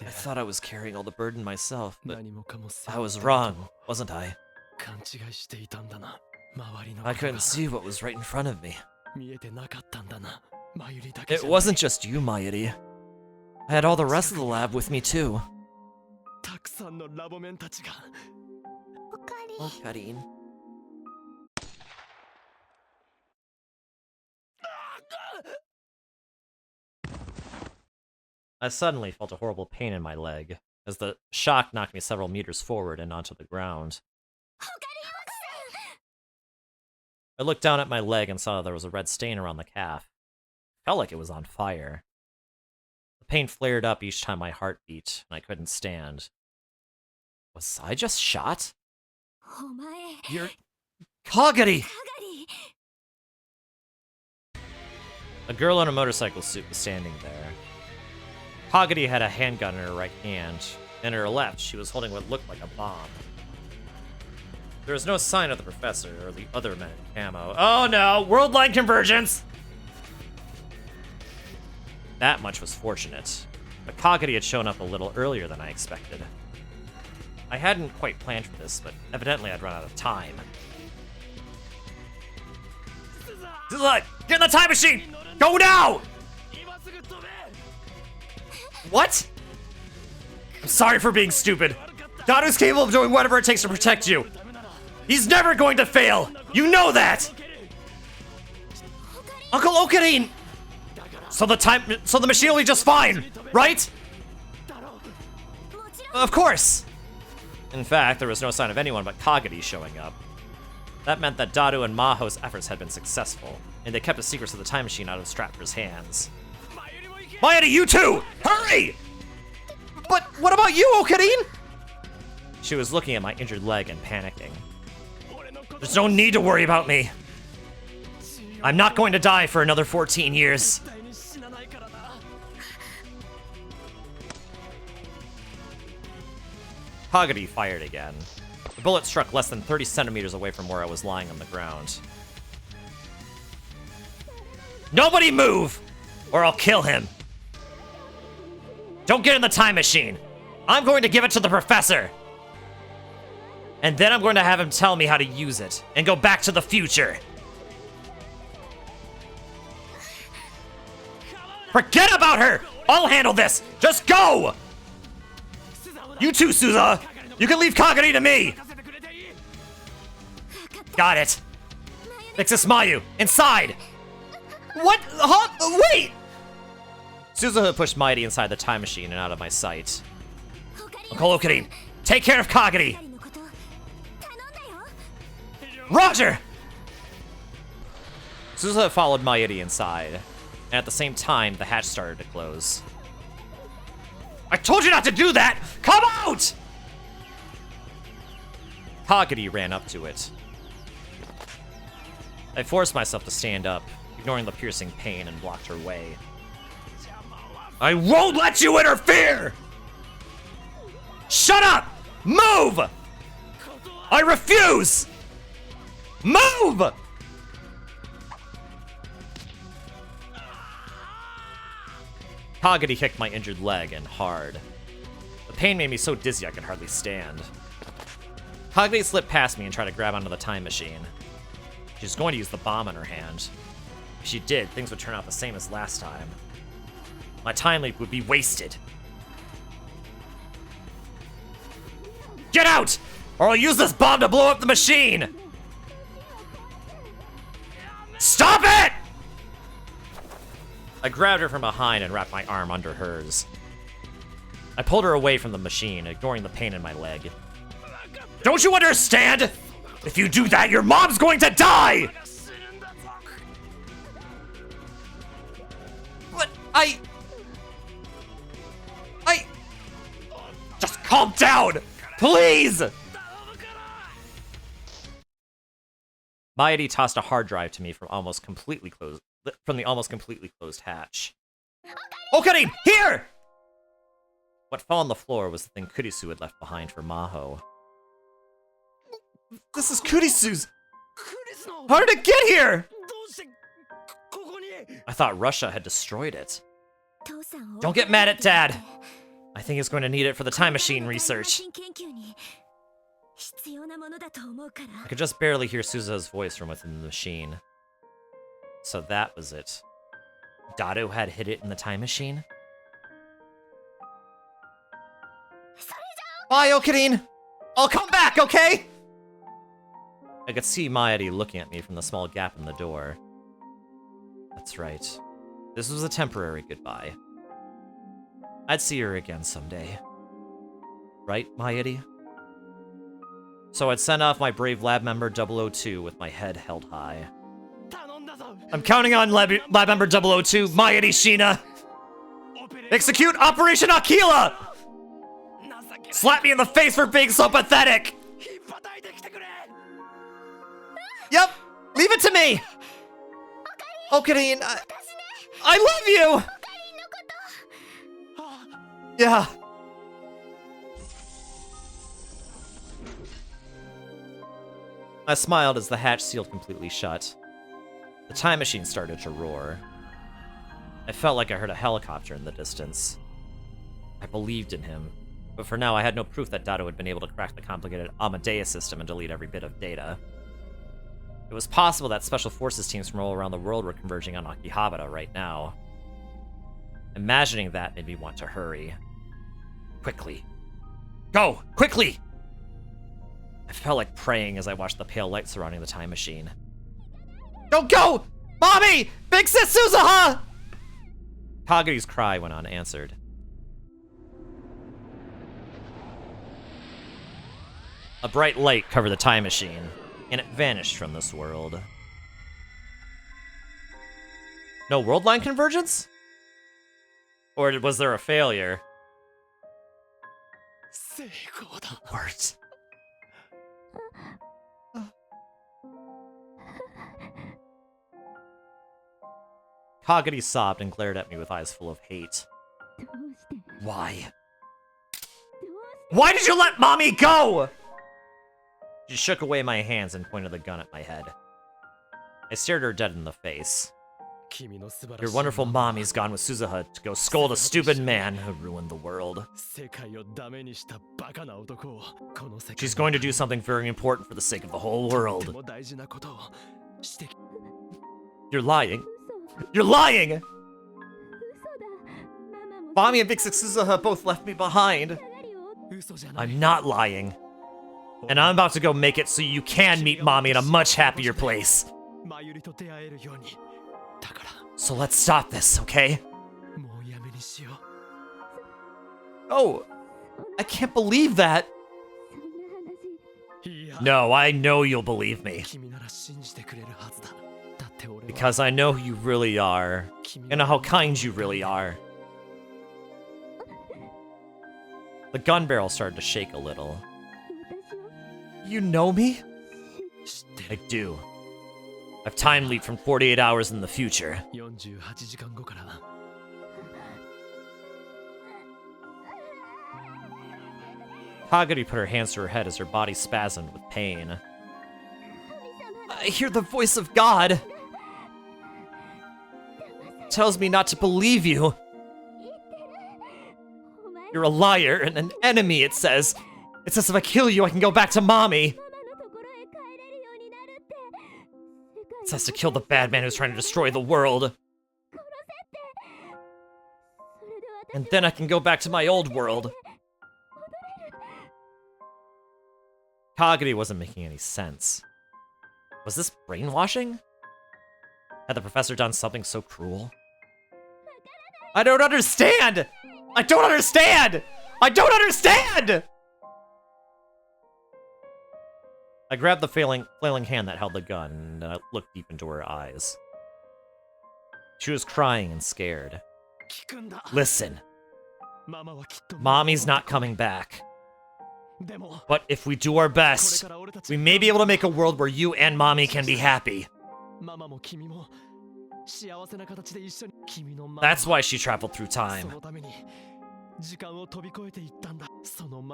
thought I was carrying all the burden myself, but I was wrong, wasn't I? I couldn't see what was right in front of me. It wasn't just you, Mayuri. I had all the rest of the lab with me too. Oh, Karin. I suddenly felt a horrible pain in my leg, as the shock knocked me several meters forward and onto the ground. I looked down at my leg and saw there was a red stain around the calf. It felt like it was on fire. The pain flared up each time my heart beat, and I couldn't stand. Was I just shot? You're... Kagari! A girl in a motorcycle suit was standing there. Kagari had a handgun in her right hand, and in her left, she was holding what looked like a bomb. There was no sign of the professor or the other men in camo. Oh no! World line convergence! That much was fortunate, but Kagari had shown up a little earlier than I expected. I hadn't quite planned for this, but evidently I'd run out of time. Get in the time machine! Go now! What? I'm sorry for being stupid. Daru's capable of doing whatever it takes to protect you. He's never going to fail! You know that! Uncle Okarin! So the machine will be just fine, right? Of course! In fact, there was no sign of anyone but Kagadi showing up. That meant that Daru and Maho's efforts had been successful, and they kept the secrets of the time machine out of Stratford's hands. Mayuri, you too! Hurry! But what about you, Okarin? She was looking at my injured leg and panicking. There's no need to worry about me. I'm not going to die for another 14 years. Kagadi fired again. The bullet struck less than 30 centimeters away from where I was lying on the ground. Nobody move, or I'll kill him. Don't get in the time machine. I'm going to give it to the professor. And then I'm going to have him tell me how to use it, and go back to the future. Forget about her! I'll handle this! Just go! You too, Suza! You can leave Kagari to me! Got it. Nixus Mayu, inside! What? Huh? Wait! Suzuha pushed Mighty inside the time machine and out of my sight. Uncle Okarin, take care of Kagari! Roger! Suzuha followed Mighty inside, and at the same time, the hatch started to close. I told you not to do that! Come out! Kagari ran up to it. I forced myself to stand up, ignoring the piercing pain, and blocked her way. I won't let you interfere! Shut up! Move! I refuse! Move! Kagadi kicked my injured leg, and hard. The pain made me so dizzy I could hardly stand. Kagadi slipped past me and tried to grab onto the time machine. She was going to use the bomb in her hand. If she did, things would turn out the same as last time. My time leap would be wasted. Get out! Or I'll use this bomb to blow up the machine! Stop it! I grabbed her from behind and wrapped my arm under hers. I pulled her away from the machine, ignoring the pain in my leg. Don't you understand? If you do that, your mom's going to die! But Just calm down! Please! Mighty tossed a hard drive to me from the almost completely closed hatch. Okarin, here! What fell on the floor was the thing Kurisu had left behind for Maho. This is Kurisu's! How did it get here? I thought Russia had destroyed it. Don't get mad at Dad. I think he's going to need it for the time machine research. I could just barely hear Suzuha's voice from within the machine. So that was it. Daru had hid it in the time machine? Bye, Okarin! I'll come back, okay? I could see Mayuri looking at me from the small gap in the door. That's right. This was a temporary goodbye. I'd see her again someday. Right, Mayuri? So I'd send off my brave lab member 002 with my head held high. I'm counting on lab member 002, Mayuri Shina! Execute Operation Aquila! Slap me in the face for being so pathetic! Yep! Leave it to me! Okarin, I love you! Yeah. I smiled as the hatch sealed completely shut. The time machine started to roar. I felt like I heard a helicopter in the distance. I believed in him, but for now I had no proof that Dato had been able to crack the complicated Amadeus system and delete every bit of data. It was possible that Special Forces teams from all around the world were converging on Akihabara right now. Imagining that made me want to hurry. Quickly. Go! Quickly! I felt like praying as I watched the pale light surrounding the time machine. Don't go! Mommy! Big Sis Suzuha! Kagari's cry went unanswered. A bright light covered the time machine, and it vanished from this world. No world line convergence? Or was there a failure? Words. Kagami sobbed and glared at me with eyes full of hate. Why? Why did you let mommy go? She shook away my hands and pointed the gun at my head. I stared her dead in the face. Your wonderful mommy's gone with Suzuha to go scold a stupid man who ruined the world. She's going to do something very important for the sake of the whole world. You're lying. You're lying! Mommy and Big Six Suzuha both left me behind. I'm not lying. And I'm about to go make it so you can meet Mommy in a much happier place. So let's stop this, okay? Oh, I can't believe that. No, I know you'll believe me. Because I know who you really are, and how kind you really are. The gun barrel started to shake a little. You know me? I do. I've time leaped from 48 hours in the future. Kagami put her hands to her head as her body spasmed with pain. I hear the voice of God. It tells me not to believe you. You're a liar and an enemy, it says. It says if I kill you, I can go back to Mommy. It says to kill the bad man who's trying to destroy the world. And then I can go back to my old world. Kagami wasn't making any sense. Was this brainwashing? Had the professor done something so cruel? I don't understand! I don't understand! I don't understand! I grabbed the flailing hand that held the gun, and I looked deep into her eyes. She was crying and scared. Listen. Mommy's not coming back. But if we do our best, we may be able to make a world where you and Mommy can be happy. That's why she traveled through time.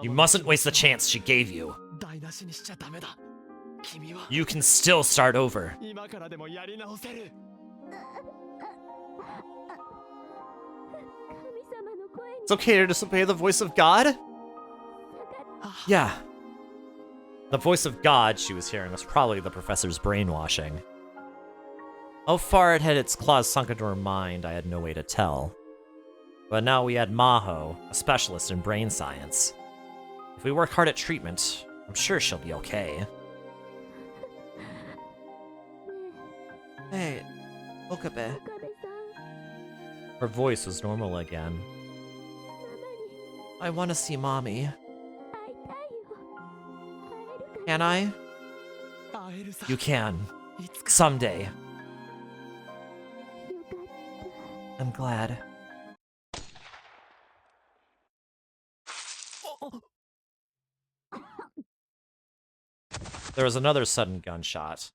You mustn't waste the chance she gave you. You can still start over. It's okay to disobey the voice of God? Yeah. The voice of God she was hearing was probably the professor's brainwashing. How far it had its claws sunk into her mind, I had no way to tell. But now we had Maho, a specialist in brain science. If we work hard at treatment, I'm sure she'll be okay. Hey, Okabe. Her voice was normal again. I want to see Mommy. Can I? You can. Someday. I'm glad. There was another sudden gunshot.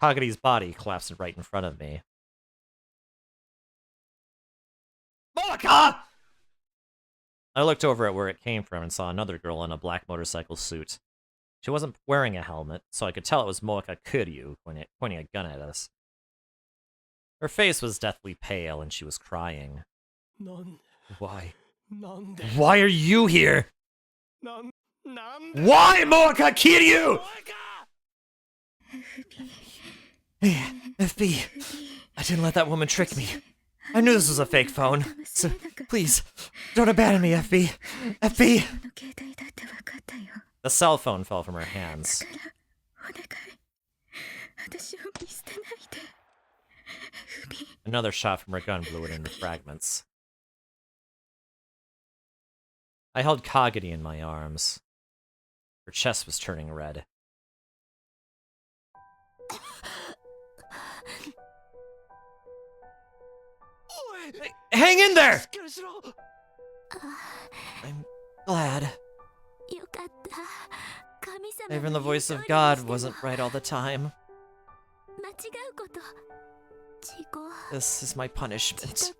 Kagami's body collapsed right in front of me. Monika! I looked over at where it came from and saw another girl in a black motorcycle suit. She wasn't wearing a helmet, so I could tell it was Moeka Kuryu pointing a gun at us. Her face was deathly pale and she was crying. Why? Why are you here? Why, Moeka Kiryu? FB, I didn't let that woman trick me. I knew this was a fake phone. So, please, don't abandon me, FB. FB! The cell phone fell from her hands. Another shot from her gun blew it into fragments. I held Kagami in my arms. Her chest was turning red. Hang in there! I'm glad. Even the voice of God wasn't right all the time. This is my punishment.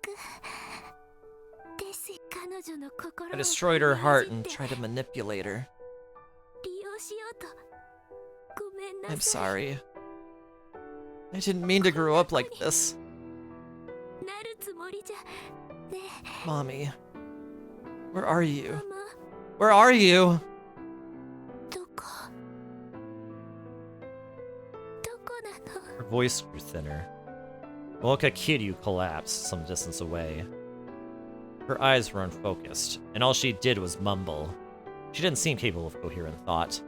I destroyed her heart and tried to manipulate her. I'm sorry. I didn't mean to grow up like this. Mommy, where are you? Where are you? Her voice grew thinner. Mocha Kiryu collapsed some distance away. Her eyes were unfocused, and all she did was mumble. She didn't seem capable of coherent thought.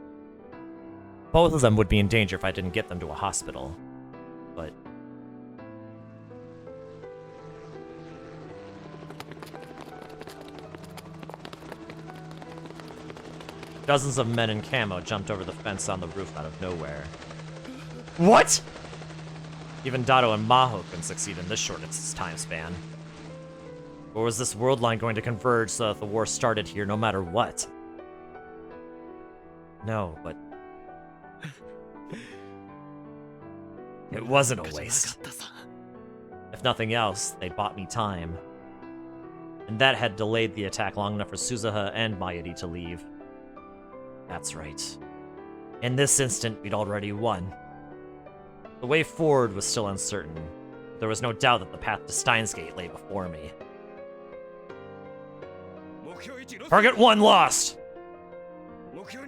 Both of them would be in danger if I didn't get them to a hospital. But... dozens of men in camo jumped over the fence on the roof out of nowhere. What?! Even Dato and Maho couldn't succeed in this short time span. Or was this world line going to converge so that the war started here no matter what? No, but... it wasn't a waste. If nothing else, they bought me time. And that had delayed the attack long enough for Suzuha and Mayuri to leave. That's right. In this instant, we'd already won. The way forward was still uncertain. There was no doubt that the path to Steins Gate lay before me. Target 1 lost!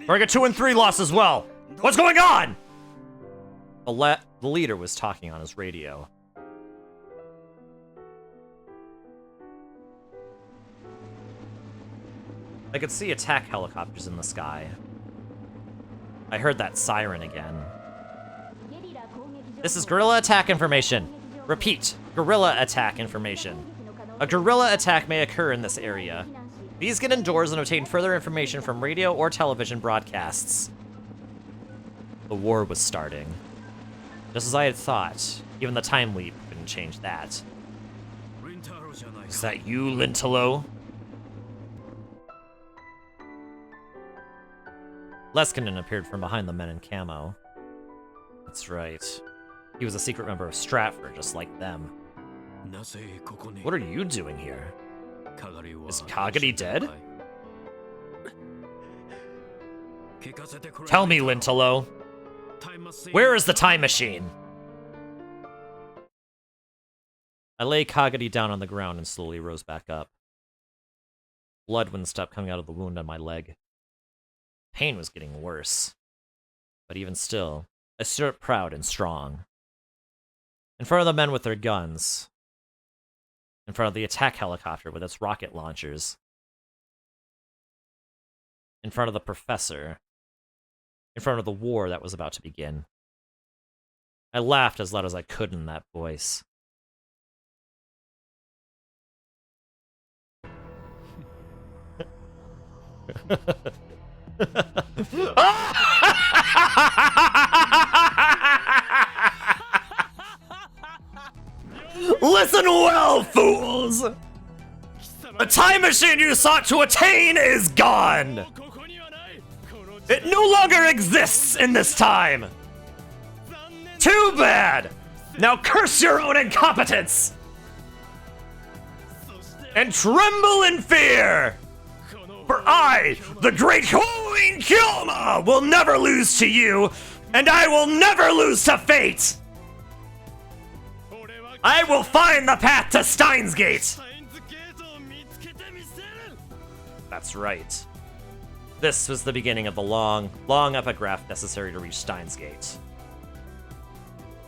Target 2 and 3 lost as well! What's going on?! The leader was talking on his radio. I could see attack helicopters in the sky. I heard that siren again. This is guerrilla attack information. Repeat, guerrilla attack information. A guerrilla attack may occur in this area. Please get indoors and obtain further information from radio or television broadcasts. The war was starting. Just as I had thought, even the time leap couldn't change that. Is that you, Rintarou? Leskinen appeared from behind the men in camo. That's right. He was a secret member of Stratford, just like them. What are you doing here? Is Kagari dead? Tell me, Rintarou. Where is the time machine? I lay Kagari down on the ground and slowly rose back up. Blood wouldn't stop coming out of the wound on my leg. Pain was getting worse. But even still, I stood up proud and strong. In front of the men with their guns. In front of the attack helicopter with its rocket launchers. In front of the professor. In front of the war that was about to begin. I laughed as loud as I could in that voice. Listen well, fools! The time machine you sought to attain is gone! It no longer exists in this time! Too bad! Now curse your own incompetence! And tremble in fear! For I, the great Hoin Kyoma, will never lose to you, and I will never lose to fate! I will find the path to Steins Gate! That's right. This was the beginning of the long, long epigraph necessary to reach Steins Gate.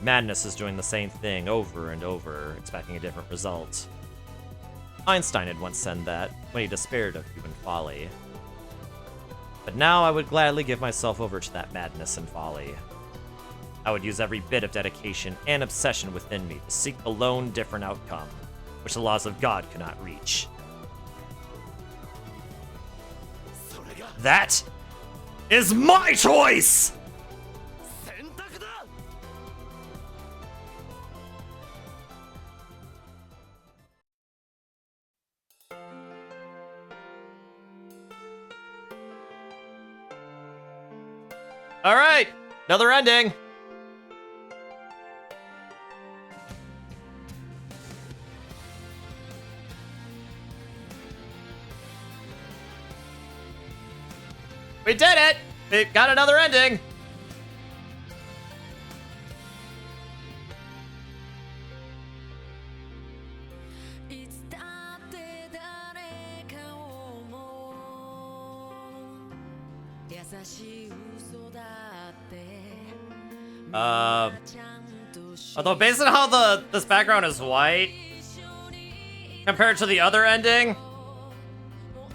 Madness is doing the same thing over and over, expecting a different result. Einstein had once said that, when he despaired of human folly. But now I would gladly give myself over to that madness and folly. I would use every bit of dedication and obsession within me to seek the lone different outcome, which the laws of God could not reach. That is my choice! All right, another ending. We did it! We got another ending. Although based on how this background is white compared to the other ending,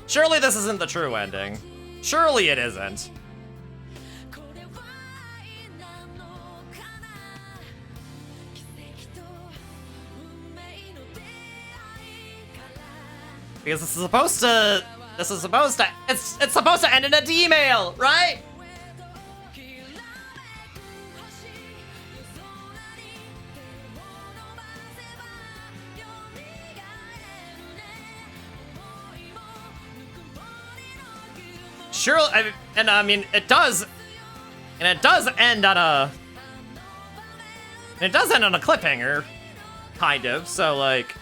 surely this isn't the true ending. Surely it isn't. Because it's supposed to it's supposed to end in a D-mail, right? Sure, I mean, it does end on a cliffhanger, kind of. So like,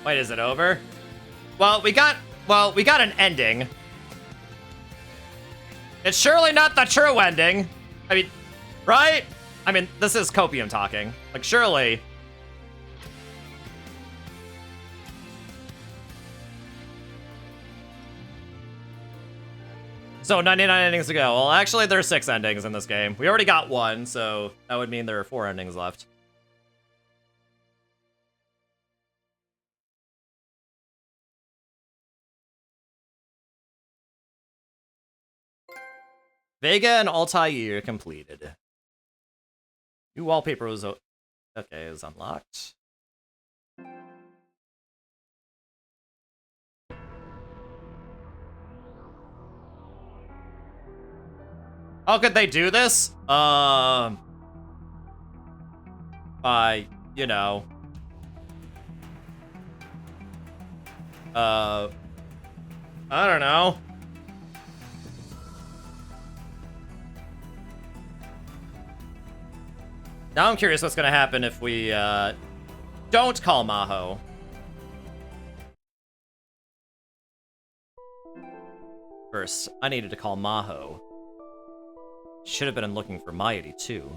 wait, is it over? Well, we got an ending. It's surely not the true ending. I mean, right? I mean, this is Copium talking. Like, surely. So 99 endings to go. Well, actually, there's 6 endings in this game. We already got 1, so that would mean there are 4 endings left. Vega and Altair completed. New wallpaper was okay, is unlocked. How could they do this? By, you know, I don't know. Now I'm curious what's gonna happen if we, don't call Maho. First, I needed to call Maho. Should have been looking for Mairi, too.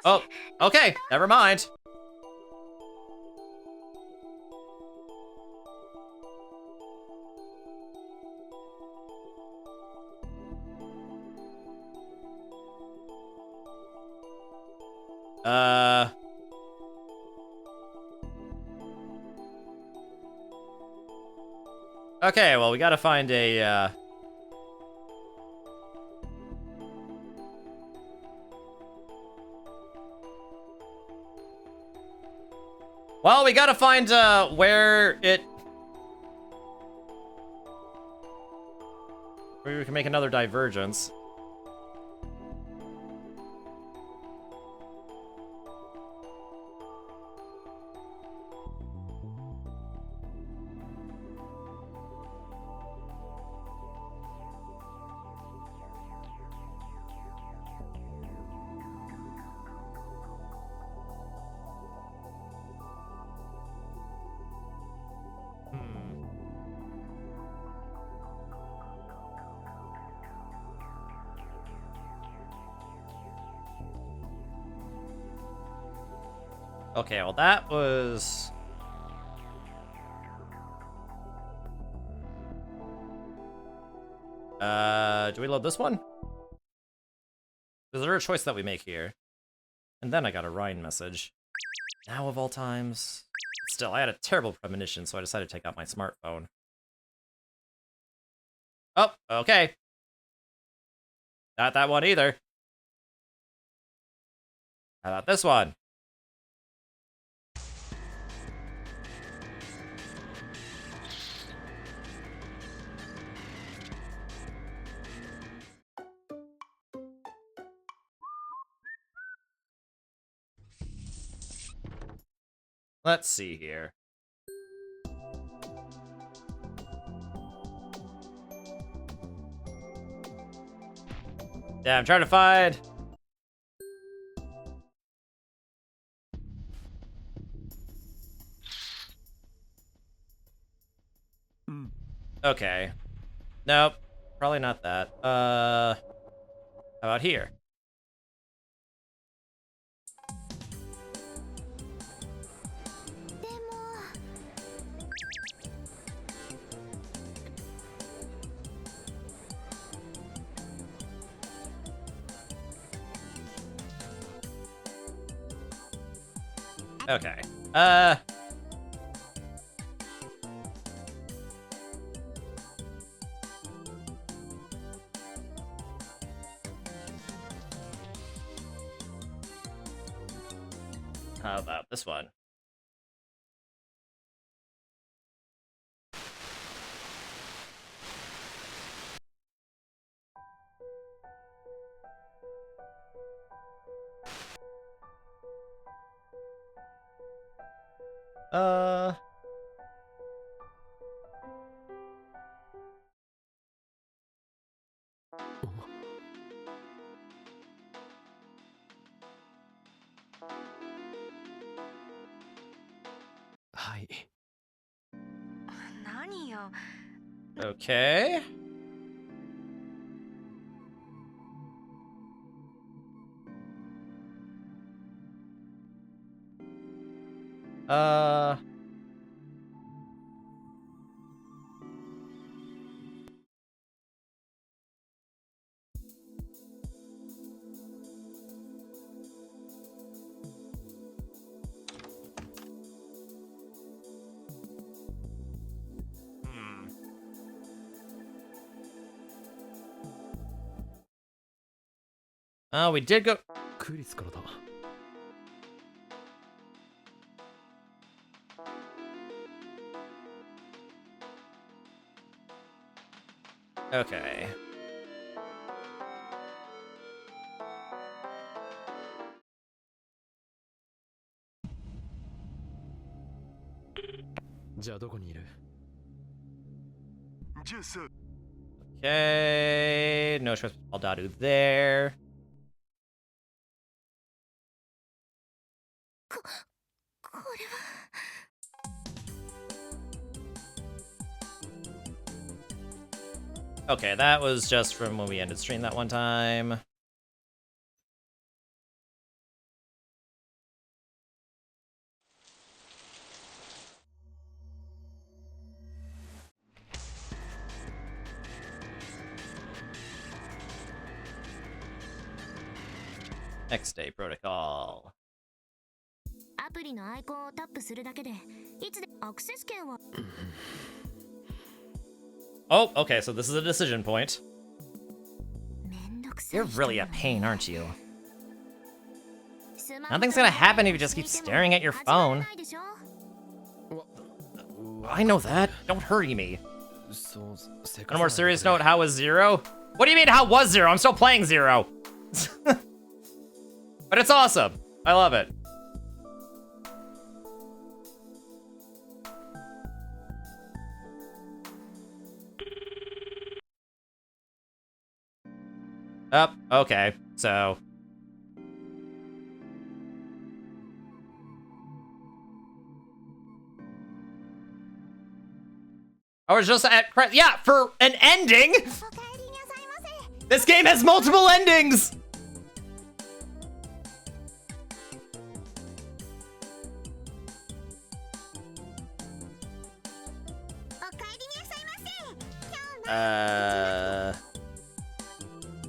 Oh, okay, never mind. Okay, well, we gotta find a, well, we gotta find, where we can make another divergence. Okay, well that was... do we load this one? Is there a choice that we make here? And then I got a Ryan message. Now of all times. Still, I had a terrible premonition, so I decided to take out my smartphone. Oh, okay. Not that one either. How about this one? Let's see here. Yeah, I'm trying to find... Okay. Nope. Probably not that. How about here? Okay. How about this one? Okay. Oh, we did go... Okay. Okay, no choice. Aldadu there. Okay, that was just from when we ended stream that one time. Next day protocol. Oh, okay, so this is a decision point. You're really a pain, aren't you? Nothing's gonna happen if you just keep staring at your phone. I know that. Don't hurry me. On a more serious note, how was Zero? What do you mean, how was Zero? I'm still playing Zero. But it's awesome. I love it. Okay, so... I was just at... Yeah, for an ending! This game has multiple endings!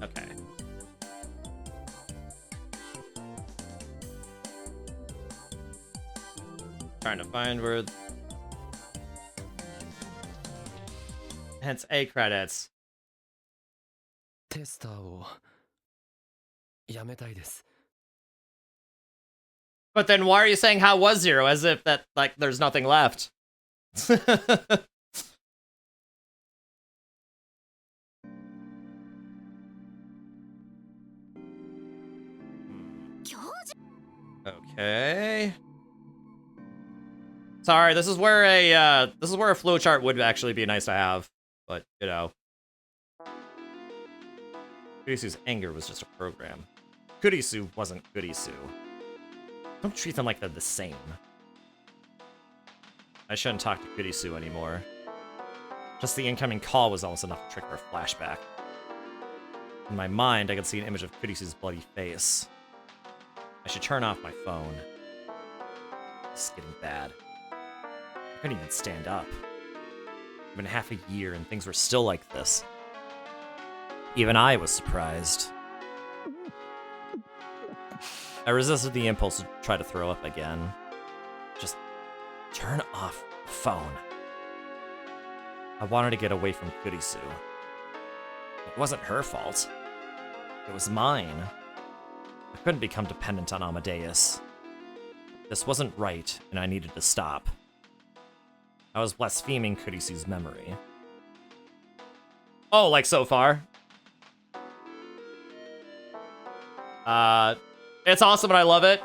Okay. Trying to find where... Hence A credits. テスターをやめたいです。 But then why are you saying how was zero as if that, like, there's nothing left? Okay. Sorry, this is where a flowchart would actually be nice to have, but you know. Kurisu's anger was just a program. Kurisu wasn't Kurisu. Don't treat them like they're the same. I shouldn't talk to Kurisu anymore. Just the incoming call was almost enough to trigger a flashback. In my mind, I could see an image of Kurisu's bloody face. I should turn off my phone. This is getting bad. I couldn't even stand up. It's been half a year and things were still like this. Even I was surprised. I resisted the impulse to try to throw up again. Just turn off the phone. I wanted to get away from Kurisu. It wasn't her fault. It was mine. I couldn't become dependent on Amadeus. This wasn't right, and I needed to stop. I was blaspheming Kurisu's memory. Oh, like so far? It's awesome and I love it.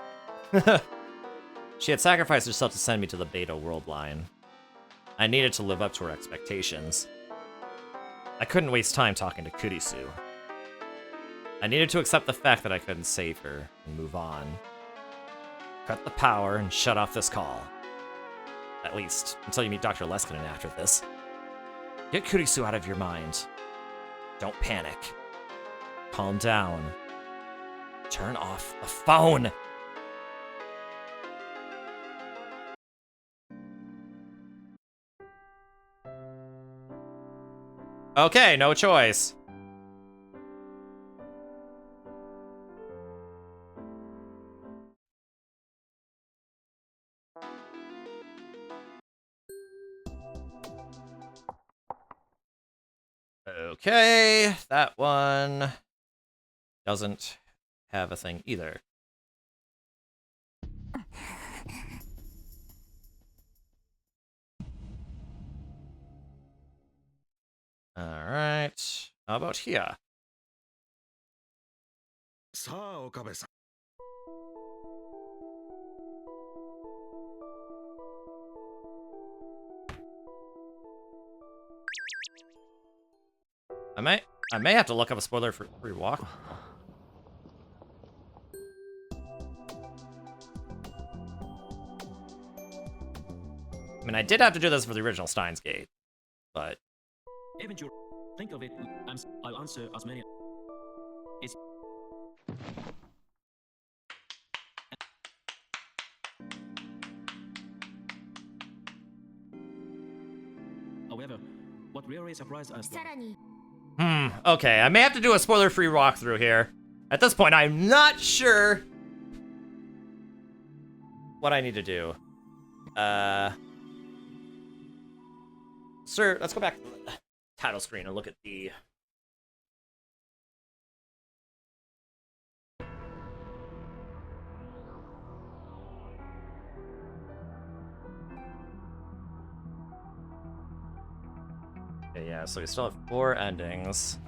She had sacrificed herself to send me to the Beta World line. I needed to live up to her expectations. I couldn't waste time talking to Kurisu. I needed to accept the fact that I couldn't save her and move on. Cut the power and shut off this call. At least, until you meet Dr. Leskinen after this. Get Kurisu out of your mind. Don't panic. Calm down. Turn off the phone! Okay, no choice. Okay, that one doesn't have a thing either. Alright, how about here? さあ岡部さん I may have to look up a spoiler for free walk. I mean, I did have to do this for the original Steins Gate, but Eventually, think of it. I'll answer as many. It's however, what really surprised us. Okay, I may have to do a spoiler-free walkthrough here. At this point, I'm not sure what I need to do. Sir, let's go back to the title screen and look at the... Okay, yeah, so we still have 4 endings.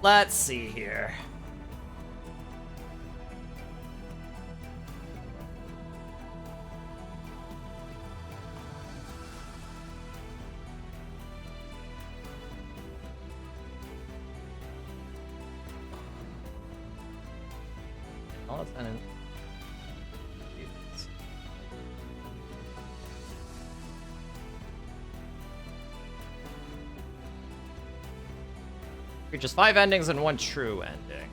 Let's see here. Oh, it's an... Just 5 endings and 1 true ending.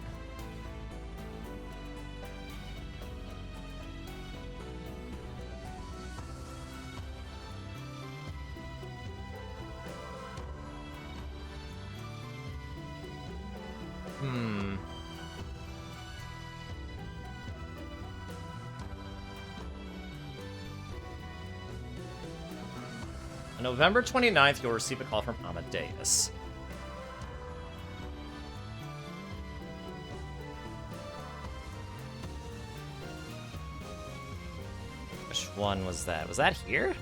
November 29th, you'll receive a call from Amadeus. Which one was that? Was that here?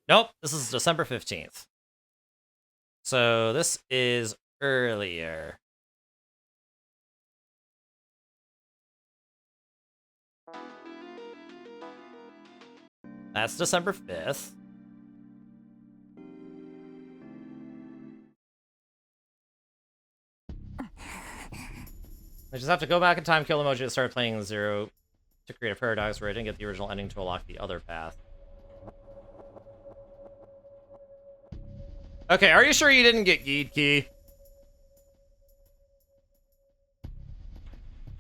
Nope, this is December 15th. So this is earlier. That's December 5th. I just have to go back in time, kill emoji, and start playing Zero to create a paradox where I didn't get the original ending to unlock the other path. Okay, are you sure you didn't get Geed Key?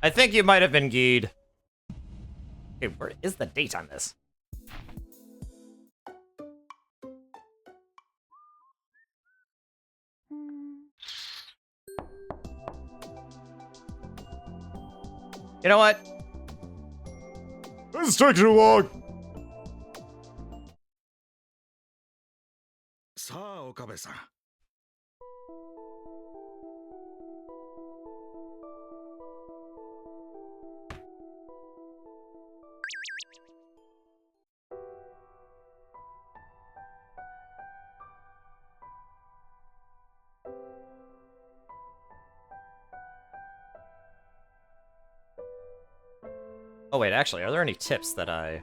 I think you might have been Geed. Okay, where is the date on this? You know what? This is taking too long. さあ岡部さん Oh wait, actually, are there any tips that I...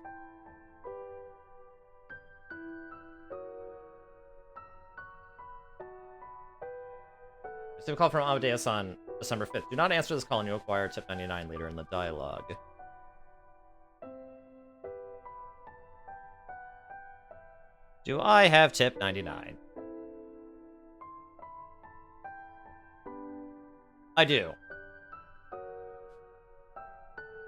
Receive a call from Amadeus on December 5th. Do not answer this call and you'll acquire tip 99 later in the dialogue. Do I have tip 99? I do.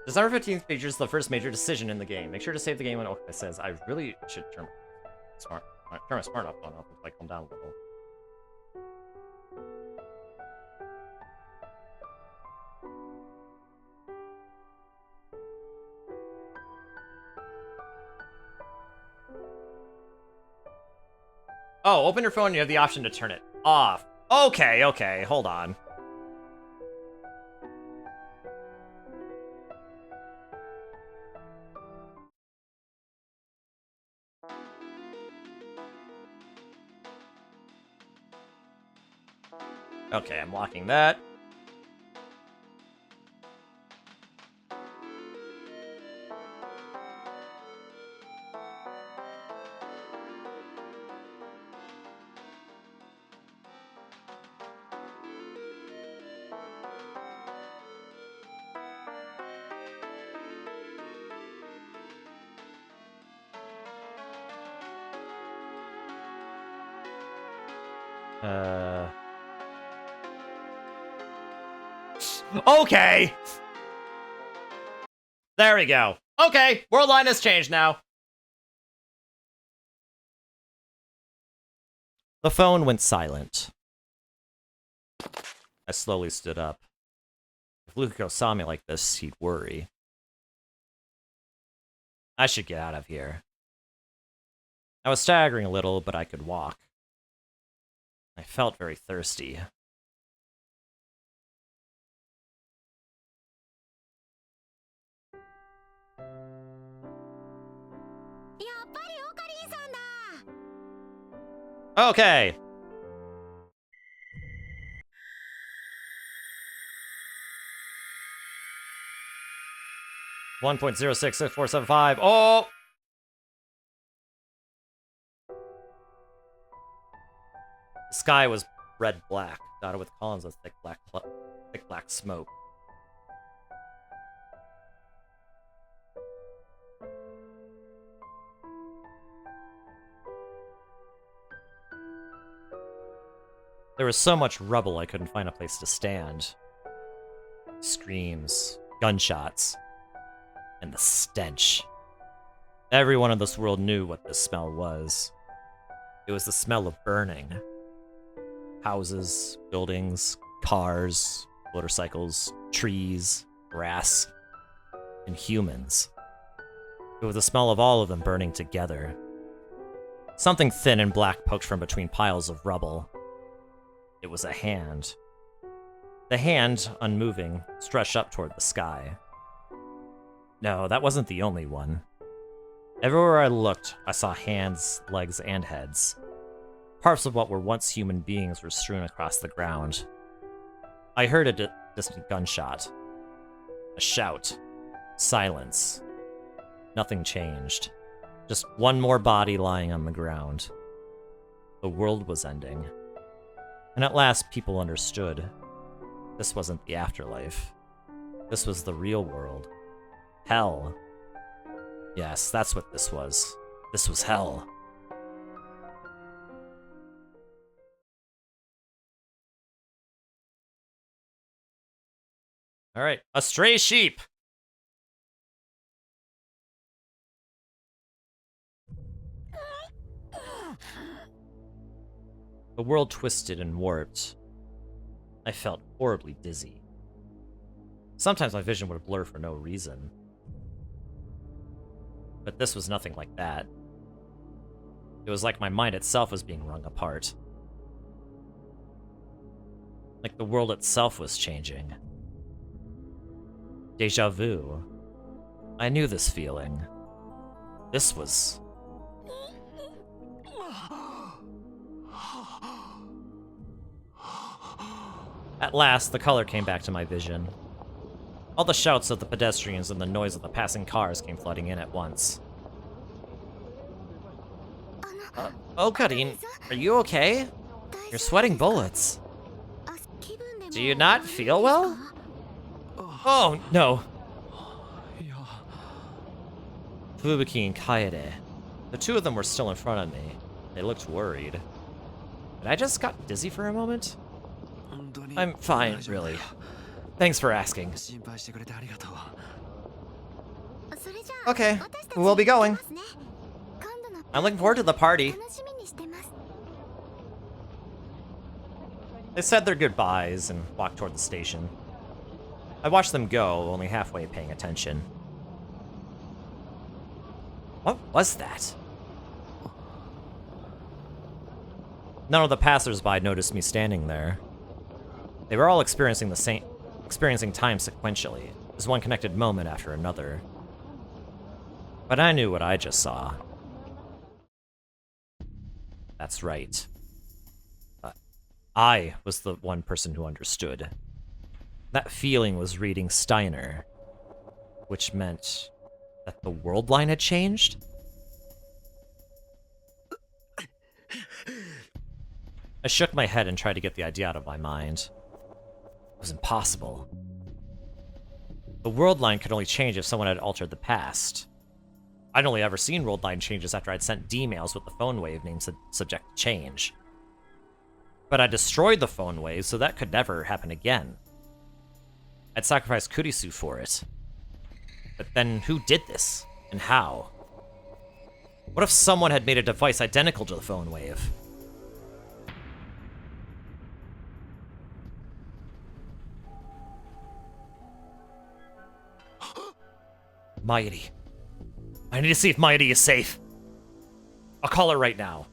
December 15th features the first major decision in the game. Make sure to save the game when it says, I really should turn my smart enough phone off if I calm down a little. Oh, open your phone and you have the option to turn it off. Okay, okay, hold on. Okay, I'm locking that. Okay! There we go. Okay, world line has changed now. The phone went silent. I slowly stood up. If Lucio saw me like this, he'd worry. I should get out of here. I was staggering a little, but I could walk. I felt very thirsty. Okay. $1.066475. Oh! The sky was red-black, dotted with columns of thick black smoke. There was so much rubble I couldn't find a place to stand. Screams, gunshots, and the stench. Everyone in this world knew what this smell was. It was the smell of burning. Houses, buildings, cars, motorcycles, trees, grass, and humans. It was the smell of all of them burning together. Something thin and black poked from between piles of rubble. It was a hand. The hand, unmoving, stretched up toward the sky. No, that wasn't the only one. Everywhere I looked, I saw hands, legs, and heads. Parts of what were once human beings were strewn across the ground. I heard a distant gunshot. A shout. Silence. Nothing changed. Just one more body lying on the ground. The world was ending. And at last, people understood. This wasn't the afterlife. This was the real world. Hell. Yes, that's what this was. This was hell. Alright, a stray sheep! The world twisted and warped. I felt horribly dizzy. Sometimes my vision would blur for no reason. But this was nothing like that. It was like my mind itself was being wrung apart. Like the world itself was changing. Deja vu. I knew this feeling. This was... At last, the color came back to my vision. All the shouts of the pedestrians and the noise of the passing cars came flooding in at once. Oh, Karin, are you okay? You're sweating bullets. Do you not feel well? Oh, no. Fubuki and Kaede. The two of them were still in front of me. They looked worried. Did I just got dizzy for a moment? I'm fine, really. Thanks for asking. Okay, we'll be going. I'm looking forward to the party. They said their goodbyes and walked toward the station. I watched them go, only halfway paying attention. What was that? None of the passers-by noticed me standing there. They were all experiencing time sequentially, as one connected moment after another. But I knew what I just saw. That's right. I was the one person who understood. That feeling was reading Steiner, which meant that the world line had changed? I shook my head and tried to get the idea out of my mind. It was impossible. The world line could only change if someone had altered the past. I'd only ever seen world line changes after I'd sent D-mails with the phone wave name subject to change. But I destroyed the phone wave, so that could never happen again. I'd sacrificed Kurisu for it. But then who did this? And how? What if someone had made a device identical to the phone wave? Mairi. I need to see if Mairi is safe. I'll call her right now.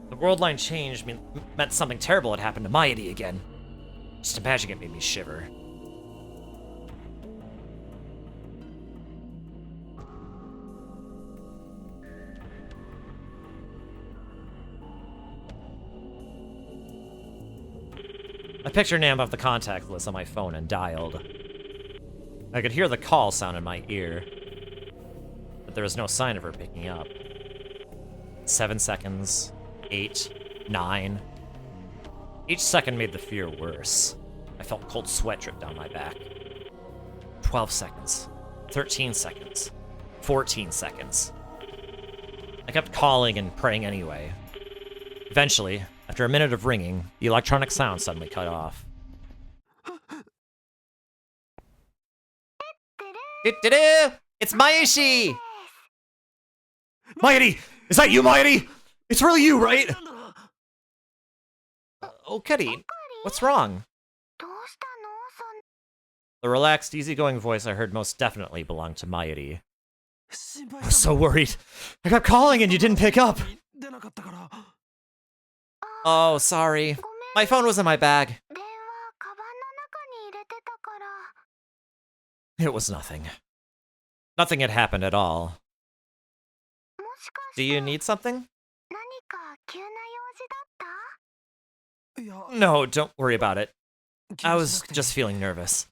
The world line change meant something terrible had happened to Mairi again. Just imagining it made me shiver. I picked her name off the contact list on my phone and dialed. I could hear the call sound in my ear, but there was no sign of her picking up. 7 seconds, 8, 9. Each second made the fear worse. I felt cold sweat drip down my back. 12 seconds, 13 seconds, 14 seconds. I kept calling and praying anyway. Eventually, after a minute of ringing, the electronic sound suddenly cut off. It's Maishi! Mairi! Is that you, Mairi? It's really you, right? Oh, Kitty, what's wrong? The relaxed, easygoing voice I heard most definitely belonged to Mayuri. I was so worried. I kept calling and you didn't pick up. Oh, sorry. My phone was in my bag. It was nothing. Nothing had happened at all. Do you need something? No, don't worry about it. I was just feeling nervous.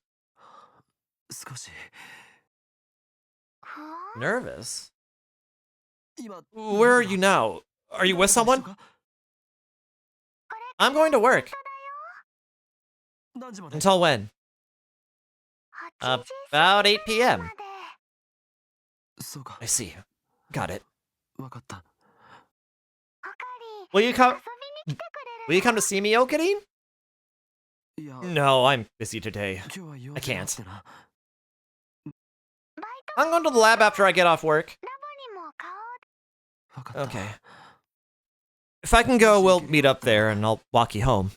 Nervous? Where are you now? Are you with someone? I'm going to work. Until when? About 8 p.m. I see. Got it. Will you come to see me, Okarin? No, I'm busy today. I can't. I'm going to the lab after I get off work. Okay. If I can go, we'll meet up there and I'll walk you home.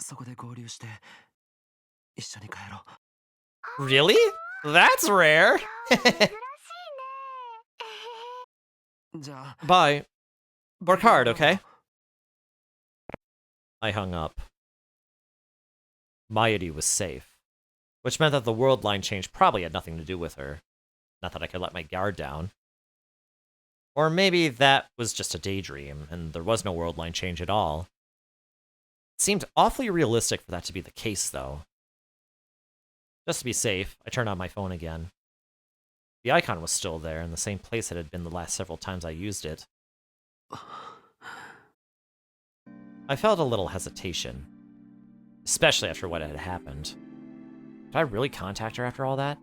Really? That's rare. Bye. Work hard, okay? I hung up. Mayuri was safe, which meant that the world line change probably had nothing to do with her. Not that I could let my guard down. Or maybe that was just a daydream, and there was no world line change at all. It seemed awfully realistic for that to be the case, though. Just to be safe, I turned on my phone again. The icon was still there, in the same place it had been the last several times I used it. I felt a little hesitation, especially after what had happened. Did I really contact her after all that?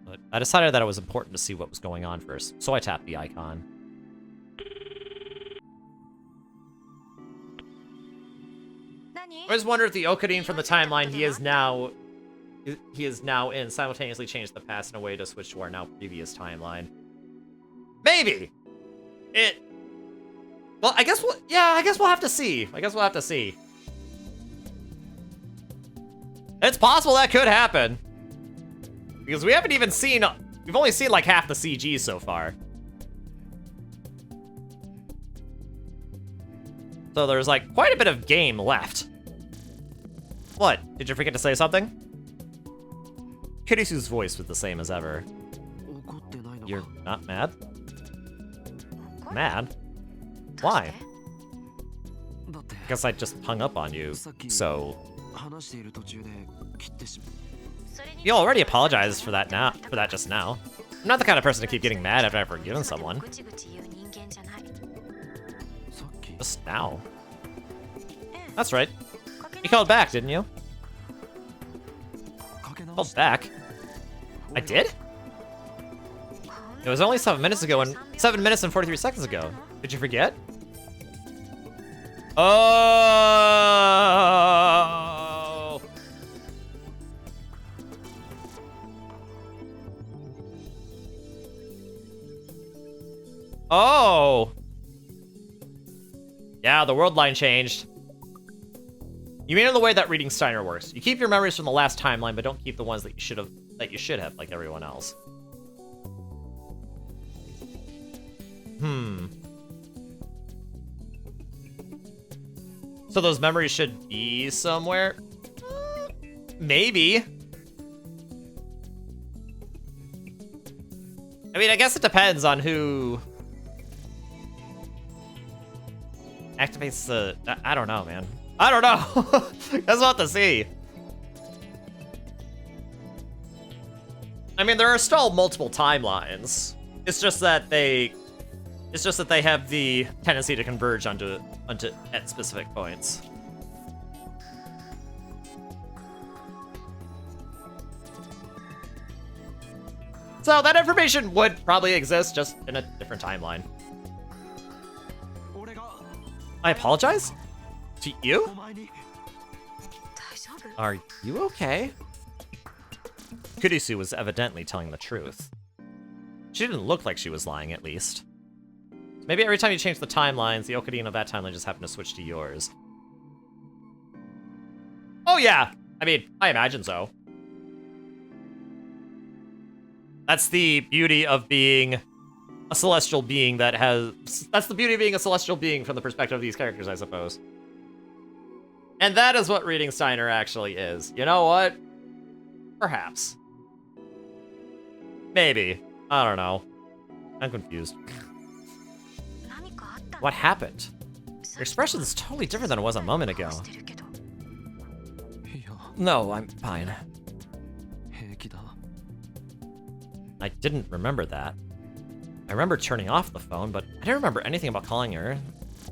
But I decided that it was important to see what was going on first, so I tapped the icon. I always wonder if the Okarin from the timeline he is now in simultaneously changed the past in a way to switch to our now previous timeline. Maybe! Well, I guess we'll have to see. It's possible that could happen. Because we've only seen like half the CG so far. So there's like quite a bit of game left. What? Did you forget to say something? Kurisu's voice was the same as ever. You're not mad? Mad? Why? Because I just hung up on you, so... You already apologized for that just now. I'm not the kind of person to keep getting mad after I've forgiven someone. Just now. That's right. You called back, didn't you? Called back? I did? It was only 7 minutes ago and 7 minutes and 43 seconds ago. Did you forget? Oh! Oh! Yeah, the world line changed. You mean in the way that reading Steiner works. You keep your memories from the last timeline, but don't keep the ones that you should have, like everyone else. So those memories should be somewhere? Maybe. I mean, I guess it depends on who activates the... I don't know, man. I don't know. Guess we'll have to see. I mean, there are still multiple timelines. It's just that they have the tendency to converge onto at specific points. So that information would probably exist, just in a different timeline. I apologize? To you? Are you okay? Kurisu was evidently telling the truth. She didn't look like she was lying, at least. Maybe every time you change the timelines, the Okadin of that timeline just happened to switch to yours. Oh yeah! I mean, I imagine so. That's the beauty of being a celestial being that has... That's the beauty of being a celestial being from the perspective of these characters, I suppose. And that is what reading Steiner actually is. You know what? Perhaps. Maybe. I don't know. I'm confused. What happened? Your expression is totally different than it was a moment ago. No, I'm fine. I didn't remember that. I remember turning off the phone, but I didn't remember anything about calling her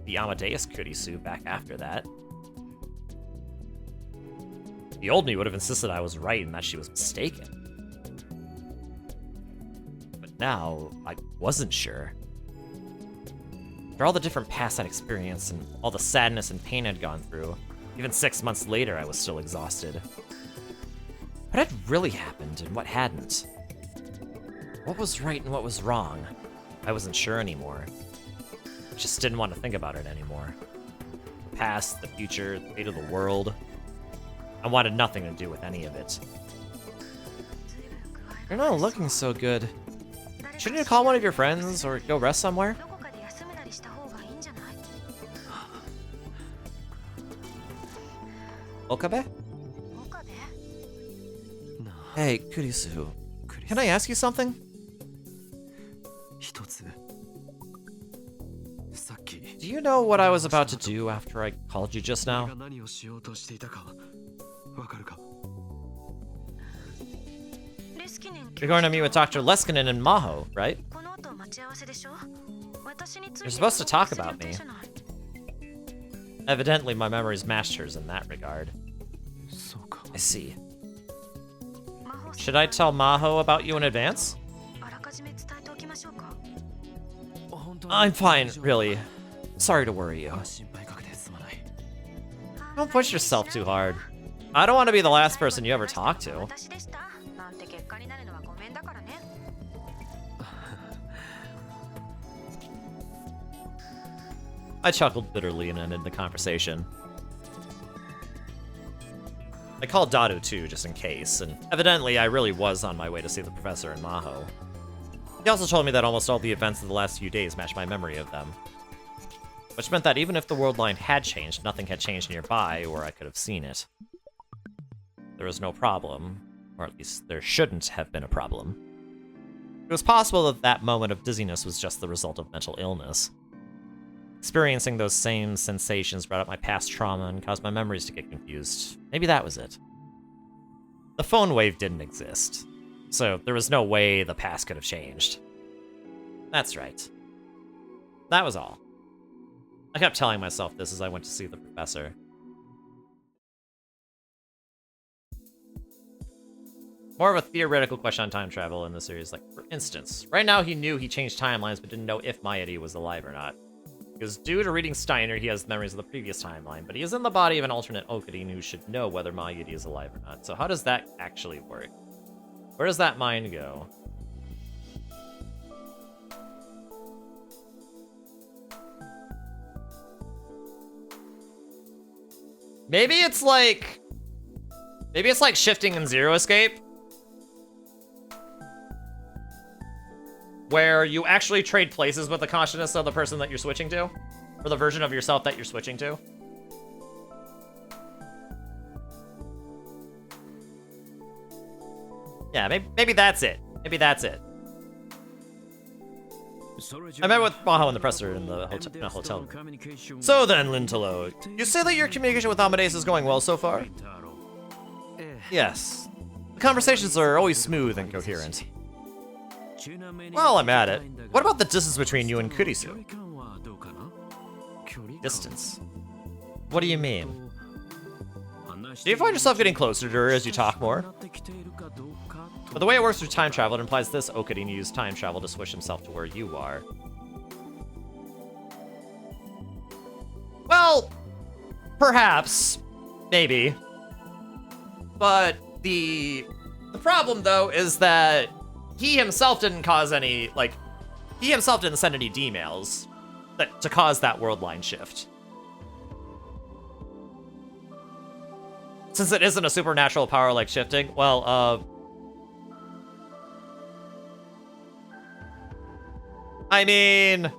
the Amadeus Kurisu back after that. The old me would have insisted I was right and that she was mistaken. But now, I wasn't sure. After all the different paths I'd experienced and all the sadness and pain I'd gone through, even 6 months later I was still exhausted. What had really happened and what hadn't? What was right and what was wrong? I wasn't sure anymore. I just didn't want to think about it anymore. The past, the future, the fate of the world. I wanted nothing to do with any of it. You're not looking so good. Shouldn't you call one of your friends or go rest somewhere? Okabe? Hey, Kurisu. Can I ask you something? Do you know what I was about to do after I called you just now? You're going to meet with Dr. Leskinen and Maho, right? You're supposed to talk about me. Evidently, my memories matched hers in that regard. I see. Should I tell Maho about you in advance? I'm fine, really. Sorry to worry you. Don't push yourself too hard. I don't want to be the last person you ever talk to. I chuckled bitterly and ended the conversation. I called Dadu too, just in case, and evidently I really was on my way to see the professor and Maho. He also told me that almost all the events of the last few days matched my memory of them. Which meant that even if the world line had changed, nothing had changed nearby where I could have seen it. There was no problem, or at least there shouldn't have been a problem. It was possible that that moment of dizziness was just the result of mental illness. Experiencing those same sensations brought up my past trauma and caused my memories to get confused. Maybe that was it. The phone wave didn't exist, so there was no way the past could have changed. That's right. That was all. I kept telling myself this as I went to see the professor. More of a theoretical question on time travel in the series. Like, for instance, right now he knew he changed timelines but didn't know if Mayuri was alive or not. Because due to reading Steiner, he has memories of the previous timeline, but he is in the body of an alternate Okadin who should know whether Mayuri is alive or not. So how does that actually work? Where does that mind go? Maybe it's like shifting in Zero Escape, where you actually trade places with the consciousness of the person that you're switching to, or the version of yourself that you're switching to. Yeah, maybe that's it. Maybe that's it. I met with Maho and the professor in the hotel. So then, Rintarou, you say that your communication with Amadeus is going well so far? Yes. The conversations are always smooth and coherent. Well, I'm at it. What about the distance between you and Kurisu? Distance? What do you mean? Do you find yourself getting closer to her as you talk more? But the way it works through time travel, it implies this Okadin used time travel to switch himself to where you are. Well, perhaps. Maybe. But the problem, though, is that he himself didn't cause any, like, he himself didn't send any D-mails. to cause that world line shift. Since it isn't a supernatural power like shifting, well, I mean,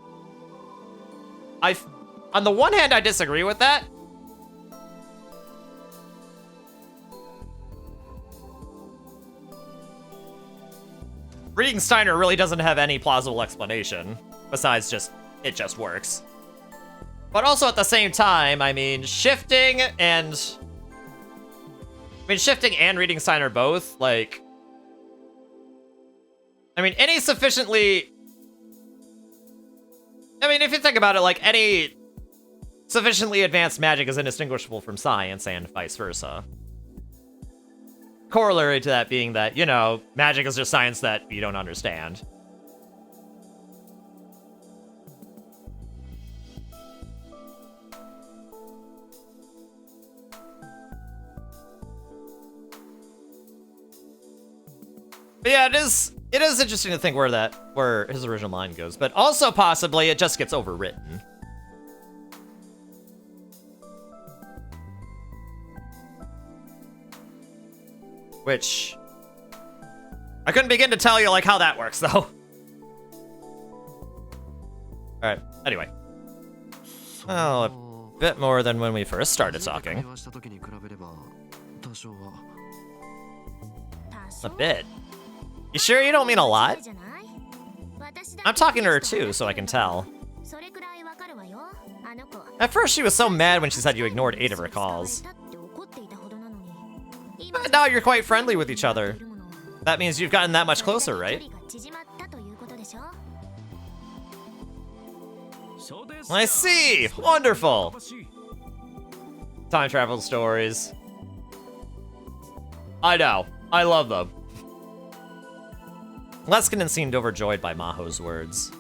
on the one hand, I disagree with that. Reading Steiner really doesn't have any plausible explanation, besides it just works. But also at the same time, I mean, shifting and Reading Steiner both, like, I mean, any sufficiently, I mean, if you think about it, like, any sufficiently advanced magic is indistinguishable from science and vice versa. Corollary to that being that, you know, magic is just science that you don't understand. But yeah, it is interesting to think where his original mind goes, but also possibly it just gets overwritten. Which I couldn't begin to tell you like how that works though. Alright, anyway. Well, a bit more than when we first started talking. A bit. You sure you don't mean a lot? I'm talking to her too, so I can tell. At first she was so mad when she said you ignored 8 of her calls. But now you're quite friendly with each other. That means you've gotten that much closer, right? I see! Wonderful! Time travel stories. I know. I love them. Leskinen seemed overjoyed by Maho's words.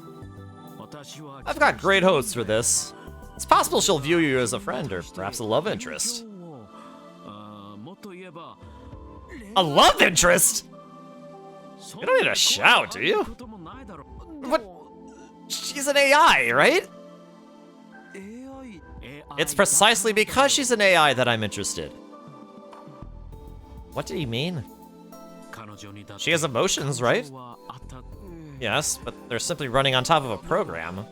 I've got great hopes for this. It's possible she'll view you as a friend or perhaps a love interest. A love interest? You don't need to shout, do you? What? She's an AI, right? It's precisely because she's an AI that I'm interested. What did he mean? She has emotions, right? Yes, but they're simply running on top of a program.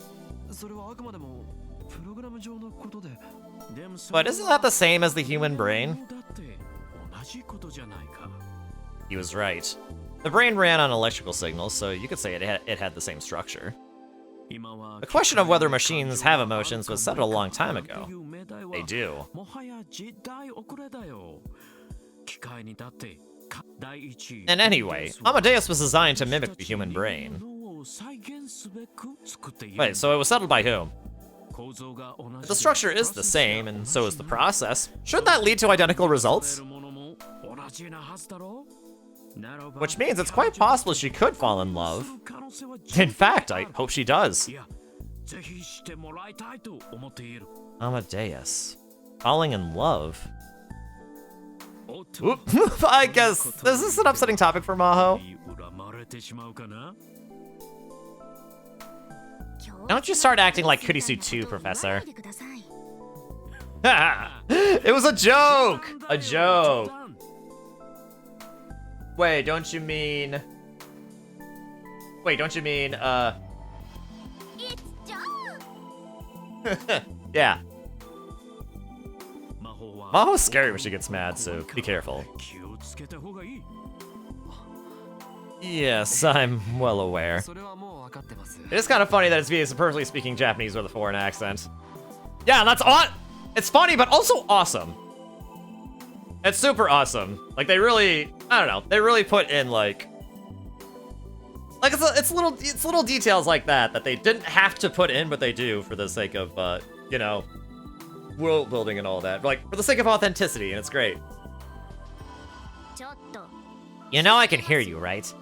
But isn't that the same as the human brain? He was right. The brain ran on electrical signals, so you could say it had the same structure. The question of whether machines have emotions was settled a long time ago. They do. And anyway, Amadeus was designed to mimic the human brain. Wait, so it was settled by whom? If the structure is the same, and so is the process, shouldn't that lead to identical results? Which means it's quite possible she could fall in love. In fact, I hope she does. Amadeus. Falling in love. Oop. I guess, is this an upsetting topic for Maho? Don't you start acting like Kurisu 2, Professor. It was a joke! A joke! Wait, don't you mean... Yeah. Maho's scary when she gets mad, so be careful. Yes, I'm well aware. It is kind of funny that it's being perfectly speaking Japanese with a foreign accent. Yeah, that's it's funny, but also awesome. It's super awesome. Like, they really, I don't know, they really put in, like it's little details like that they didn't have to put in, but they do for the sake of, you know, world building and all that. Like, for the sake of authenticity, and it's great. You know I can hear you, right?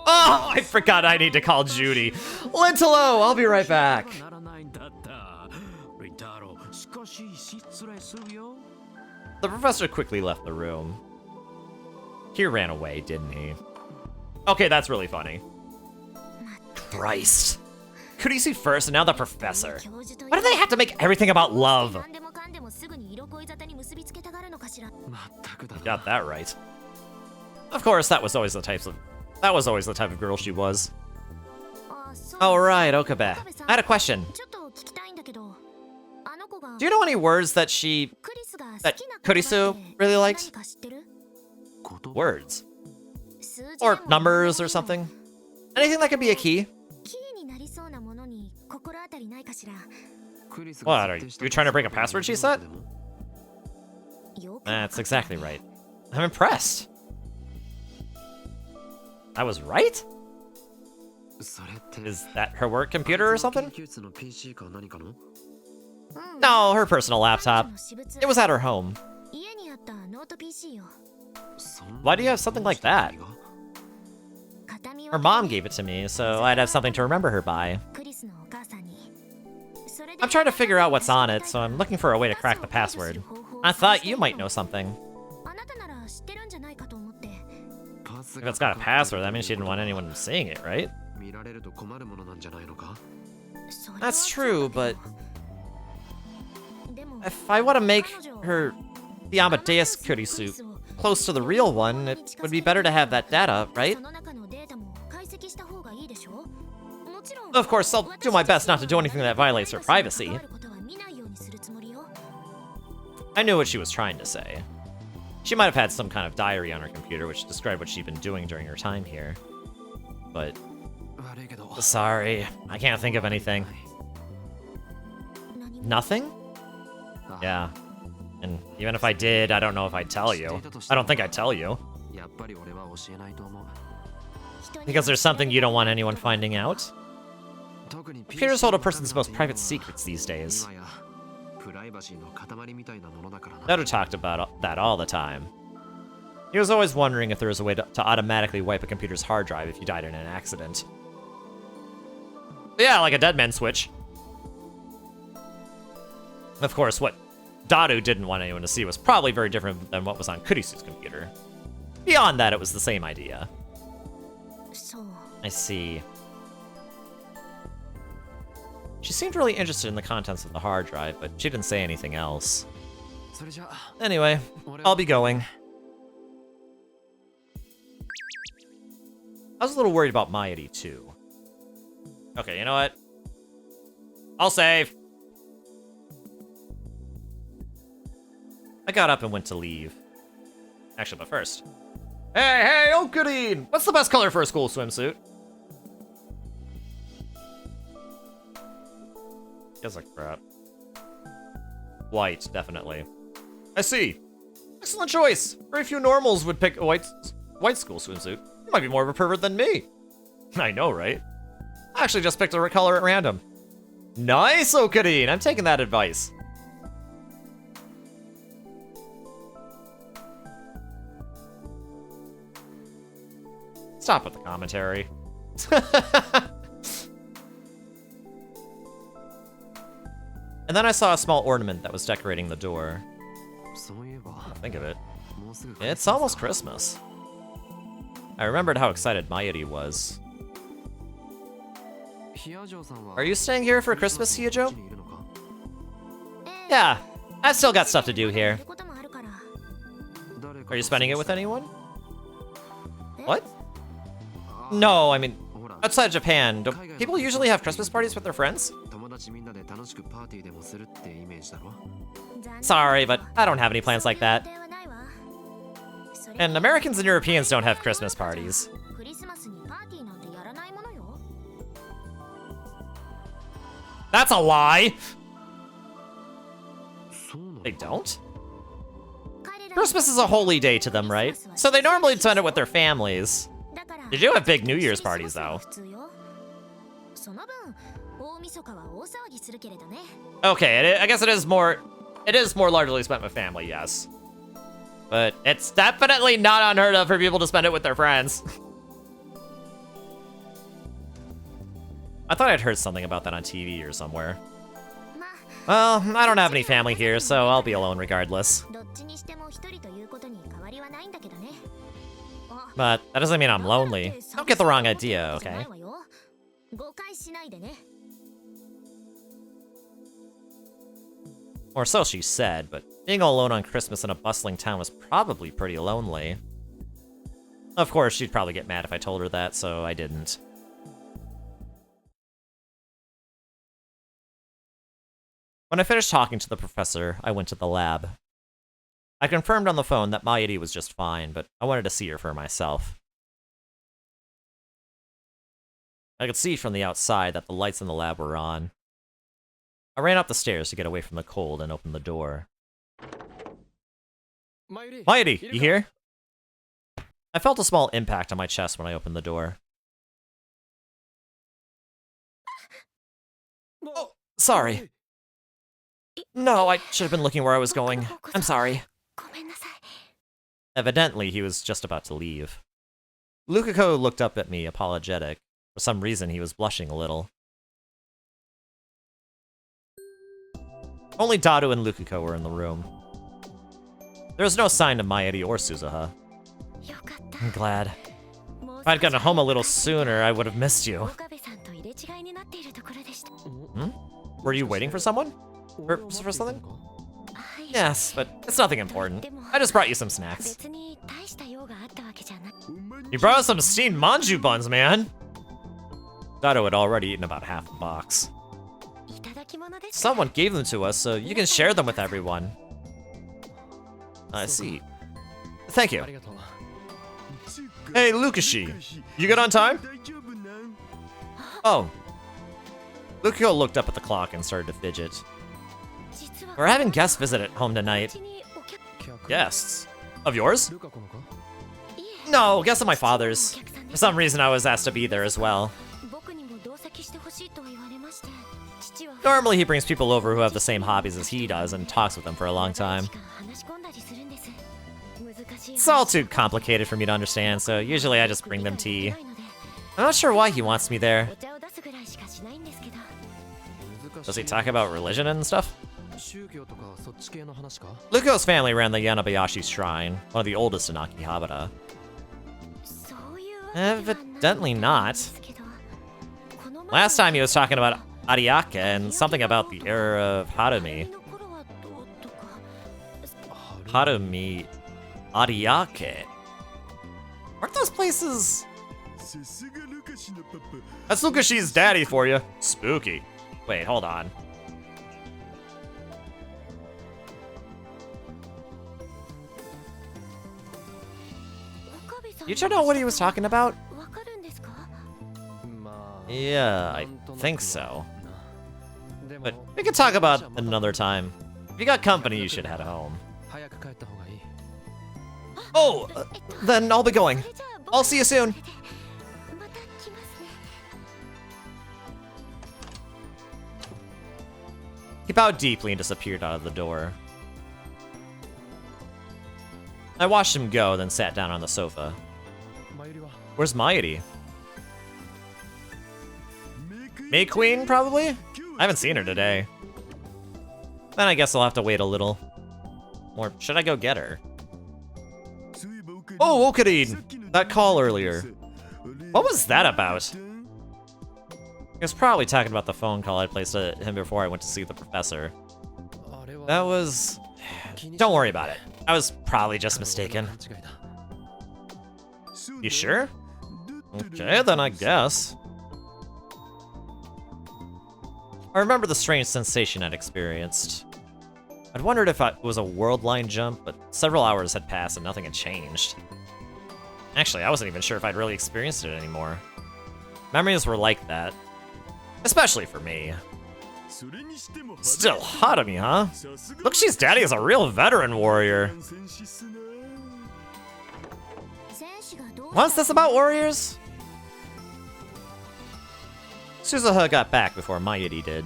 Oh, I forgot I need to call Judy. Lintalo, I'll be right back. The professor quickly left the room. He ran away, didn't he? Okay, that's really funny. Christ. Kurisu first and now the professor. Why do they have to make everything about love? Got that right. Of course, that was always the type of girl she was. Oh right, Okabe. I had a question. Do you know any words that Kurisu really liked? Words. Or numbers or something? Anything that could be a key? What, are you trying to break a password, she said? That's exactly right. I'm impressed. I was right? Is that her work computer or something? No, her personal laptop. It was at her home. Why do you have something like that? Her mom gave it to me, so I'd have something to remember her by. I'm trying to figure out what's on it, so I'm looking for a way to crack the password. I thought you might know something. If it's got a password, that means she didn't want anyone seeing it, right? That's true, but if I want to make her the Amadeus Kurisu close to the real one, it would be better to have that data, right? Of course, I'll do my best not to do anything that violates her privacy. I knew what she was trying to say. She might have had some kind of diary on her computer which described what she'd been doing during her time here. But sorry, I can't think of anything. Nothing? Yeah. And even if I did, I don't know if I'd tell you. I don't think I'd tell you. Because there's something you don't want anyone finding out? Computers hold a person's most private secrets these days. Neto talked about that all the time. He was always wondering if there was a way to automatically wipe a computer's hard drive if you died in an accident. Yeah, like a dead man switch. Of course, what Daru didn't want anyone to see was probably very different than what was on Kurisu's computer. Beyond that, it was the same idea. I see. She seemed really interested in the contents of the hard drive, but she didn't say anything else. Anyway, I'll be going. I was a little worried about Mayuri, too. Okay, you know what? I'll save. I got up and went to leave. Actually, but first. Hey, Okurin! What's the best color for a school swimsuit? Feels like crap. White, definitely. I see. Excellent choice. Very few normals would pick a white school swimsuit. You might be more of a pervert than me. I know, right? I actually just picked a color at random. Nice, Okurin. I'm taking that advice. Stop with the commentary. And then I saw a small ornament that was decorating the door. Think of it. It's almost Christmas. I remembered how excited Mayuri was. Are you staying here for Christmas, Hyojo? Yeah, I've still got stuff to do here. Are you spending it with anyone? What? No, I mean, outside Japan, do people usually have Christmas parties with their friends? Sorry, but I don't have any plans like that. And Americans and Europeans don't have Christmas parties. That's a lie! They don't? Christmas is a holy day to them, right? So they normally spend it with their families. They do have big New Year's parties, though. Okay, I guess it is more largely spent with family, yes. But it's definitely not unheard of for people to spend it with their friends. I thought I'd heard something about that on TV or somewhere. Well, I don't have any family here, so I'll be alone regardless. But that doesn't mean I'm lonely. Don't get the wrong idea, okay? Or so she said, but being all alone on Christmas in a bustling town was probably pretty lonely. Of course, she'd probably get mad if I told her that, so I didn't. When I finished talking to the professor, I went to the lab. I confirmed on the phone that Mayuri was just fine, but I wanted to see her for myself. I could see from the outside that the lights in the lab were on. I ran up the stairs to get away from the cold and opened the door. Mayuri, you here? I felt a small impact on my chest when I opened the door. Oh, sorry. No, I should have been looking where I was going. I'm sorry. Evidently, he was just about to leave. Lukiko looked up at me, apologetic. For some reason, he was blushing a little. Only Daru and Lukiko were in the room. There was no sign of Mayuri or Suzuha. I'm glad. If I'd gotten home a little sooner, I would have missed you. Hmm? Were you waiting for someone? For something? Yes, but it's nothing important. I just brought you some snacks. You brought us some steamed manju buns, man! Daru had already eaten about half the box. Someone gave them to us, so you can share them with everyone. I see. Thank you. Hey, Lukashi, you good on time? Oh. Lukiko looked up at the clock and started to fidget. We're having guests visit at home tonight. Guests? Of yours? No, guests of my father's. For some reason, I was asked to be there as well. Normally, he brings people over who have the same hobbies as he does and talks with them for a long time. It's all too complicated for me to understand, so usually I just bring them tea. I'm not sure why he wants me there. Does he talk about religion and stuff? Lukiko's family ran the Yanabayashi Shrine, one of the oldest in Akihabara. Evidently not. Last time he was talking about Ariake and something about the era of Harumi. Harumi... Ariake. Aren't those places... That's Lukashi's daddy for you. Spooky. Wait, hold on. You two know what he was talking about? Yeah, I think so. But we can talk about it another time. If you got company, you should head home. Oh, then I'll be going. I'll see you soon. He bowed deeply and disappeared out of the door. I watched him go, then sat down on the sofa. Where's Mayuri? May Queen, probably? I haven't seen her today. Then I guess I'll have to wait a little. Or should I go get her? Oh, Okarin! That call earlier. What was that about? He was probably talking about the phone call I placed at him before I went to see the professor. That was... Don't worry about it. I was probably just mistaken. You sure? Okay, then I guess. I remember the strange sensation I'd experienced. I'd wondered if it was a world-line jump, but several hours had passed and nothing had changed. Actually, I wasn't even sure if I'd really experienced it anymore. Memories were like that. Especially for me. Still hot of me, huh? Lukashi's daddy is a real veteran warrior. What's this about warriors? Suzuha got back before Mayuri did.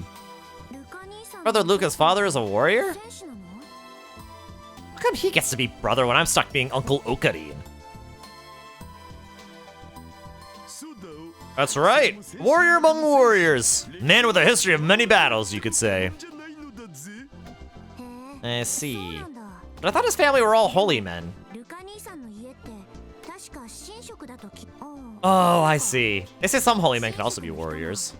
Brother Luka's father is a warrior? How come he gets to be brother when I'm stuck being Uncle Okarin? That's right, warrior among warriors. Man with a history of many battles, you could say. I see. But I thought his family were all holy men. Oh, I see. They say some holy men can also be warriors.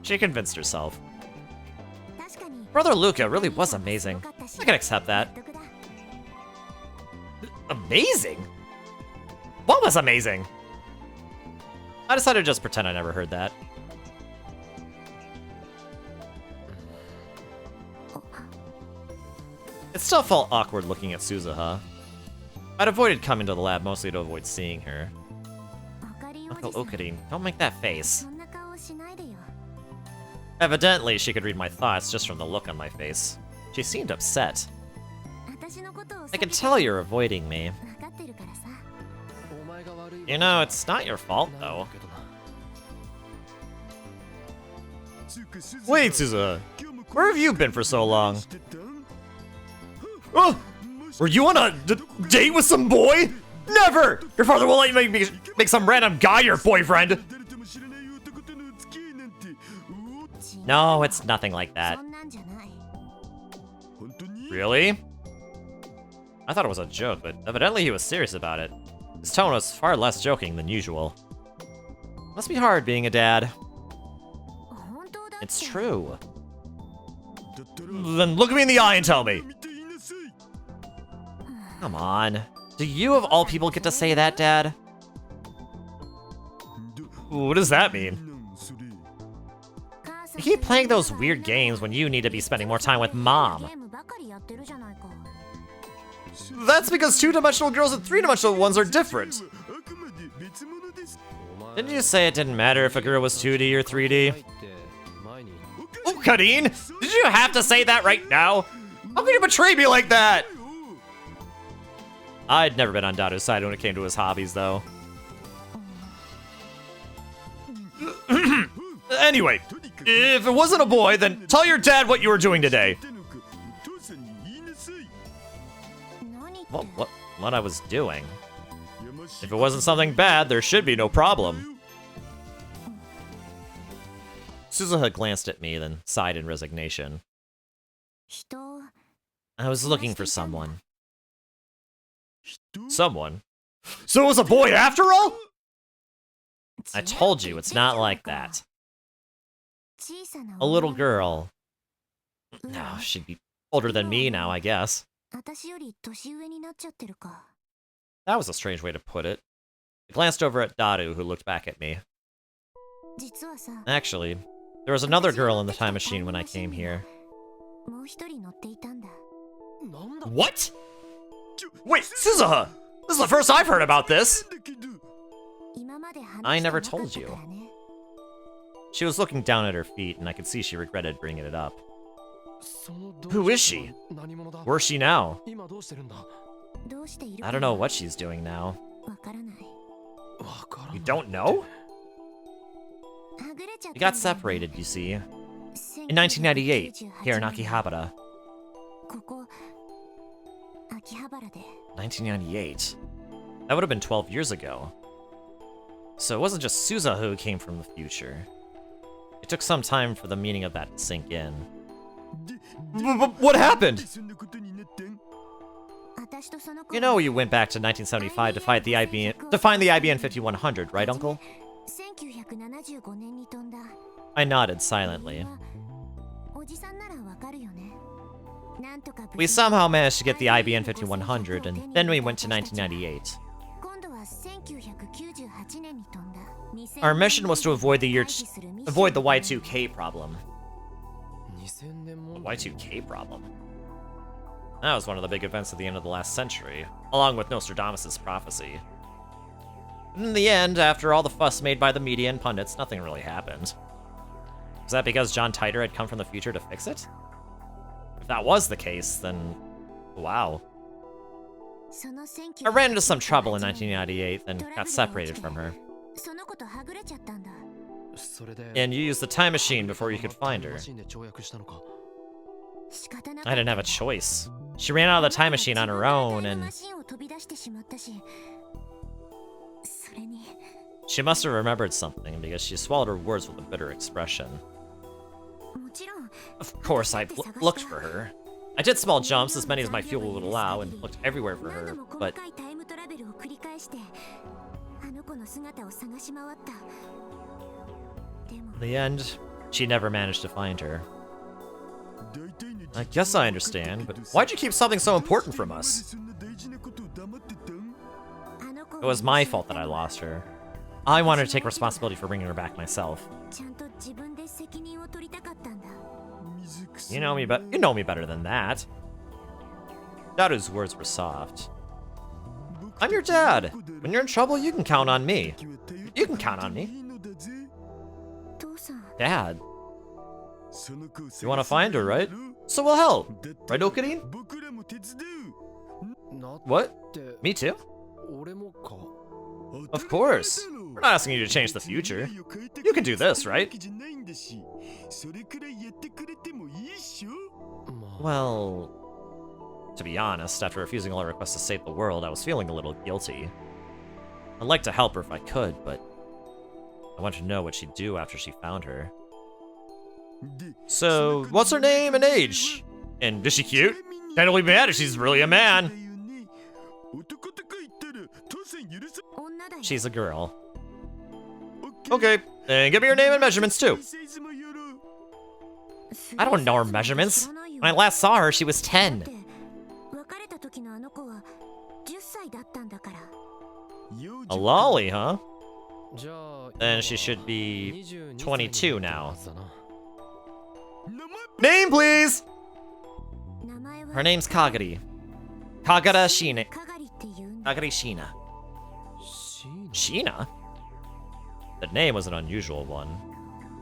She convinced herself. Brother Luca really was amazing. I can accept that. Amazing? What was amazing? I decided to just pretend I never heard that. It still felt awkward looking at Suzuha. I'd avoided coming to the lab mostly to avoid seeing her. Uncle Okarin, don't make that face. Evidently, she could read my thoughts just from the look on my face. She seemed upset. I can tell you're avoiding me. You know, it's not your fault, though. Wait, Suzuha. Where have you been for so long? Oh! Were you on a date with some boy? Never! Your father won't let you make some random guy your boyfriend! No, it's nothing like that. Really? I thought it was a joke, but evidently he was serious about it. His tone was far less joking than usual. Must be hard being a dad. It's true. Then look me in the eye and tell me. Come on. Do you of all people get to say that, Dad? What does that mean? You keep playing those weird games when you need to be spending more time with Mom. That's because two-dimensional girls and three-dimensional ones are different. Didn't you say it didn't matter if a girl was 2D or 3D? Oh, Kadeen! Did you have to say that right now? How could you betray me like that? I'd never been on Daru's side when it came to his hobbies, though. Anyway, if it wasn't a boy, then tell your dad what you were doing today. What I was doing? If it wasn't something bad, there should be no problem. Suzuha glanced at me, then sighed in resignation. I was looking for someone. Someone? So it was a boy after all? I told you, it's not like that. A little girl. No, she'd be older than me now, I guess. That was a strange way to put it. I glanced over at Daru, who looked back at me. Actually, there was another girl in the time machine when I came here. What? Wait, Suzuha! This is the first I've heard about this! I never told you. She was looking down at her feet, and I could see she regretted bringing it up. Who is she? Where's she now? I don't know what she's doing now. You don't know? We got separated, you see. In 1998, here in Akihabara. 1998? That would have been 12 years ago. So it wasn't just Suzuha who came from the future. It took some time for the meaning of that to sink in. What happened? You know you went back to 1975 to find the IBN 5100, right, Uncle? I nodded silently. We somehow managed to get the IBN 5100, and then we went to 1998. Our mission was to avoid the Y2K problem. The Y2K problem? That was one of the big events at the end of the last century, along with Nostradamus' prophecy. In the end, after all the fuss made by the media and pundits, nothing really happened. Was that because John Titor had come from the future to fix it? If that was the case, then wow. I ran into some trouble in 1998, then got separated from her. And you used the time machine before you could find her. I didn't have a choice. She ran out of the time machine on her own, and... She must have remembered something, because she swallowed her words with a bitter expression. Of course, I looked for her. I did small jumps, as many as my fuel would allow, and looked everywhere for her, but... In the end, she never managed to find her. I guess I understand, but why'd you keep something so important from us? It was my fault that I lost her. I wanted to take responsibility for bringing her back myself. You know me better than that. Daru's words were soft. I'm your dad. When you're in trouble, you can count on me. You can count on me. Dad. You want to find her, right? So we'll help. Right, Okarin? What? Me too? Of course. We're not asking you to change the future. You can do this, right? Well, to be honest, after refusing all her requests to save the world, I was feeling a little guilty. I'd like to help her if I could, but I wanted to know what she'd do after she found her. So, what's her name and age? And is she cute? Then it'll be mad if she's really a man. She's a girl. Okay, and give me her name and measurements too. I don't know her measurements. When I last saw her, she was 10. A lolly, huh? Then she should be 22 now. Name, please! Her name's Kagari. Kagara Shina. Kagari Shina. Shina? The name was an unusual one.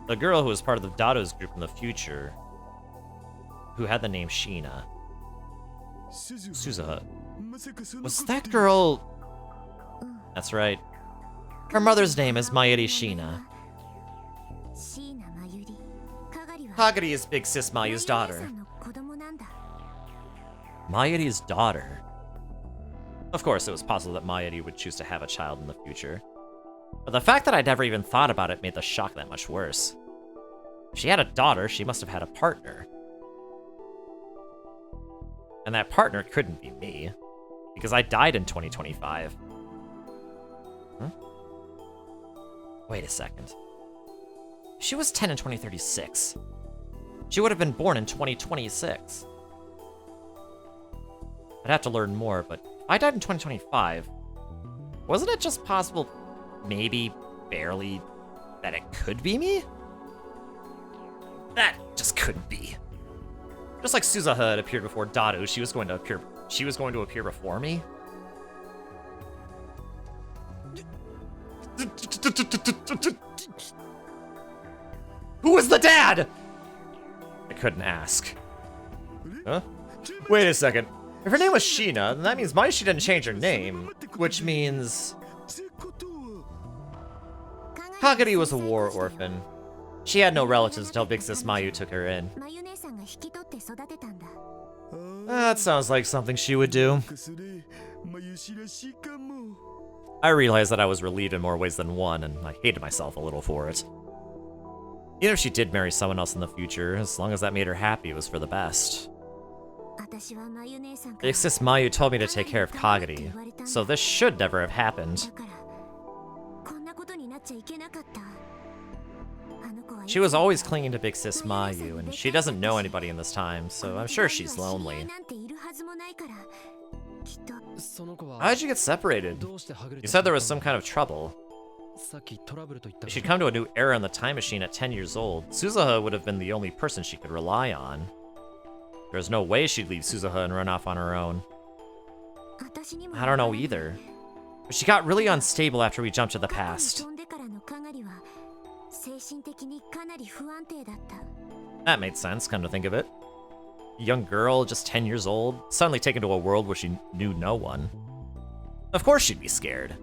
The girl who was part of the Dado's group in the future, who had the name Shina. Suzuha. Was that girl... That's right. Her mother's name is Mayuri Shina. Kagari is Big Sis Mayu's daughter. Mayuri's daughter? Of course, it was possible that Mayuri would choose to have a child in the future. But the fact that I'd never even thought about it made the shock that much worse. If she had a daughter, she must have had a partner. And that partner couldn't be me, because I died in 2025. Huh? Wait a second. She was 10 in 2036. She would have been born in 2026. I'd have to learn more, but if I died in 2025, wasn't it just possible, maybe, barely, that it could be me? That just couldn't be. Just like Suzuha had appeared before Dado, she was going to appear before me? Who was the dad? I couldn't ask. Huh? Wait a second. If her name was Shina, then that means she didn't change her name, which means... Kagari was a war orphan. She had no relatives until Big Sis Mayu took her in. That sounds like something she would do. I realized that I was relieved in more ways than one, and I hated myself a little for it. Even if she did marry someone else in the future, as long as that made her happy, it was for the best. Big Sis Mayu told me to take care of Kagari, so this should never have happened. She was always clinging to Big Sis Mayu, and she doesn't know anybody in this time, so I'm sure she's lonely. How'd you get separated? You said there was some kind of trouble. If she'd come to a new era in the time machine at 10 years old, Suzuha would have been the only person she could rely on. There's no way she'd leave Suzuha and run off on her own. I don't know either. But she got really unstable after we jumped to the past. That made sense, come to think of it. A young girl, just 10 years old, suddenly taken to a world where she knew no one. Of course she'd be scared.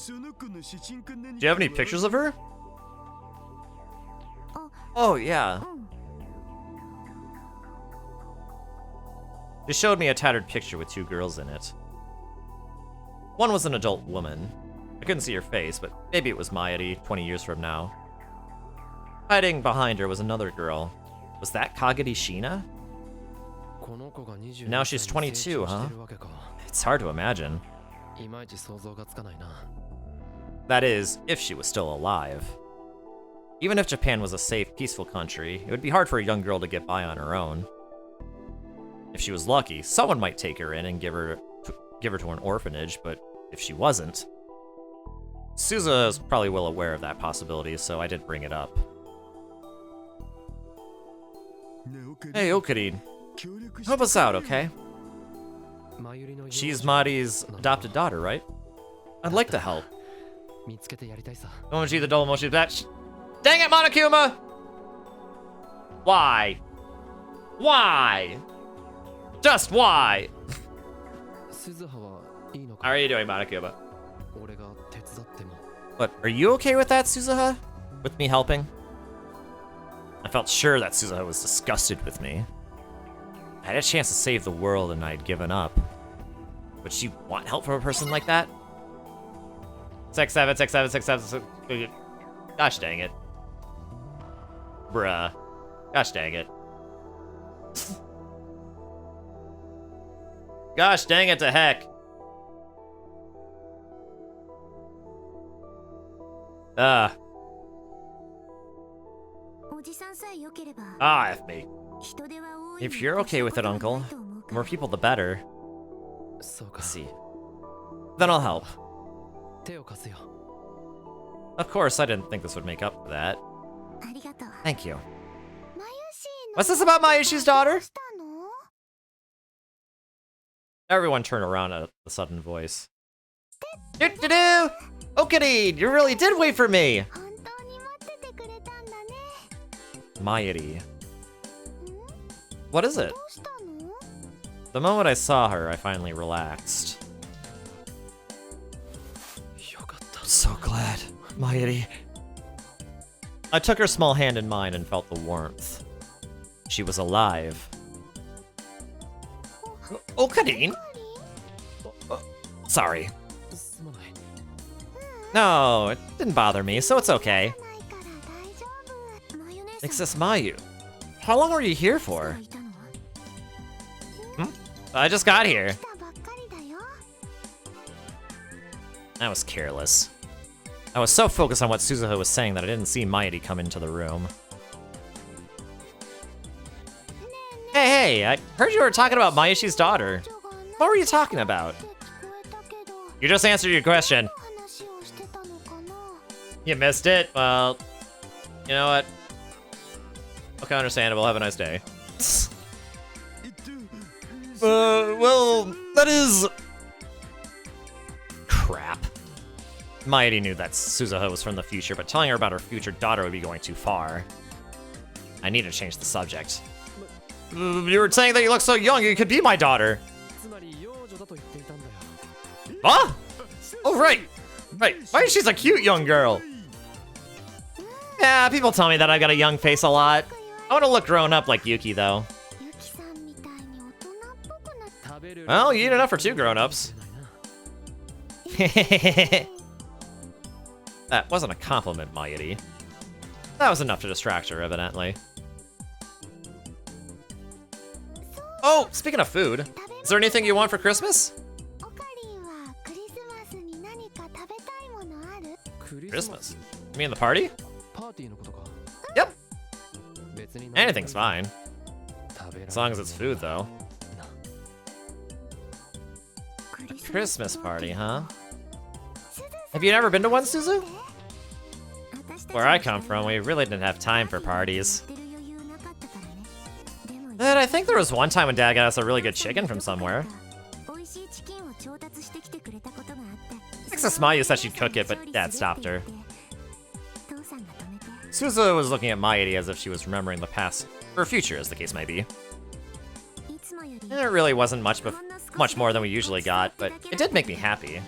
Do you have any pictures of her? Oh, yeah. She showed me a tattered picture with two girls in it. One was an adult woman. I couldn't see her face, but maybe it was Mayuri 20 years from now. Hiding behind her was another girl. Was that Kagari Shina? Now she's 22, huh? It's hard to imagine. That is, if she was still alive. Even if Japan was a safe, peaceful country, it would be hard for a young girl to get by on her own. If she was lucky, someone might take her in and give her to an orphanage, but if she wasn't... Suzuha is probably well aware of that possibility, so I did bring it up. Hey, Okarin. Help us out, okay? She's Mari's adopted daughter, right? I'd like to help. Don't you the Dolomoshi batch? Dang it, Monokuma! Why? Why? Just why? How are you doing, Monokuma? What, are you okay with that, Suzuha? With me helping? I felt sure that Suzuha was disgusted with me. I had a chance to save the world and I'd given up. Would she want help from a person like that? 6-7, 6-7, 6-7, 6... Gosh dang it. Bruh. Gosh dang it. Gosh dang it to heck. F me. If you're okay with it, Uncle, the more people the better. Let's see. Then I'll help. Of course, I didn't think this would make up for that. Thank you. What's this about Mayushi's daughter? Everyone turned around at the sudden voice. Do-do-do! Okarin, you really did wait for me! Mayuri. What is it? The moment I saw her, I finally relaxed. I'm so glad, Mayuri. I took her small hand in mine and felt the warmth. She was alive. Okarin? Sorry. No, it didn't bother me, so it's okay. Excess Mayu. How long were you here for? I just got here. I was careless. I was so focused on what Suzuha was saying that I didn't see Mayuri come into the room. Hey, I heard you were talking about Mayushi's daughter. What were you talking about? You just answered your question. You missed it? Well, you know what? Okay, understandable. Have a nice day. Well, that is... Crap. Mayuri knew that Suzuha was from the future, but telling her about her future daughter would be going too far. I need to change the subject. You were saying that you look so young, you could be my daughter. Huh? Oh, right. Right. Why is she a cute young girl? Yeah, people tell me that I got a young face a lot. I want to look grown up like Yuki, though. Well, you eat enough for 2 grown-ups. That wasn't a compliment, Mayuri. That was enough to distract her, evidently. Oh, speaking of food, is there anything you want for Christmas? Christmas? You mean the party? Yep. Anything's fine. As long as it's food, though. A Christmas party, huh? Have you never been to one, Suzu? Where I come from, we really didn't have time for parties. But I think there was one time when Dad got us a really good chicken from somewhere. Princess Mayu said she'd cook it, but Dad stopped her. Suzu was looking at Mayuri as if she was remembering the past, or future, as the case might be. It really wasn't much more than we usually got, but it did make me happy.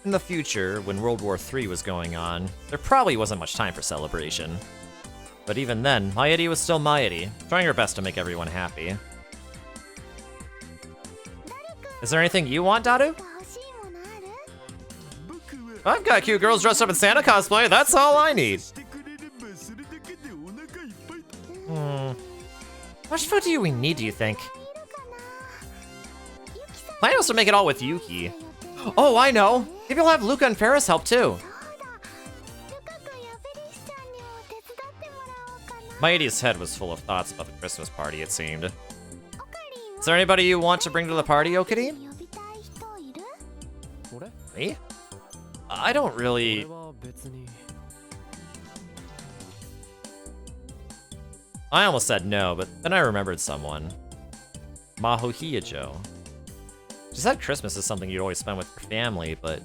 In the future, when World War III was going on, there probably wasn't much time for celebration. But even then, Mayuri was still Mayuri, trying her best to make everyone happy. Is there anything you want, Daru? I've got cute girls dressed up in Santa cosplay, that's all I need. How much food do you think? Plan was to make it all with Yuki. Oh, I know. Maybe I'll have Luca and Ferris help too. Mighty's head was full of thoughts about the Christmas party, it seemed. Is there anybody you want to bring to the party, Okiri? Me? I don't really... I almost said no, but then I remembered someone. Maho Hiyajo. She said Christmas is something you'd always spend with your family, but...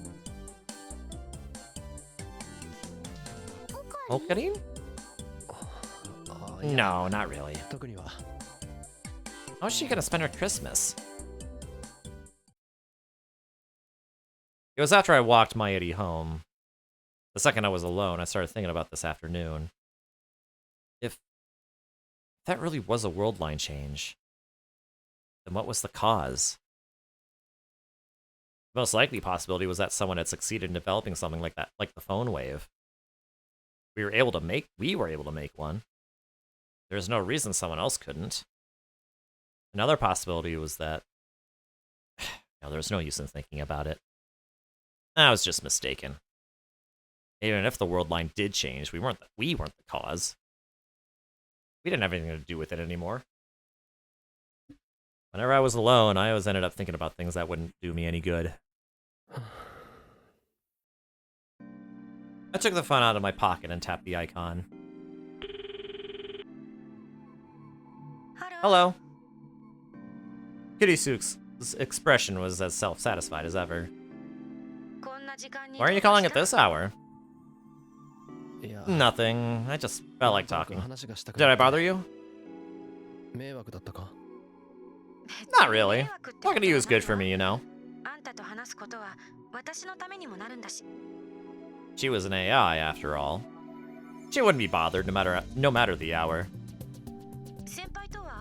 Okarin? No, not really. How's she gonna spend her Christmas? It was after I walked Mayuri home. The second I was alone, I started thinking about this afternoon. If that really was a world line change, then what was the cause? The most likely possibility was that someone had succeeded in developing something like that, like the phone wave. We were able to make one. There's no reason someone else couldn't. Another possibility was that... No, there's no use in thinking about it. I was just mistaken. Even if the world line did change, we weren't the cause. We didn't have anything to do with it anymore. Whenever I was alone, I always ended up thinking about things that wouldn't do me any good. I took the phone out of my pocket and tapped the icon. Hello. Kurisu's expression was as self-satisfied as ever. Why are you calling at this hour? Nothing. I just felt like talking. Did I bother you? Not really. Talking to you is good for me, you know. She was an AI, after all. She wouldn't be bothered no matter the hour.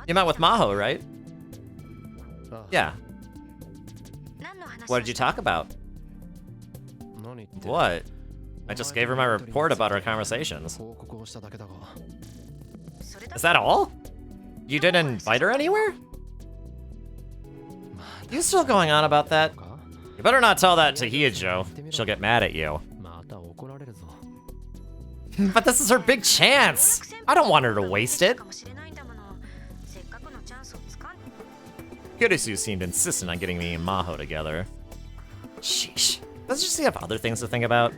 You met with Maho, right? Yeah. What did you talk about? What? I just gave her my report about our conversations. Is that all? You didn't invite her anywhere? You still going on about that? You better not tell that to Hiyajo. She'll get mad at you. But this is her big chance! I don't want her to waste it. Kurisu seemed insistent on getting me and Maho together. Sheesh. Doesn't she have other things to think about?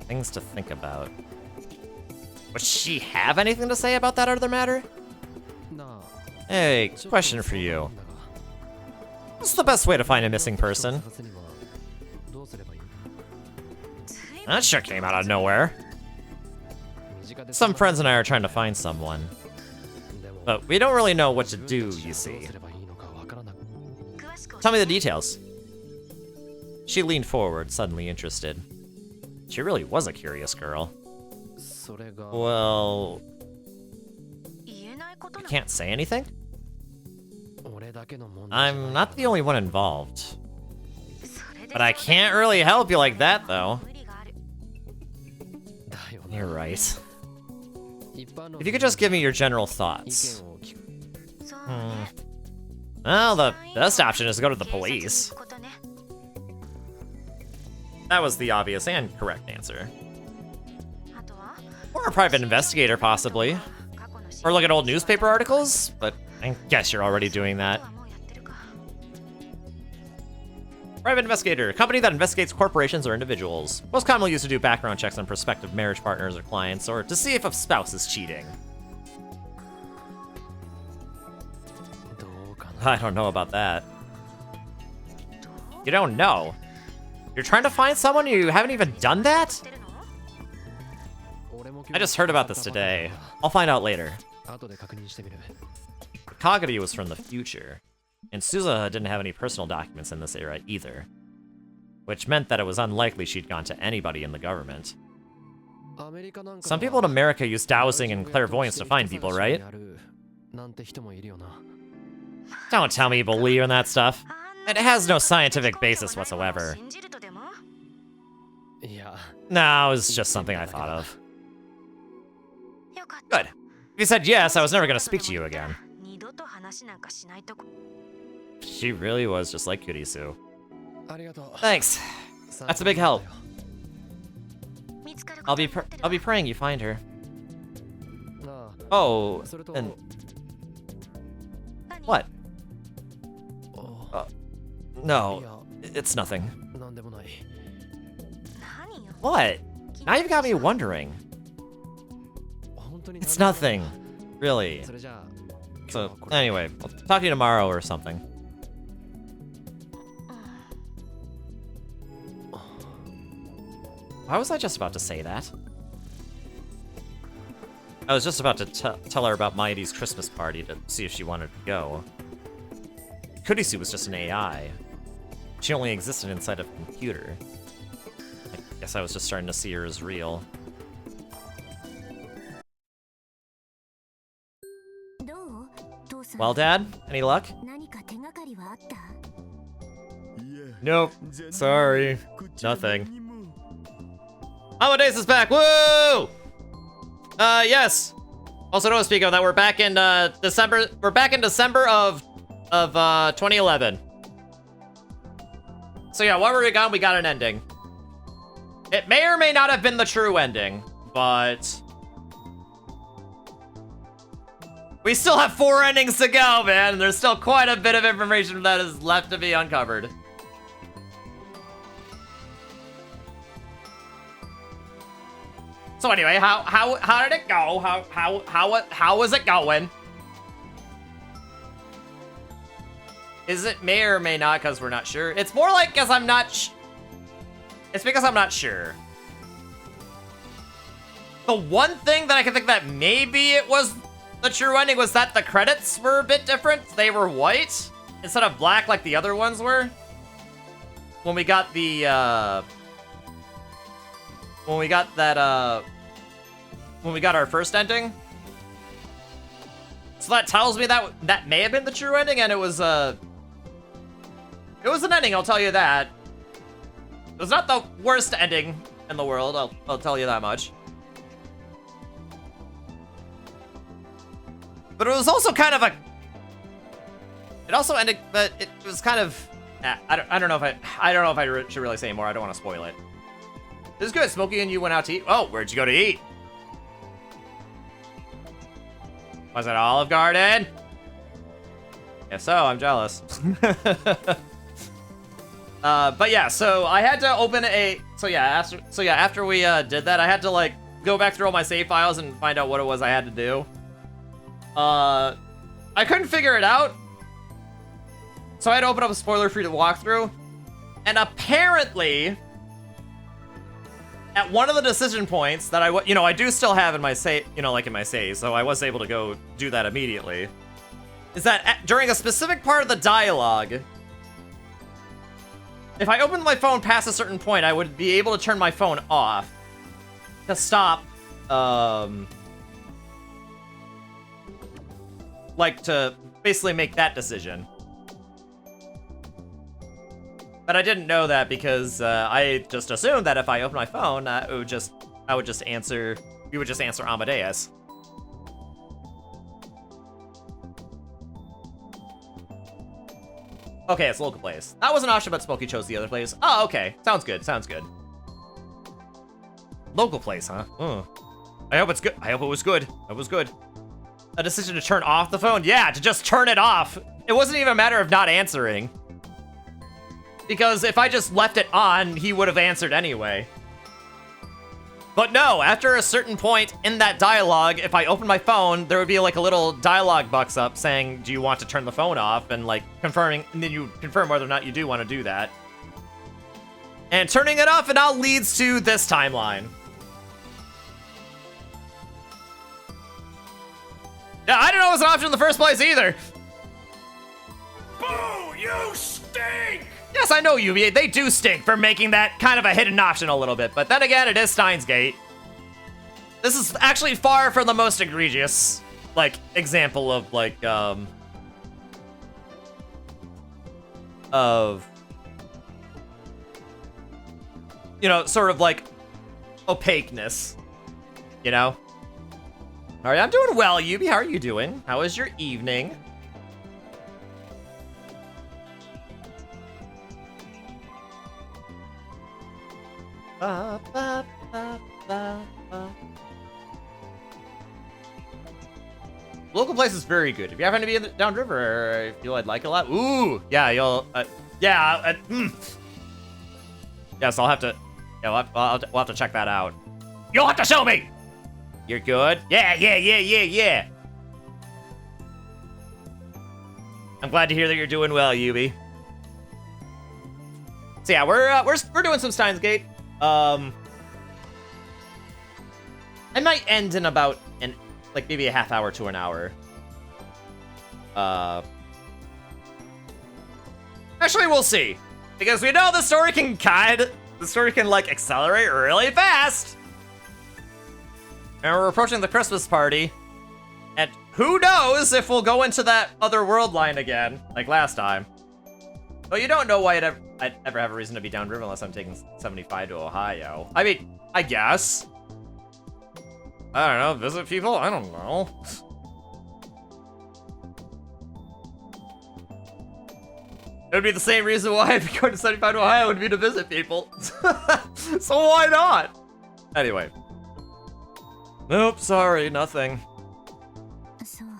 Things to think about. Would she have anything to say about that other matter? Hey, question for you. What's the best way to find a missing person? That sure came out of nowhere. Some friends and I are trying to find someone. But we don't really know what to do, you see. Tell me the details. She leaned forward, suddenly interested. She really was a curious girl. Well... You can't say anything? I'm not the only one involved. But I can't really help you like that, though. You're right. If you could just give me your general thoughts. Well, the best option is to go to the police. That was the obvious and correct answer. Or a private investigator, possibly. Or look at old newspaper articles, but I guess you're already doing that. Private investigator, a company that investigates corporations or individuals. Most commonly used to do background checks on prospective marriage partners or clients, or to see if a spouse is cheating. I don't know about that. You don't know? You're trying to find someone and you haven't even done that? I just heard about this today. I'll find out later. Kagari was from the future, and Suzuha didn't have any personal documents in this era either, which meant that it was unlikely she'd gone to anybody in the government. Some people in America use dowsing and clairvoyance to find people, right? Don't tell me you believe in that stuff. It has no scientific basis whatsoever. No, it was just something I thought of. Good. If you said yes, I was never going to speak to you again. She really was just like Kurisu. Thanks. That's a big help. I'll be praying you find her. Oh, and what? No, it's nothing. What? Now you've got me wondering. It's nothing, really. So anyway, I'll talk to you tomorrow or something. Why was I just about to say that? I was just about to tell her about Mighty's Christmas party to see if she wanted to go. Kurisu was just an AI. She only existed inside of a computer. I guess I was just starting to see her as real. Well, Dad, any luck? Nope. Sorry. Nothing. Amadeus is back! Woo! Yes. Also, don't speak of that. We're back in December. We're back in December of 2011. So yeah, while we were gone, we got an ending. It may or may not have been the true ending, but we still have 4 endings to go, man. There's still quite a bit of information that is left to be uncovered. So anyway, how did it go? How was it going? Is it may or may not because we're not sure? It's more like because I'm not it's because I'm not sure. The one thing that I can think that maybe it was the true ending was that the credits were a bit different. They were white instead of black like the other ones were. When we got the when we got our first ending. So that tells me that that may have been the true ending, and it was an ending, I'll tell you that. It was not the worst ending in the world, I'll tell you that much. But it was also kind of a... It also ended, but it was kind of... I don't know if I should really say more. I don't want to spoil it. This is good. Smokey and you went out to eat. Oh, where'd you go to eat? Was it Olive Garden? If so, I'm jealous. But yeah, so I had to open after we did that, I had to like go back through all my save files and find out what it was I had to do. I couldn't figure it out, so I had to open up a spoiler-free walkthrough, and apparently, at one of the decision points that I do still have in my save, in my save, so I was able to go do that immediately, is that during a specific part of the dialogue, if I opened my phone past a certain point, I would be able to turn my phone off to stop, like to basically make that decision. But I didn't know that because I just assumed that if I opened my phone, we would just answer Amadeus. Okay, it's local place. That was an option, but Smokey chose the other place. Oh, okay. Sounds good. Sounds good. Local place, huh? I hope it's good. I hope it was good. It was good. A decision to turn off the phone? Yeah, to just turn it off. It wasn't even a matter of not answering. Because if I just left it on, he would have answered anyway. But no, after a certain point in that dialogue, if I opened my phone, there would be like a little dialogue box up saying, do you want to turn the phone off? And like confirming, and then you confirm whether or not you do want to do that. And turning it off, it now leads to this timeline. Yeah, I didn't know it was an option in the first place either. Boo! You stink! Yes, I know, Yubi. They do stink for making that kind of a hidden option a little bit. But then again, it is Steins Gate. This is actually far from the most egregious, like, example of, like, sort of, like, opaqueness, you know? All right, I'm doing well, Yubi. How are you doing? How was your evening? Ba, ba, ba, ba, ba. Local place is very good. If you happen to be in the downriver, I feel I'd like it a lot. Ooh, yeah, you'll, Yes, I'll have to, yeah, we'll have to check that out. You'll have to show me! You're good? Yeah. I'm glad to hear that you're doing well, Yubi. So yeah, we're doing some Steins Gate. I might end in about like maybe a half hour to an hour. Actually, we'll see, because we know the story can like accelerate really fast. And we're approaching the Christmas party, and who knows if we'll go into that other world line again, like last time. But you don't know why I'd ever have a reason to be downriver unless I'm taking 75 to Ohio. I mean, I guess. I don't know, visit people? I don't know. It would be the same reason why I'd be going to 75 to Ohio would be to visit people. So why not? Anyway. Nope, sorry, nothing.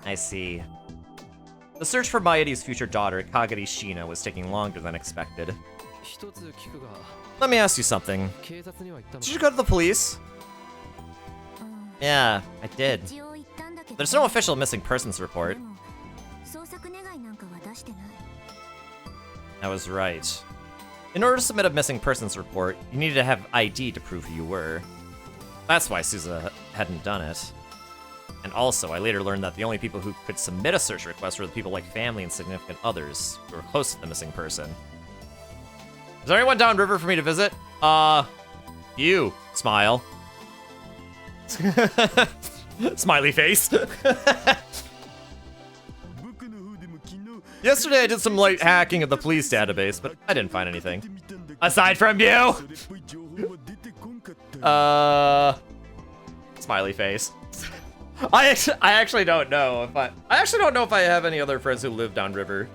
I see. The search for Maete's future daughter, Kagari Shina, was taking longer than expected. Let me ask you something. Did you go to the police? Yeah, I did. There's no official missing persons report. I was right. In order to submit a missing persons report, you needed to have ID to prove who you were. That's why Sousa hadn't done it. And also, I later learned that the only people who could submit a search request were the people like family and significant others who were close to the missing person. Is there anyone downriver for me to visit? You. Smile. Smiley face. Yesterday I did some light hacking of the police database, but I didn't find anything. Aside from you! Smiley face. I actually don't know if I have any other friends who live downriver.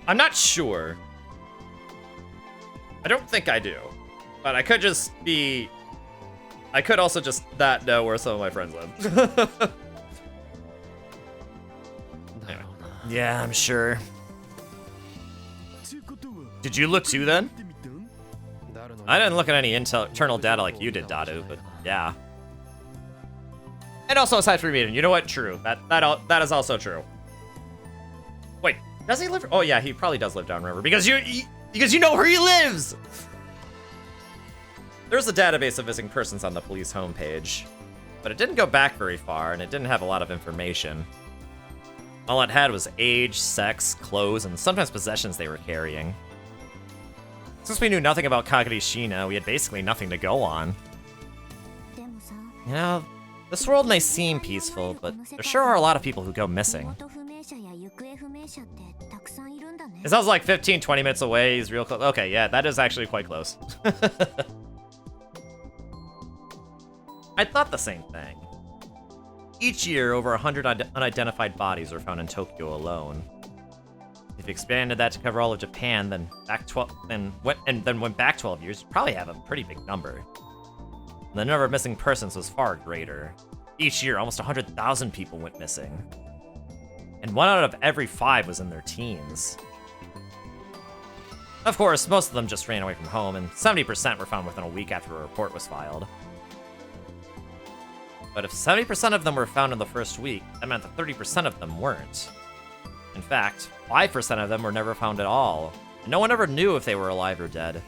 I'm not sure. I don't think I do. But I could just be... I could also just not know where some of my friends live. Anyway. Yeah, I'm sure. Did you look too then? I didn't look at any internal data like you did, Dadu, but yeah. And also aside from reading, you know what? True. That is also true. Wait, does he live? Oh yeah, he probably does live downriver because you know where he lives. There's a database of missing persons on the police homepage, but it didn't go back very far, and it didn't have a lot of information. All it had was age, sex, clothes, and sometimes possessions they were carrying. Since we knew nothing about Kagari Shina, we had basically nothing to go on. You know, this world may seem peaceful, but there sure are a lot of people who go missing. It sounds like 15, 20 minutes away. He's real close. Okay, yeah, that is actually quite close. I thought the same thing. Each year, over 100 unidentified bodies are found in Tokyo alone. If you expanded that to cover all of Japan, then went back 12 years, you'd probably have a pretty big number. The number of missing persons was far greater. Each year, almost 100,000 people went missing. And 1 out of every 5 was in their teens. Of course, most of them just ran away from home, and 70% were found within a week after a report was filed. But if 70% of them were found in the first week, that meant that 30% of them weren't. In fact, 5% of them were never found at all, and no one ever knew if they were alive or dead.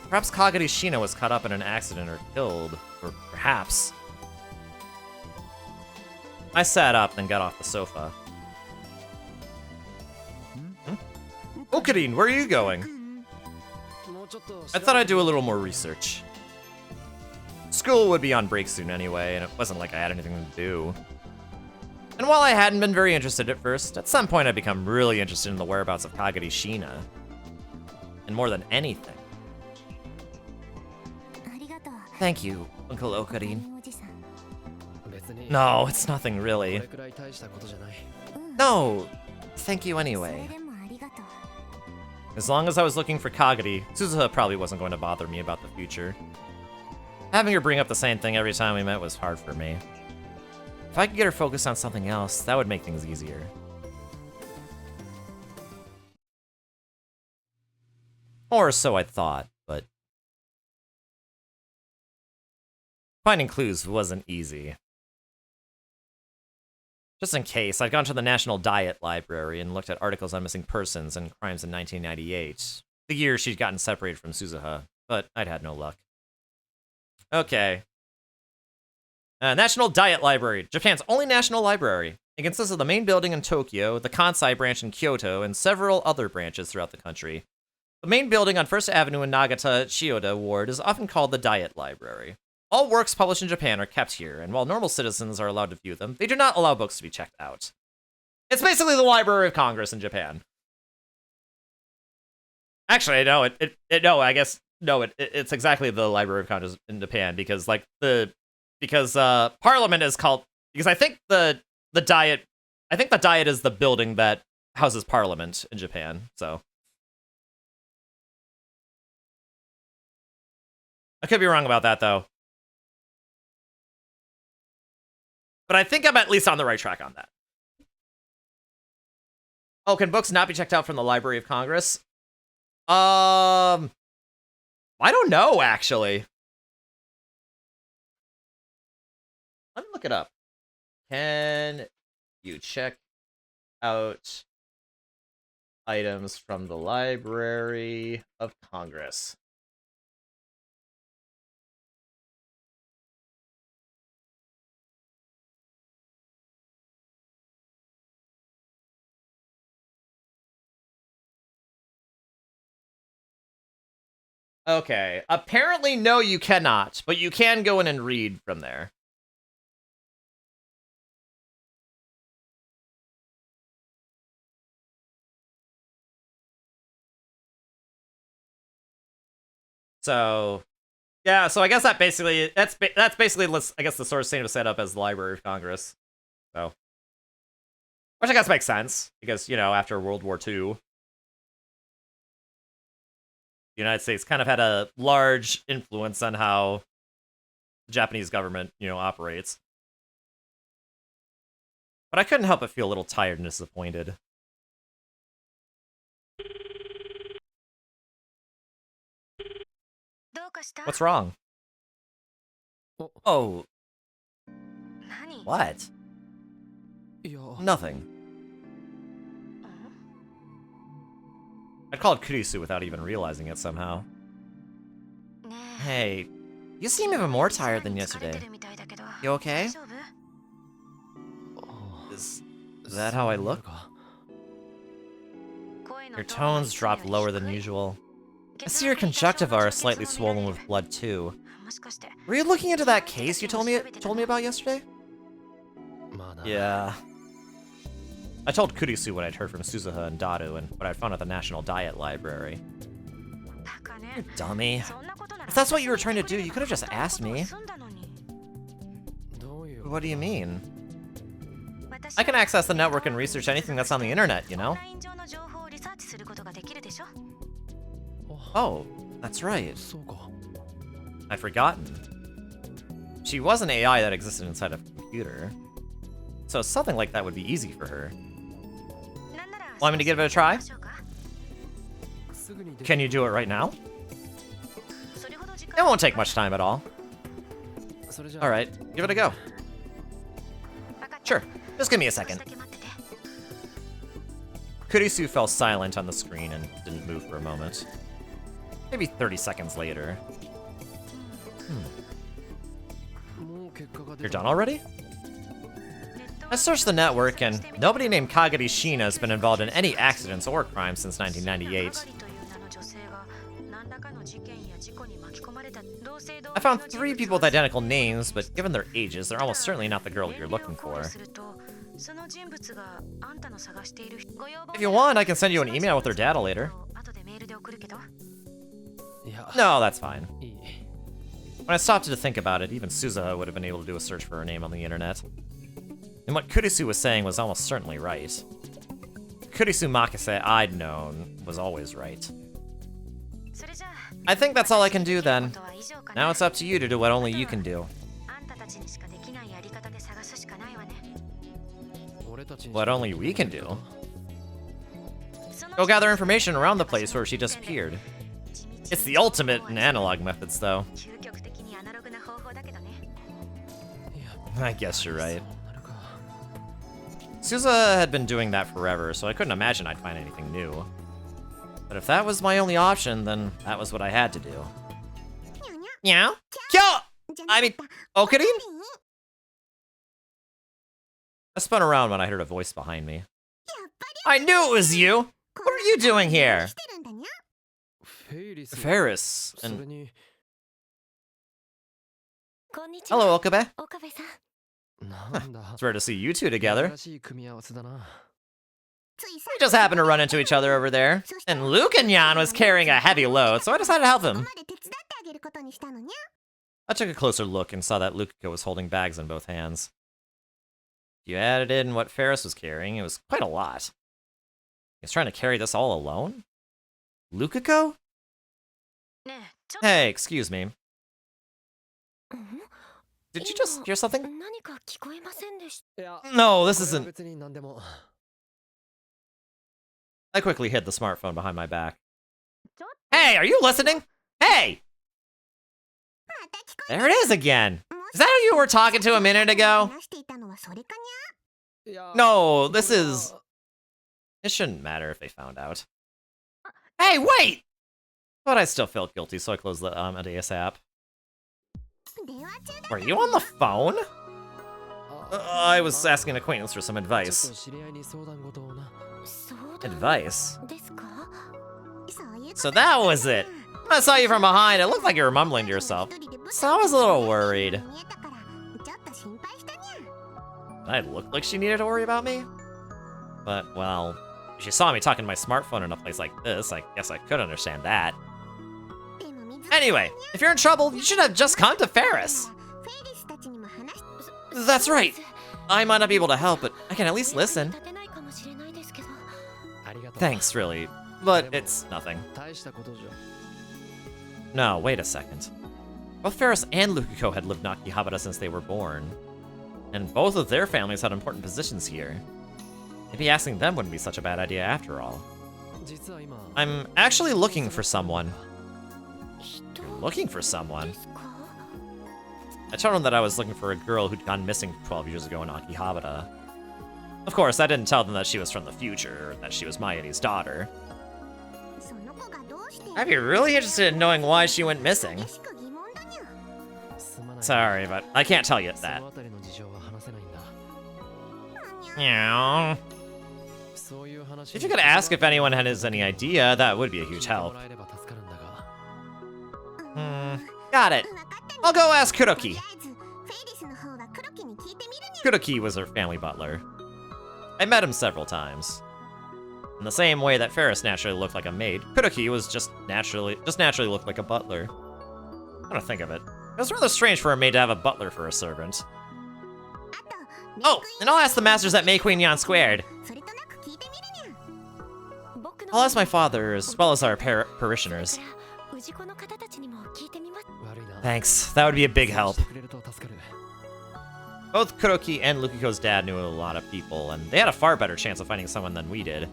Perhaps Kagari Shina was caught up in an accident or killed, or perhaps... I sat up, then got off the sofa. Okarin, where are you going? I thought I'd do a little more research. School would be on break soon anyway, and it wasn't like I had anything to do. And while I hadn't been very interested at first, at some point I'd become really interested in the whereabouts of Kagari Shina. And more than anything. Thank you, Uncle Okarin. No, it's nothing really. No, thank you anyway. As long as I was looking for Kagari, Suzuha probably wasn't going to bother me about the future. Having her bring up the same thing every time we met was hard for me. If I could get her focused on something else, that would make things easier. Or so I thought, but finding clues wasn't easy. Just in case, I'd gone to the National Diet Library and looked at articles on missing persons and crimes in 1998, the year she'd gotten separated from Suzuha, but I'd had no luck. Okay. National Diet Library, Japan's only national library. It consists of the main building in Tokyo, the Kansai branch in Kyoto, and several other branches throughout the country. The main building on 1st Avenue in Nagata Chiyoda Ward is often called the Diet Library. All works published in Japan are kept here, and while normal citizens are allowed to view them, they do not allow books to be checked out. It's basically the Library of Congress in Japan. Actually, no, it's exactly the Library of Congress in Japan, because Parliament is called, because I think the Diet is the building that houses Parliament in Japan, so. I could be wrong about that, though. But I think I'm at least on the right track on that. Oh, can books not be checked out from the Library of Congress? I don't know, actually. Let me look it up. Can you check out items from the Library of Congress? Okay, apparently no, you cannot, but you can go in and read from there. So, yeah, so I guess that's basically I guess the sort of same setup as the Library of Congress. So, which I guess makes sense because, you know, after World War II, the United States kind of had a large influence on how the Japanese government, you know, operates. But I couldn't help but feel a little tired and disappointed. What's wrong? Oh. What? Nothing. I called Kurisu without even realizing it somehow. Hey, you seem even more tired than yesterday. You okay? Is that how I look? Your tones dropped lower than usual. I see your conjunctiva are slightly swollen with blood too. Were you looking into that case you told me about yesterday? Yeah. I told Kurisu what I'd heard from Suzuha and Daru and what I'd found at the National Diet Library. You dummy. If that's what you were trying to do, you could have just asked me. What do you mean? I can access the network and research anything that's on the internet, you know? Oh, that's right. I'd forgotten. She was an AI that existed inside a computer. So something like that would be easy for her. Want me to give it a try? Can you do it right now? It won't take much time at all. Alright, give it a go. Sure, just give me a second. Kurisu fell silent on the screen and didn't move for a moment. Maybe 30 seconds later. You're done already? I searched the network, and nobody named Kagari Shina has been involved in any accidents or crimes since 1998. I found 3 people with identical names, but given their ages, they're almost certainly not the girl you're looking for. If you want, I can send you an email with their data later. No, that's fine. When I stopped to think about it, even Suzuha would have been able to do a search for her name on the internet. And what Kurisu was saying was almost certainly right. Kurisu Makase I'd known was always right. I think that's all I can do then. Now it's up to you to do what only you can do. What only we can do? Go gather information around the place where she disappeared. It's the ultimate in analog methods, though. I guess you're right. Souza had been doing that forever, so I couldn't imagine I'd find anything new. But if that was my only option, then that was what I had to do. Meow? Kyo! I mean, Okarin? I spun around when I heard a voice behind me. I knew it was you! What are you doing here? Ferris, and... Hello, Okabe. It's rare to see you two together. We just happened to run into each other over there, and Lucanyan was carrying a heavy load, so I decided to help him. I took a closer look and saw that Lukiko was holding bags in both hands. If you added in what Ferris was carrying, it was quite a lot. He was trying to carry this all alone? Lukiko? Hey, excuse me. Did you just hear something? No, this isn't... I quickly hid the smartphone behind my back. Hey, are you listening? Hey! There it is again! Is that who you were talking to a minute ago? No, this is... It shouldn't matter if they found out. Hey, wait! But I still felt guilty, so I closed the Amadeus app. Were you on the phone? I was asking an acquaintance for some advice. Advice? So that was it! When I saw you from behind, it looked like you were mumbling to yourself. So I was a little worried. Did I look like she needed to worry about me? But, well, if she saw me talking to my smartphone in a place like this, I guess I could understand that. Anyway, if you're in trouble, you should have just come to Ferris. That's right. I might not be able to help, but I can at least listen. Thanks, really. But it's nothing. No, wait a second. Both Ferris and Lukiko had lived in Akihabara since they were born. And both of their families had important positions here. Maybe asking them wouldn't be such a bad idea after all. I'm actually looking for someone. You're looking for someone? I told him that I was looking for a girl who'd gone missing 12 years ago in Akihabara. Of course, I didn't tell them that she was from the future, or that she was Maeri's daughter. I'd be really interested in knowing why she went missing. Sorry, but I can't tell you that. Meow. If you could ask if anyone has any idea, that would be a huge help. Got it. I'll go ask Kuroki. Kuroki was her family butler. I met him several times. In the same way that Ferris naturally looked like a maid, Kuroki was just naturally looked like a butler. Come to think of it, it was rather strange for a maid to have a butler for a servant. Oh, and I'll ask the masters at May Queen Yan Squared. I'll ask my father as well as our parishioners. Thanks, that would be a big help. Both Kuroki and Lukiko's dad knew a lot of people, and they had a far better chance of finding someone than we did.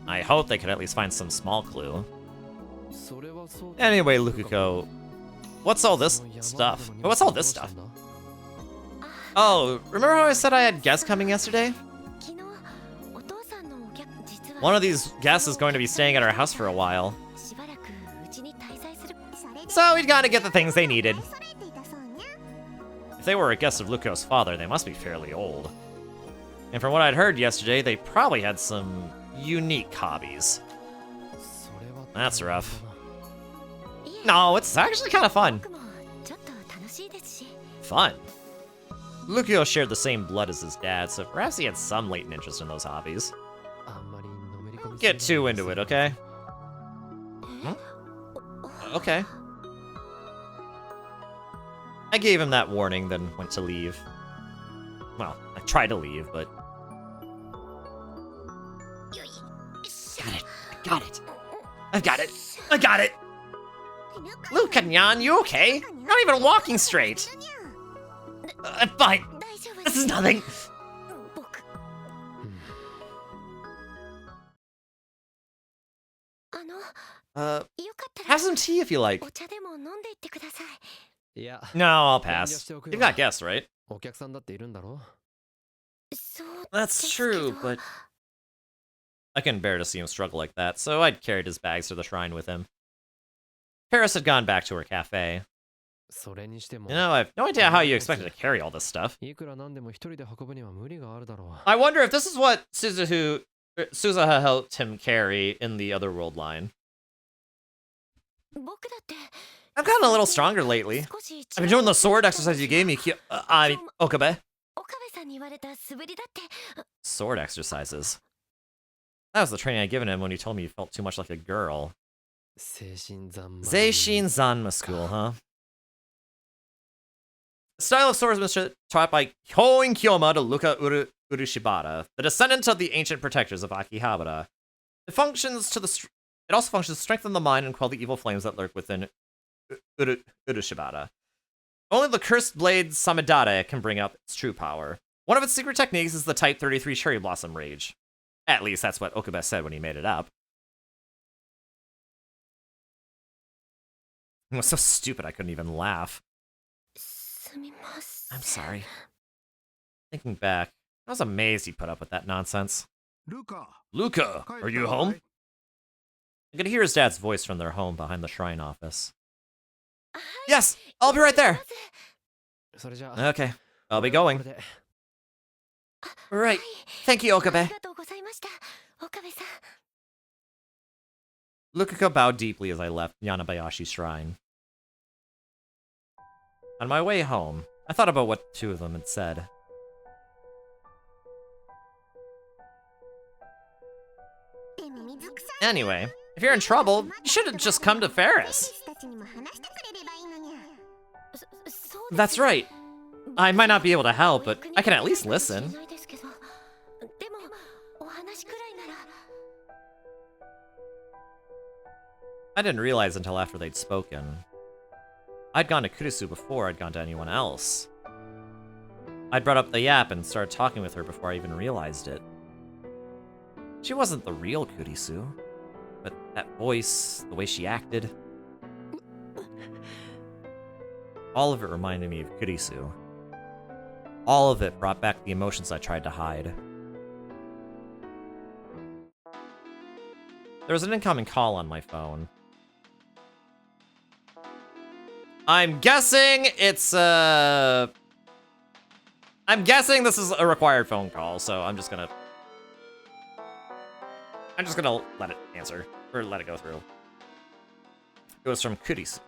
I hope they could at least find some small clue. Anyway, Lukiko, what's all this stuff? What's all this stuff? Oh, remember how I said I had guests coming yesterday? One of these guests is going to be staying at our house for a while. So we gotta get the things they needed. If they were a guest of Lukiko's father, they must be fairly old. And from what I'd heard yesterday, they probably had some unique hobbies. That's rough. No, it's actually kind of fun. Fun? Lukio shared the same blood as his dad, so perhaps he had some latent interest in those hobbies. Don't get too into it, okay? Okay. I gave him that warning, then went to leave. Well, I tried to leave, but... Got it. I've got it. I got it. Lucanyan, you okay? You're not even walking straight. I'm fine. This is nothing. Have some tea if you like. いや No, I'll pass. You've got guests, right? お客さんだっているんだろ That's true, but I couldn't bear to see him struggle like that, so I'd carried his bags to the shrine with him. Paris had gone back to her cafe. それにしても You know, I have no idea how you expected to carry all this stuff. いくらなんでも一人で運ぶには無理があるだろう I wonder if this is what Suzuha helped him carry in the Otherworld line. I've gotten a little stronger lately. I've been doing the sword exercise you gave me, Okabe. Sword exercises. That was the training I'd given him when he told me he felt too much like a girl. 精神三昧 Zeishin Zanma School, huh? The style of swordsmanship taught by Hyoin Kyoma to Luka Urushibata, the descendant of the ancient protectors of Akihabara. It also functions to strengthen the mind and quell the evil flames that lurk within Urushibata. Only the cursed blade Samidare can bring out its true power. One of its secret techniques is the Type 33 Cherry Blossom Rage. At least that's what Okabe said when he made it up. It was so stupid I couldn't even laugh. I'm sorry. Thinking back, I was amazed he put up with that nonsense. Luca, are you home? I could hear his dad's voice from their home behind the shrine office. Yes, I'll be right there. それじゃ Okay, I'll be going. Right, thank you, Okabe. Luka bowed deeply as I left Yanabayashi's shrine. On my way home, I thought about what the two of them had said. Anyway, if you're in trouble, you should have just come to Ferris. That's right. I might not be able to help, but I can at least listen. I didn't realize until after they'd spoken. I'd gone to Kurisu before I'd gone to anyone else. I'd brought up the yap and started talking with her before I even realized it. She wasn't the real Kurisu, but that voice, the way she acted, all of it reminded me of Kurisu. All of it brought back the emotions I tried to hide. There was an incoming call on my phone. I'm guessing it's, I'm guessing this is a required phone call, so I'm just gonna let it answer, or let it go through. It was from Kurisu.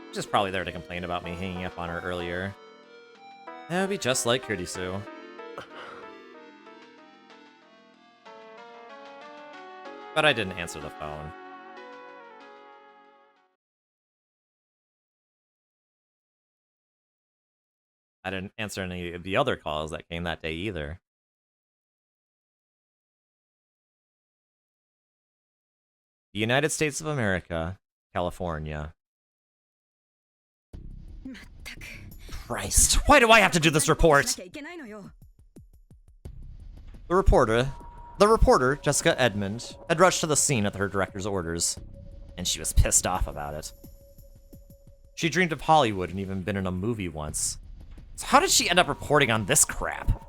She's just probably there to complain about me hanging up on her earlier. That would be just like Kurisu. But I didn't answer the phone. I didn't answer any of the other calls that came that day either. The United States of America, California. Christ, why do I have to do this report? The reporter, Jessica Edmond, had rushed to the scene at her director's orders, and she was pissed off about it. She dreamed of Hollywood and even been in a movie once. So how did she end up reporting on this crap?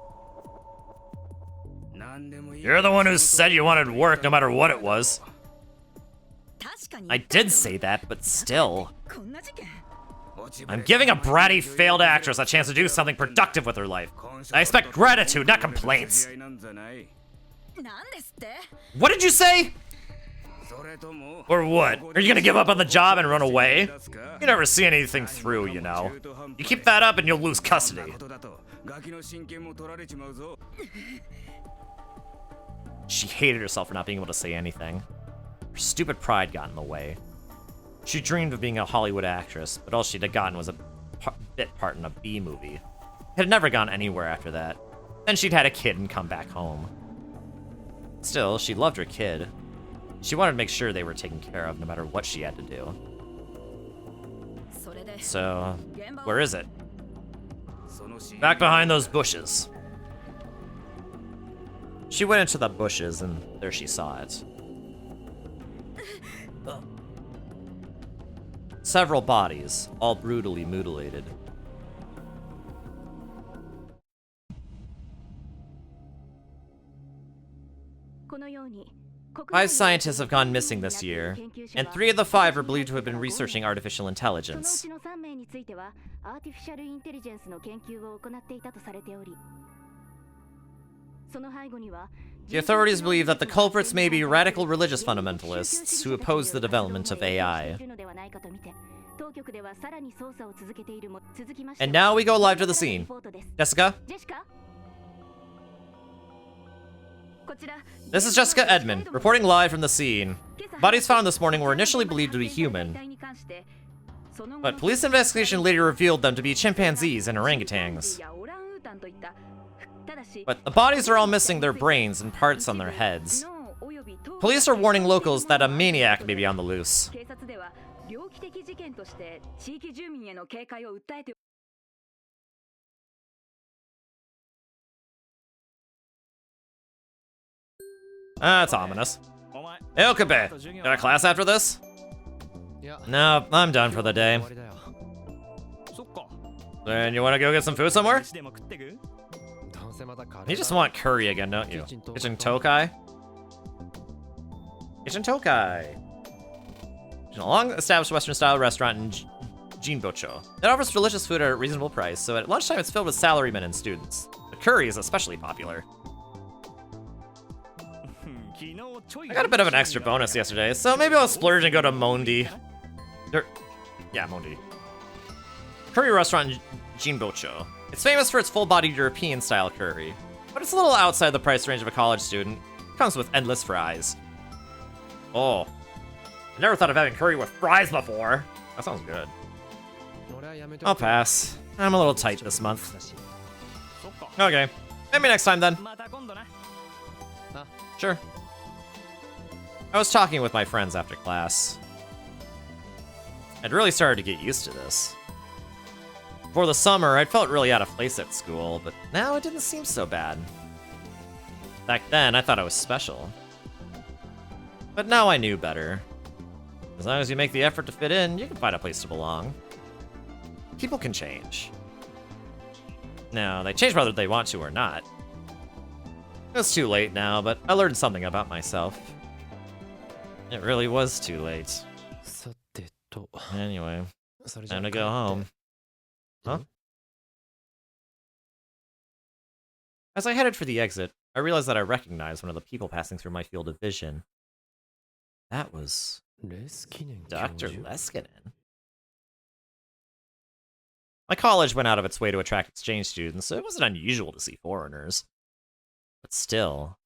You're the one who said you wanted work no matter what it was. I did say that, but still. I'm giving a bratty failed actress a chance to do something productive with her life. I expect gratitude, not complaints. What did you say? Or what? Are you gonna give up on the job and run away? You never see anything through, you know. You keep that up and you'll lose custody. She hated herself for not being able to say anything. Her stupid pride got in the way. She dreamed of being a Hollywood actress, but all she'd have gotten was a bit part in a B movie. It had never gone anywhere after that. Then she'd had a kid and come back home. Still, she loved her kid. She wanted to make sure they were taken care of no matter what she had to do. So, where is it? Back behind those bushes. She went into the bushes and there she saw it. Several bodies, all brutally mutilated. 5 scientists have gone missing this year, and 3 of the 5 are believed to have been researching artificial intelligence. The authorities believe that the culprits may be radical religious fundamentalists who oppose the development of AI. And now we go live to the scene. Jessica? This is Jessica Edmond, reporting live from the scene. Bodies found this morning were initially believed to be human, but police investigation later revealed them to be chimpanzees and orangutans. But the bodies are all missing their brains and parts on their heads. Police are warning locals that a maniac may be on the loose. That's ominous. Okabe, got a class after this? No, I'm done for the day. Then you want to go get some food somewhere? You just want curry again, don't you? Kitchen Tokai? Kitchen Tokai. It's a long-established Western-style restaurant in Jinbocho. It offers delicious food at a reasonable price, so at lunchtime it's filled with salarymen and students. The curry is especially popular. I got a bit of an extra bonus yesterday, so maybe I'll splurge and go to Mondi. Yeah, Mondi. Curry restaurant in Jinbocho. It's famous for its full-bodied European-style curry, but it's a little outside the price range of a college student. It comes with endless fries. Oh, I never thought of having curry with fries before. That sounds good. I'll pass. I'm a little tight this month. Okay, maybe next time then. Sure. I was talking with my friends after class. I'd really started to get used to this. Before the summer, I'd felt really out of place at school, but now it didn't seem so bad. Back then, I thought I was special. But now I knew better. As long as you make the effort to fit in, you can find a place to belong. People can change. No, they change whether they want to or not. It's too late now, but I learned something about myself. It really was too late. Anyway, time to go home. Huh? As I headed for the exit, I realized that I recognized one of the people passing through my field of vision. That was Dr. Leskinen. My college went out of its way to attract exchange students, so it wasn't unusual to see foreigners. But still...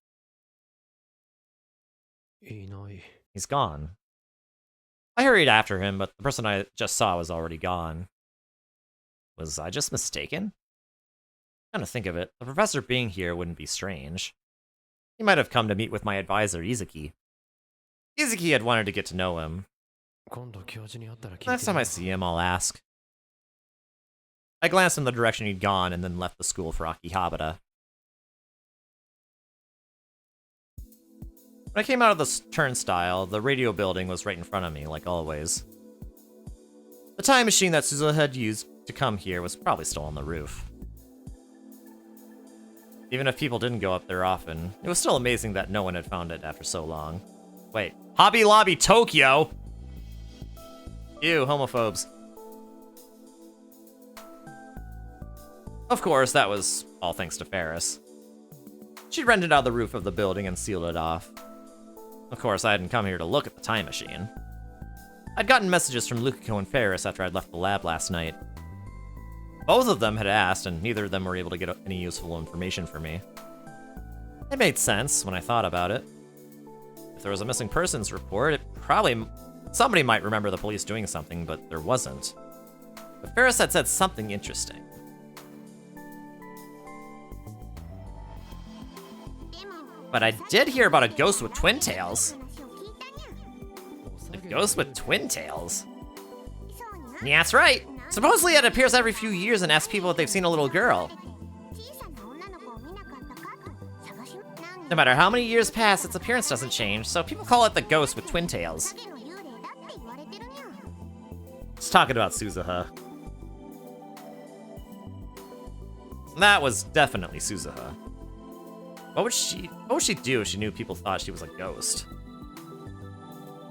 He's gone. I hurried after him, but the person I just saw was already gone. Was I just mistaken? Come to think of it, the professor being here wouldn't be strange. He might have come to meet with my advisor, Izuki. Izuki had wanted to get to know him. Next time I see him, I'll ask. I glanced in the direction he'd gone and then left the school for Akihabara. When I came out of the turnstile, the radio building was right in front of me, like always. The time machine that Suzuha had used to come here was probably still on the roof. Even if people didn't go up there often, it was still amazing that no one had found it after so long. Wait, Hobby Lobby Tokyo! Ew, homophobes. Of course, that was all thanks to Ferris. She'd rented out the roof of the building and sealed it off. Of course, I hadn't come here to look at the time machine. I'd gotten messages from Lukiko and Ferris after I'd left the lab last night. Both of them had asked, and neither of them were able to get any useful information for me. It made sense when I thought about it. If there was a missing persons report, somebody might remember the police doing something, but there wasn't. But Ferris had said something interesting. But I did hear about a ghost with twin tails. Ghost with twin tails? Yeah, that's right. Supposedly it appears every few years and asks people if they've seen a little girl. No matter how many years pass, its appearance doesn't change, so people call it the ghost with twin tails. Just talking about Suzuha. That was definitely Suzuha. What would she do if she knew people thought she was a ghost?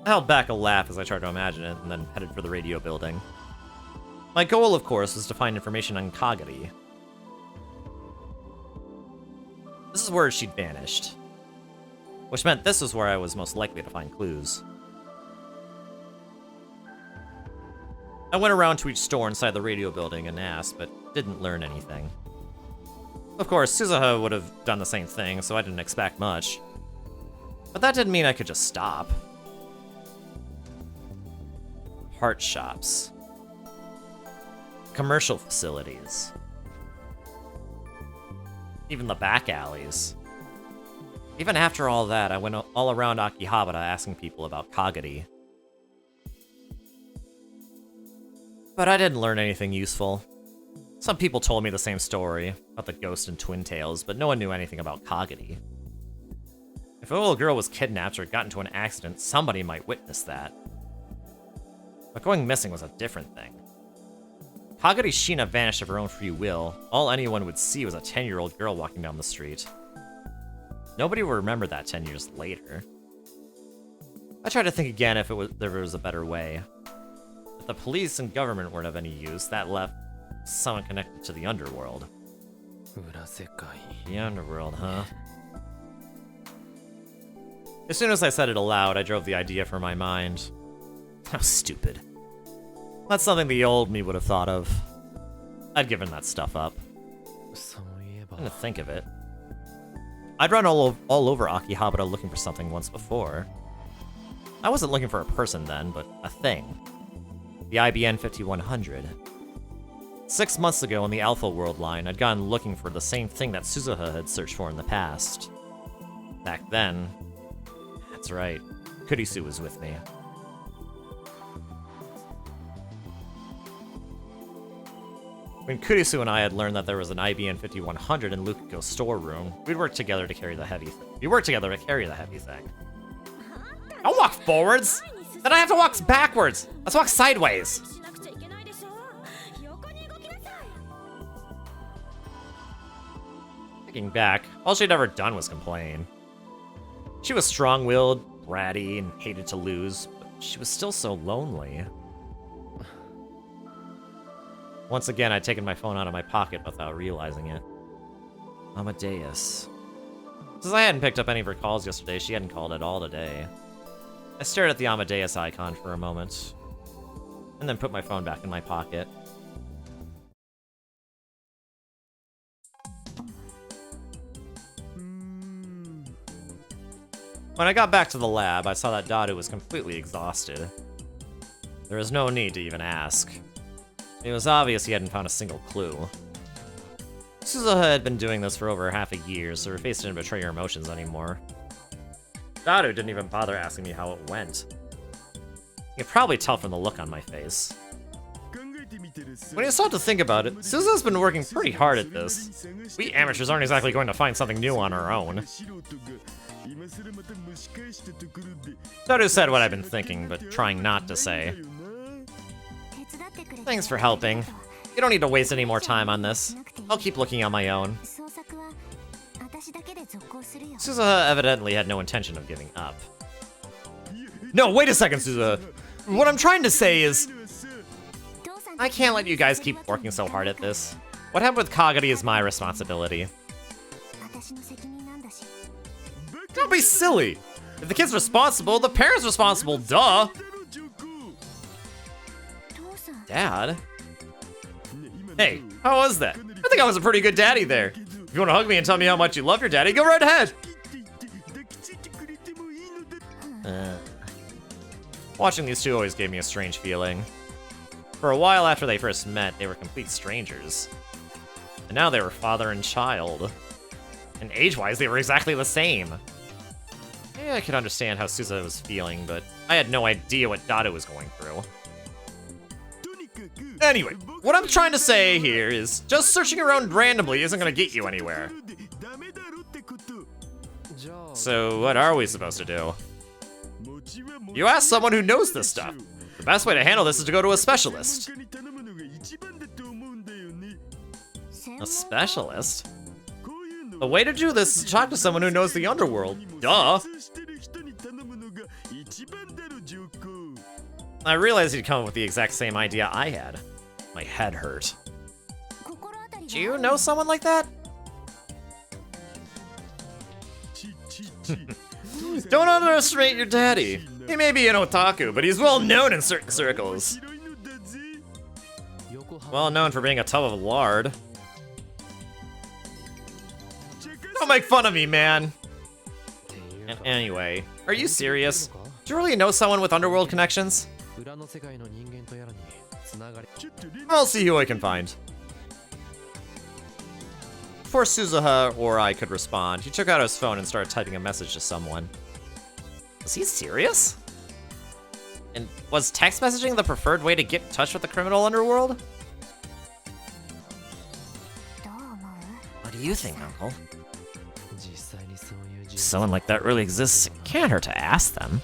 I held back a laugh as I tried to imagine it, and then headed for the radio building. My goal, of course, was to find information on Kagari. This is where she'd vanished, which meant this was where I was most likely to find clues. I went around to each store inside the radio building and asked, but didn't learn anything. Of course, Suzuha would have done the same thing, so I didn't expect much. But that didn't mean I could just stop. Heart shops. Commercial facilities. Even the back alleys. Even after all that, I went all around Akihabara asking people about Kagari. But I didn't learn anything useful. Some people told me the same story, about the ghost and twin tails, but no one knew anything about Kagari. If a little girl was kidnapped or got into an accident, somebody might witness that. But going missing was a different thing. Kagari Shina vanished of her own free will. All anyone would see was a 10-year-old girl walking down the street. Nobody will remember that 10 years later. I tried to think again if there was a better way. If the police and government weren't of any use, that left someone connected to the underworld. The underworld, huh? As soon as I said it aloud, I drove the idea from my mind. How stupid. That's something the old me would have thought of. I'd given that stuff up. Come to think of it, I'd run all over Akihabara looking for something once before. I wasn't looking for a person then, but a thing. The IBN 5100. 6 months ago in the Alpha World line, I'd gone looking for the same thing that Suzuha had searched for in the past. Back then, that's right, Kurisu was with me. When Kurisu and I had learned that there was an IBN 5100 in Lukiko's storeroom, we'd work together to carry the heavy thing. I'll walk forwards! Then I have to walk backwards! Let's walk sideways! Thinking back, all she'd ever done was complain. She was strong-willed, bratty, and hated to lose, but she was still so lonely. Once again, I'd taken my phone out of my pocket without realizing it. Amadeus. Since I hadn't picked up any of her calls yesterday, she hadn't called at all today. I stared at the Amadeus icon for a moment, and then put my phone back in my pocket. When I got back to the lab, I saw that Dadu was completely exhausted. There was no need to even ask. It was obvious he hadn't found a single clue. Suzuha had been doing this for over half a year, so her face didn't betray her emotions anymore. Dadu didn't even bother asking me how it went. You could probably tell from the look on my face. When you start to think about it, Suzuha's been working pretty hard at this. We amateurs aren't exactly going to find something new on our own. Dadu said what I've been thinking, but trying not to say. Thanks for helping. You don't need to waste any more time on this. I'll keep looking on my own. Suzuha evidently had no intention of giving up. No, wait a second, Suzuha. What I'm trying to say is, I can't let you guys keep working so hard at this. What happened with Kagari is my responsibility. Don't be silly! If the kid's responsible, the parent's responsible, duh! Dad? Hey, how was that? I think I was a pretty good daddy there. If you want to hug me and tell me how much you love your daddy, go right ahead! Watching these two always gave me a strange feeling. For a while after they first met, they were complete strangers. And now they were father and child. And age-wise, they were exactly the same. Yeah, I could understand how Suza was feeling, but I had no idea what Dado was going through. Anyway, what I'm trying to say here is just searching around randomly isn't gonna get you anywhere. So what are we supposed to do? You ask someone who knows this stuff. The best way to handle this is to go to a specialist. A specialist? The way to do this is to talk to someone who knows the underworld. Duh! I realized he'd come up with the exact same idea I had. My head hurt. Do you know someone like that? Don't underestimate your daddy. He may be an otaku, but he's well known in certain circles. Well known for being a tub of lard. Don't make fun of me, man. And anyway, are you serious? Do you really know someone with underworld connections? I'll see who I can find. Before Suzuha or I could respond, he took out his phone and started typing a message to someone. Was he serious? And was text messaging the preferred way to get in touch with the criminal underworld? What do you think, Uncle? If someone like that really exists, it can't hurt to ask them.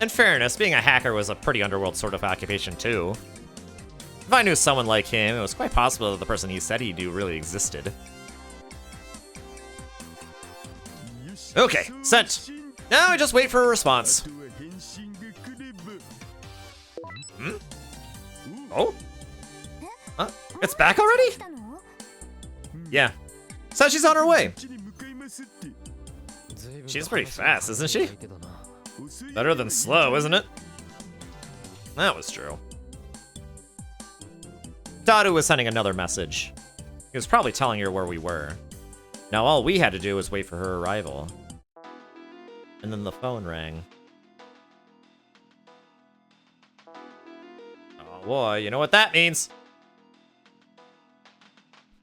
In fairness, being a hacker was a pretty underworld sort of occupation too. If I knew someone like him, it was quite possible that the person he said he knew really existed. Okay, sent. Now I just wait for a response. Hmm? Oh? Huh? It's back already? Yeah. So she's on her way. She's pretty fast, isn't she? Better than slow, isn't it? That was true. Dadu was sending another message. He was probably telling her where we were. Now all we had to do was wait for her arrival. And then the phone rang. Oh boy, you know what that means.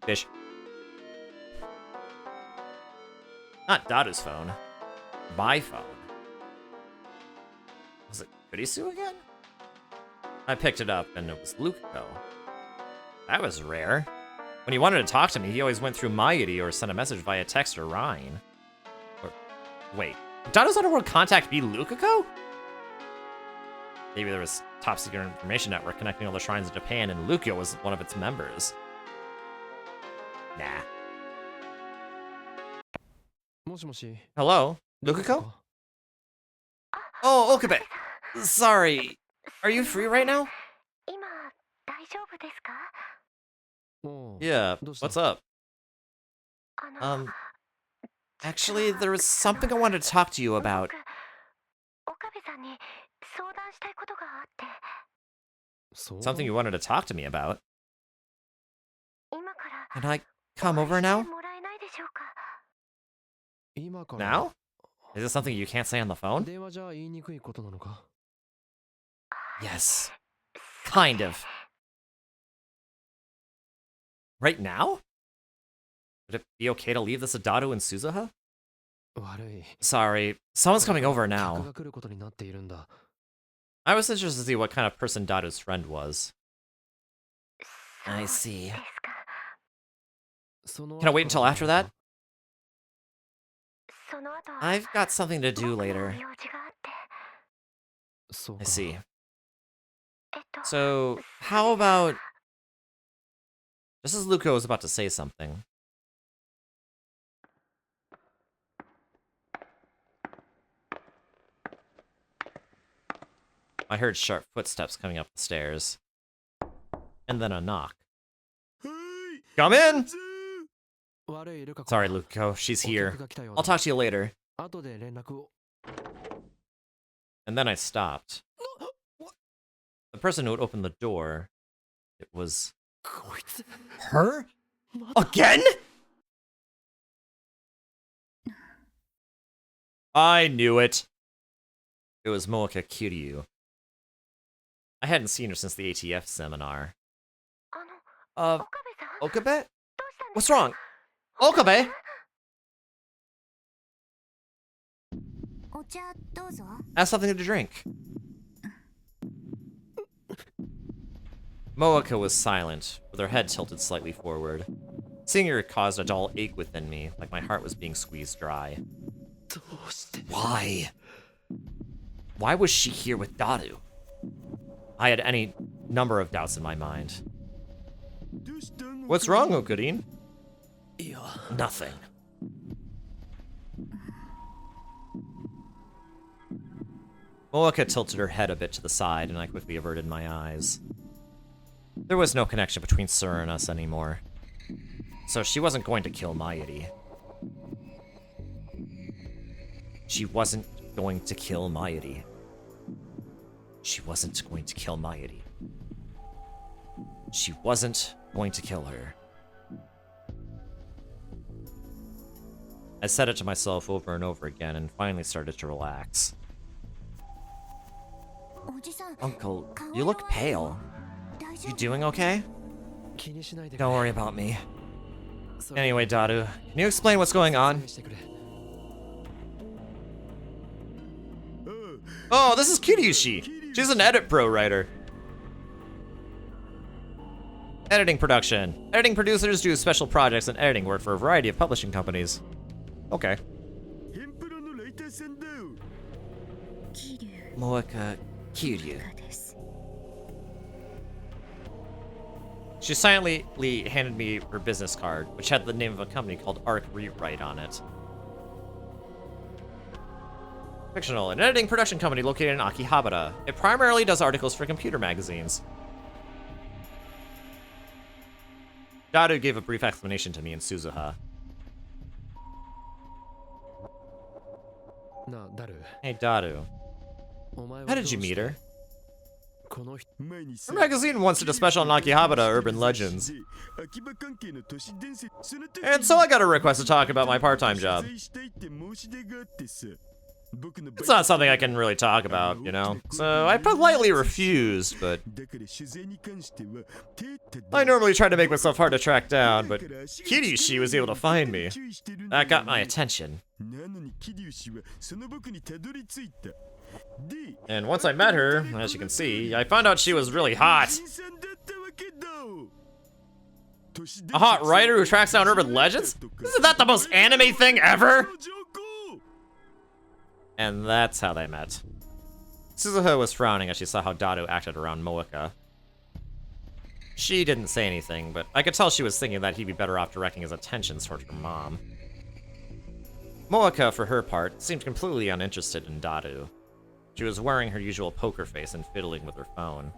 Fish. Not Dadu's phone. My phone. Was it Kurisu again? I picked it up and it was Lukuko. That was rare. When he wanted to talk to me, he always went through Mayuri or sent a message via text or Rhine. Or, wait, Dado's underworld contact be Lukuko? Maybe there was top secret information network connecting all the shrines in Japan and Lukuko was one of its members. Nah. Hello, Lukuko? Oh, Okabe. Sorry. Are you free right now? Yeah, what's up? Actually, there was something I wanted to talk to you about. Something you wanted to talk to me about? Can I come over now? Now? Is this something you can't say on the phone? Yes. Kind of. Right now? Would it be okay to leave this to Dado and Suzuha? Sorry, someone's coming over now. I was interested to see what kind of person Dado's friend was. I see. Can I wait until after that? I've got something to do later. I see. So, how about... Just as Luko was about to say something. I heard sharp footsteps coming up the stairs. And then a knock. Come in! Sorry, Luko, she's here. I'll talk to you later. And then I stopped. The person who had opened the door, it was... her? Again? I knew it. It was Moeka Kiryu. I hadn't seen her since the ATF seminar. Okabe? What's wrong? Okabe? Have something to drink. Moeka was silent, with her head tilted slightly forward. Seeing her caused a dull ache within me, like my heart was being squeezed dry. Why? Why was she here with Daru? I had any number of doubts in my mind. What's wrong, Okurin? Nothing. Moeka tilted her head a bit to the side, and I quickly averted my eyes. There was no connection between Sir and us anymore. So she wasn't going to kill Mayuri. She wasn't going to kill Mayuri. She wasn't going to kill Mayuri. She wasn't going to kill her. I said it to myself over and over again and finally started to relax. Uncle, you look pale. You doing okay? Don't worry about me. Anyway, Daru, can you explain what's going on? Oh, this is Kiryushi. She's an edit pro writer. Editing production. Editing producers do special projects and editing work for a variety of publishing companies. Okay. Moeka Kiryu. She silently handed me her business card, which had the name of a company called Arc Rewrite on it. Fictional, an editing production company located in Akihabara. It primarily does articles for computer magazines. Daru gave a brief explanation to me in Suzuha. Hey, Daru. How did you meet her? Her magazine once did a special on Akihabara Urban Legends. And so I got a request to talk about my part-time job. It's not something I can really talk about, you know? So I politely refused, but... I normally try to make myself hard to track down, but Kiryushi was able to find me. That got my attention. And once I met her, as you can see, I found out she was really hot. A hot writer who tracks down urban legends? Isn't that the most anime thing ever? And that's how they met. Suzuha was frowning as she saw how Daru acted around Moeka. She didn't say anything, but I could tell she was thinking that he'd be better off directing his attentions toward her mom. Moeka, for her part, seemed completely uninterested in Daru. She was wearing her usual poker face and fiddling with her phone.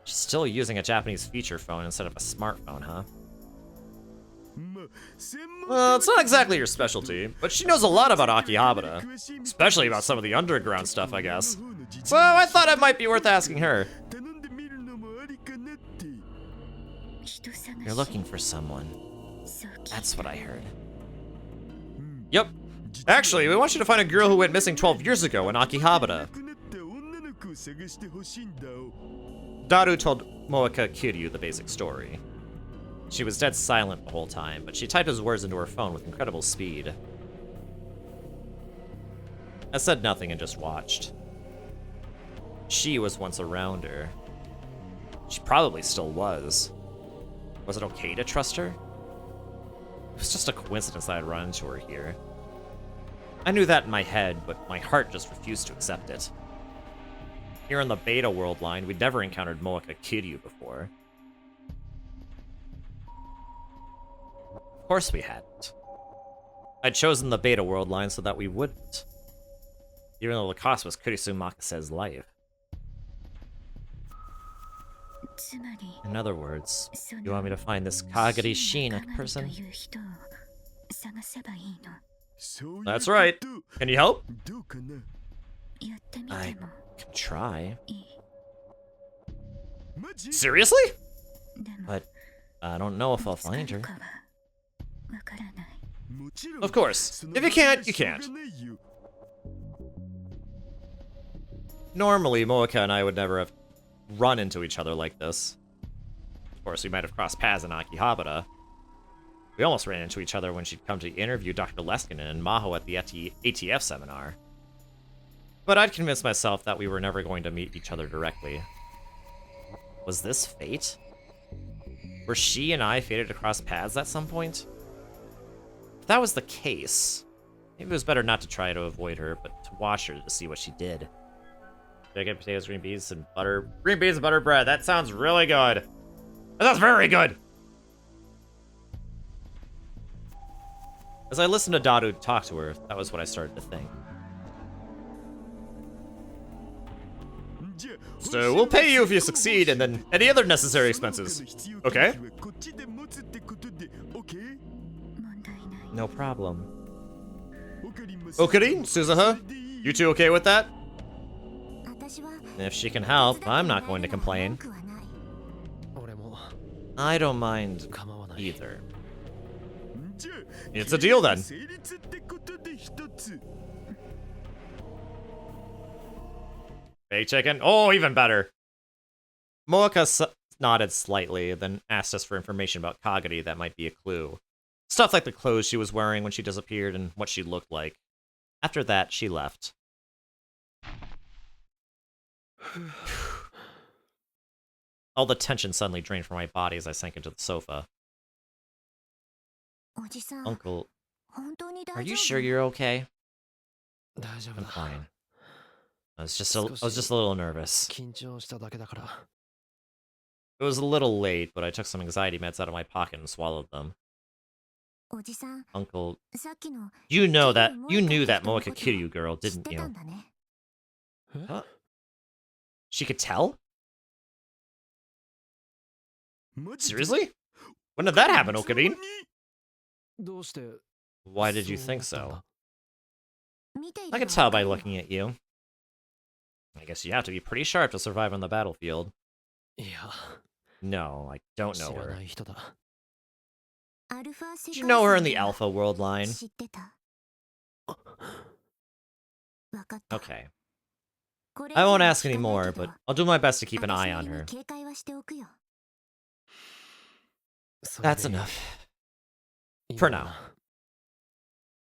She's still using a Japanese feature phone instead of a smartphone, huh? Well, it's not exactly your specialty, but she knows a lot about Akihabara. Especially about some of the underground stuff, I guess. So I thought it might be worth asking her. You're looking for someone. That's what I heard. Yep. Actually, we want you to find a girl who went missing 12 years ago in Akihabara. Daru told Moeka Kiryu the basic story. She was dead silent the whole time, but she typed his words into her phone with incredible speed. I said nothing and just watched. She was once around her. She probably still was. Was it okay to trust her? It was just a coincidence that I'd run into her here. I knew that in my head, but my heart just refused to accept it. Here in the Beta World line, we'd never encountered Moeka Kiryu before. Of course we hadn't. I'd chosen the Beta World line so that we wouldn't. Even though the cost was Kurisu Makase's life. In other words, you want me to find this Kagari Shina person? That's right. Can you help? I can try. Seriously? But I don't know if I'll find her. Of course. If you can't, you can't. Normally, Moeka and I would never have run into each other like this. Of course, we might have crossed paths in Akihabara. We almost ran into each other when she'd come to interview Dr. Leskinen and Maho at the ATF seminar. But I'd convinced myself that we were never going to meet each other directly. Was this fate? Were she and I fated to cross paths at some point? If that was the case, maybe it was better not to try to avoid her, but to watch her to see what she did. Did I get potatoes, green beans, and butter? Green beans and butter bread. That sounds really good. That sounds very good. As I listened to Daru talk to her, that was what I started to think. So we'll pay you if you succeed, and then any other necessary expenses. Okay? No problem. Okarin, Suzuha, you two okay with that? If she can help, I'm not going to complain. I don't mind either. It's a deal then. Fake chicken? Oh, even better. Moeka nodded slightly, then asked us for information about Kagari that might be a clue. Stuff like the clothes she was wearing when she disappeared and what she looked like. After that, she left. All the tension suddenly drained from my body as I sank into the sofa. Uncle, are you sure you're okay? I'm fine. I was just a little nervous. It was a little late, but I took some anxiety meds out of my pocket and swallowed them. Uncle, you knew that Moeka Kiryu girl, didn't you? Huh? She could tell? Seriously? When did that happen, Okarin? Why did you think so? I could tell by looking at you. I guess you have to be pretty sharp to survive on the battlefield. No, I don't know her. Did you know her in the Alpha World line? Okay. I won't ask any more, but I'll do my best to keep an eye on her. That's enough. For now.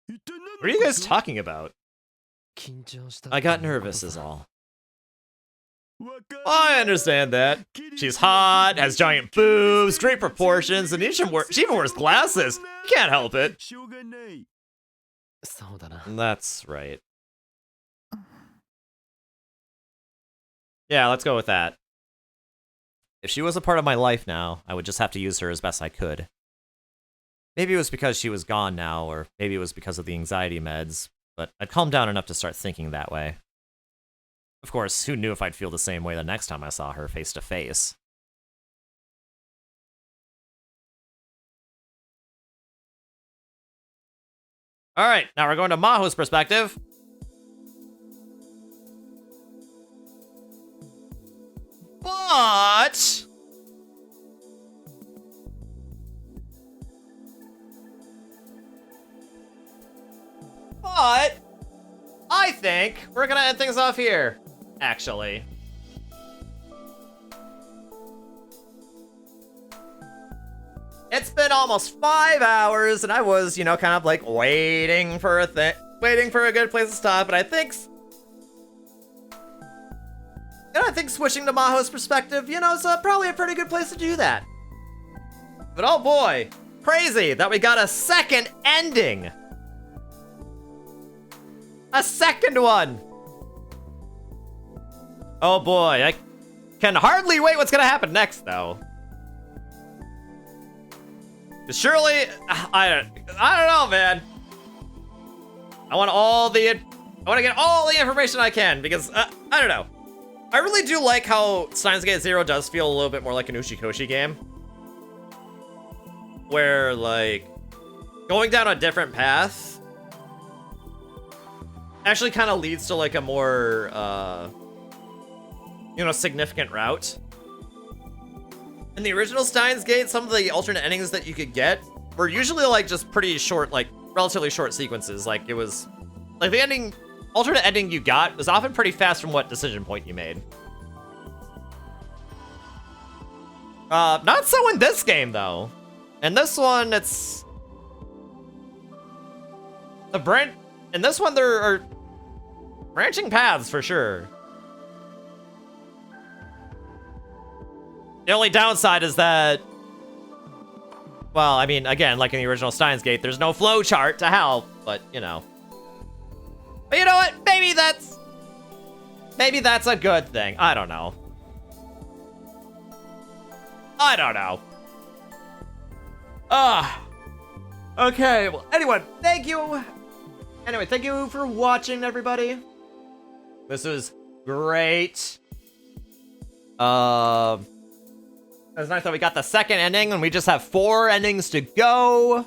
What are you guys talking about? I got nervous is all. I understand that. She's hot, has giant boobs, great proportions, and she even wears glasses. You can't help it. That's right. Yeah, let's go with that. If she was a part of my life now, I would just have to use her as best I could. Maybe it was because she was gone now, or maybe it was because of the anxiety meds, but I'd calmed down enough to start thinking that way. Of course, who knew if I'd feel the same way the next time I saw her face to face. Alright, now we're going to Maho's perspective. But I think we're gonna end things off here, actually. It's been almost 5 hours, and I was, kind of like waiting for a good place to stop, and I think switching to Maho's perspective, is probably a pretty good place to do that. But oh boy, crazy that we got a second ending. A second one. Oh boy, I can hardly wait what's gonna happen next, though. Surely, I don't know, man. I want to get all the information I can, because, I don't know. I really do like how Steins Gate Zero does feel a little bit more like an Ushikoshi game. Where, like, going down a different path actually kind of leads to, like, a more, significant route. In the original Steins Gate, some of the alternate endings that you could get were usually, like, just pretty short, like, relatively short sequences. Like, it was, like, the alternate ending you got was often pretty fast from what decision point you made. Not so in this game, though. In this one, it's In this one, there are branching paths for sure. The only downside is that, well, I mean, again, like in the original Steins Gate, there's no flow chart to help, but you know. But you know what? Maybe that's a good thing. I don't know. I don't know. Okay, well, anyway, thank you. Anyway, thank you for watching, everybody. This was great. It was nice that we got the second ending, and we just have 4 endings to go.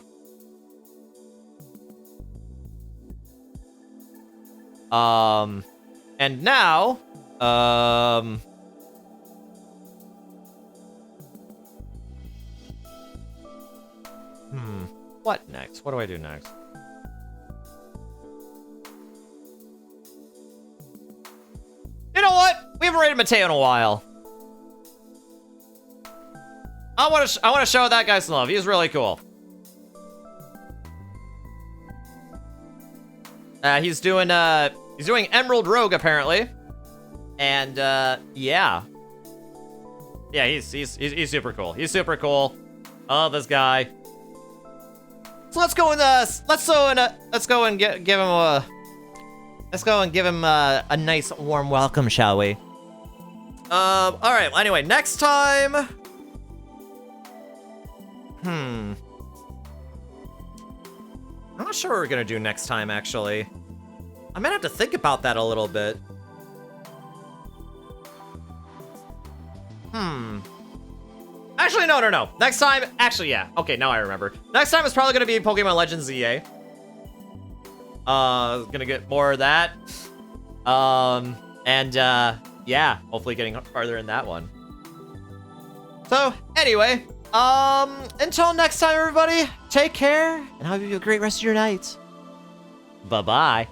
And now, what next? What do I do next? You know what? We haven't rated Mateo in a while. I want to show that guy some love. He's really cool. He's doing Emerald Rogue apparently, and yeah, he's super cool. He's super cool. I love this guy. So let's go and give him a nice warm welcome, shall we? All right. Well, anyway, next time. I'm not sure what we're gonna do next time, actually. I might have to think about that a little bit. Actually, no. Next time, actually, yeah. Okay, now I remember. Next time is probably gonna be Pokemon Legends ZA. Gonna get more of that. Yeah, hopefully getting farther in that one. So, anyway, until next time, everybody, take care, and I hope you have a great rest of your night. Bye-bye.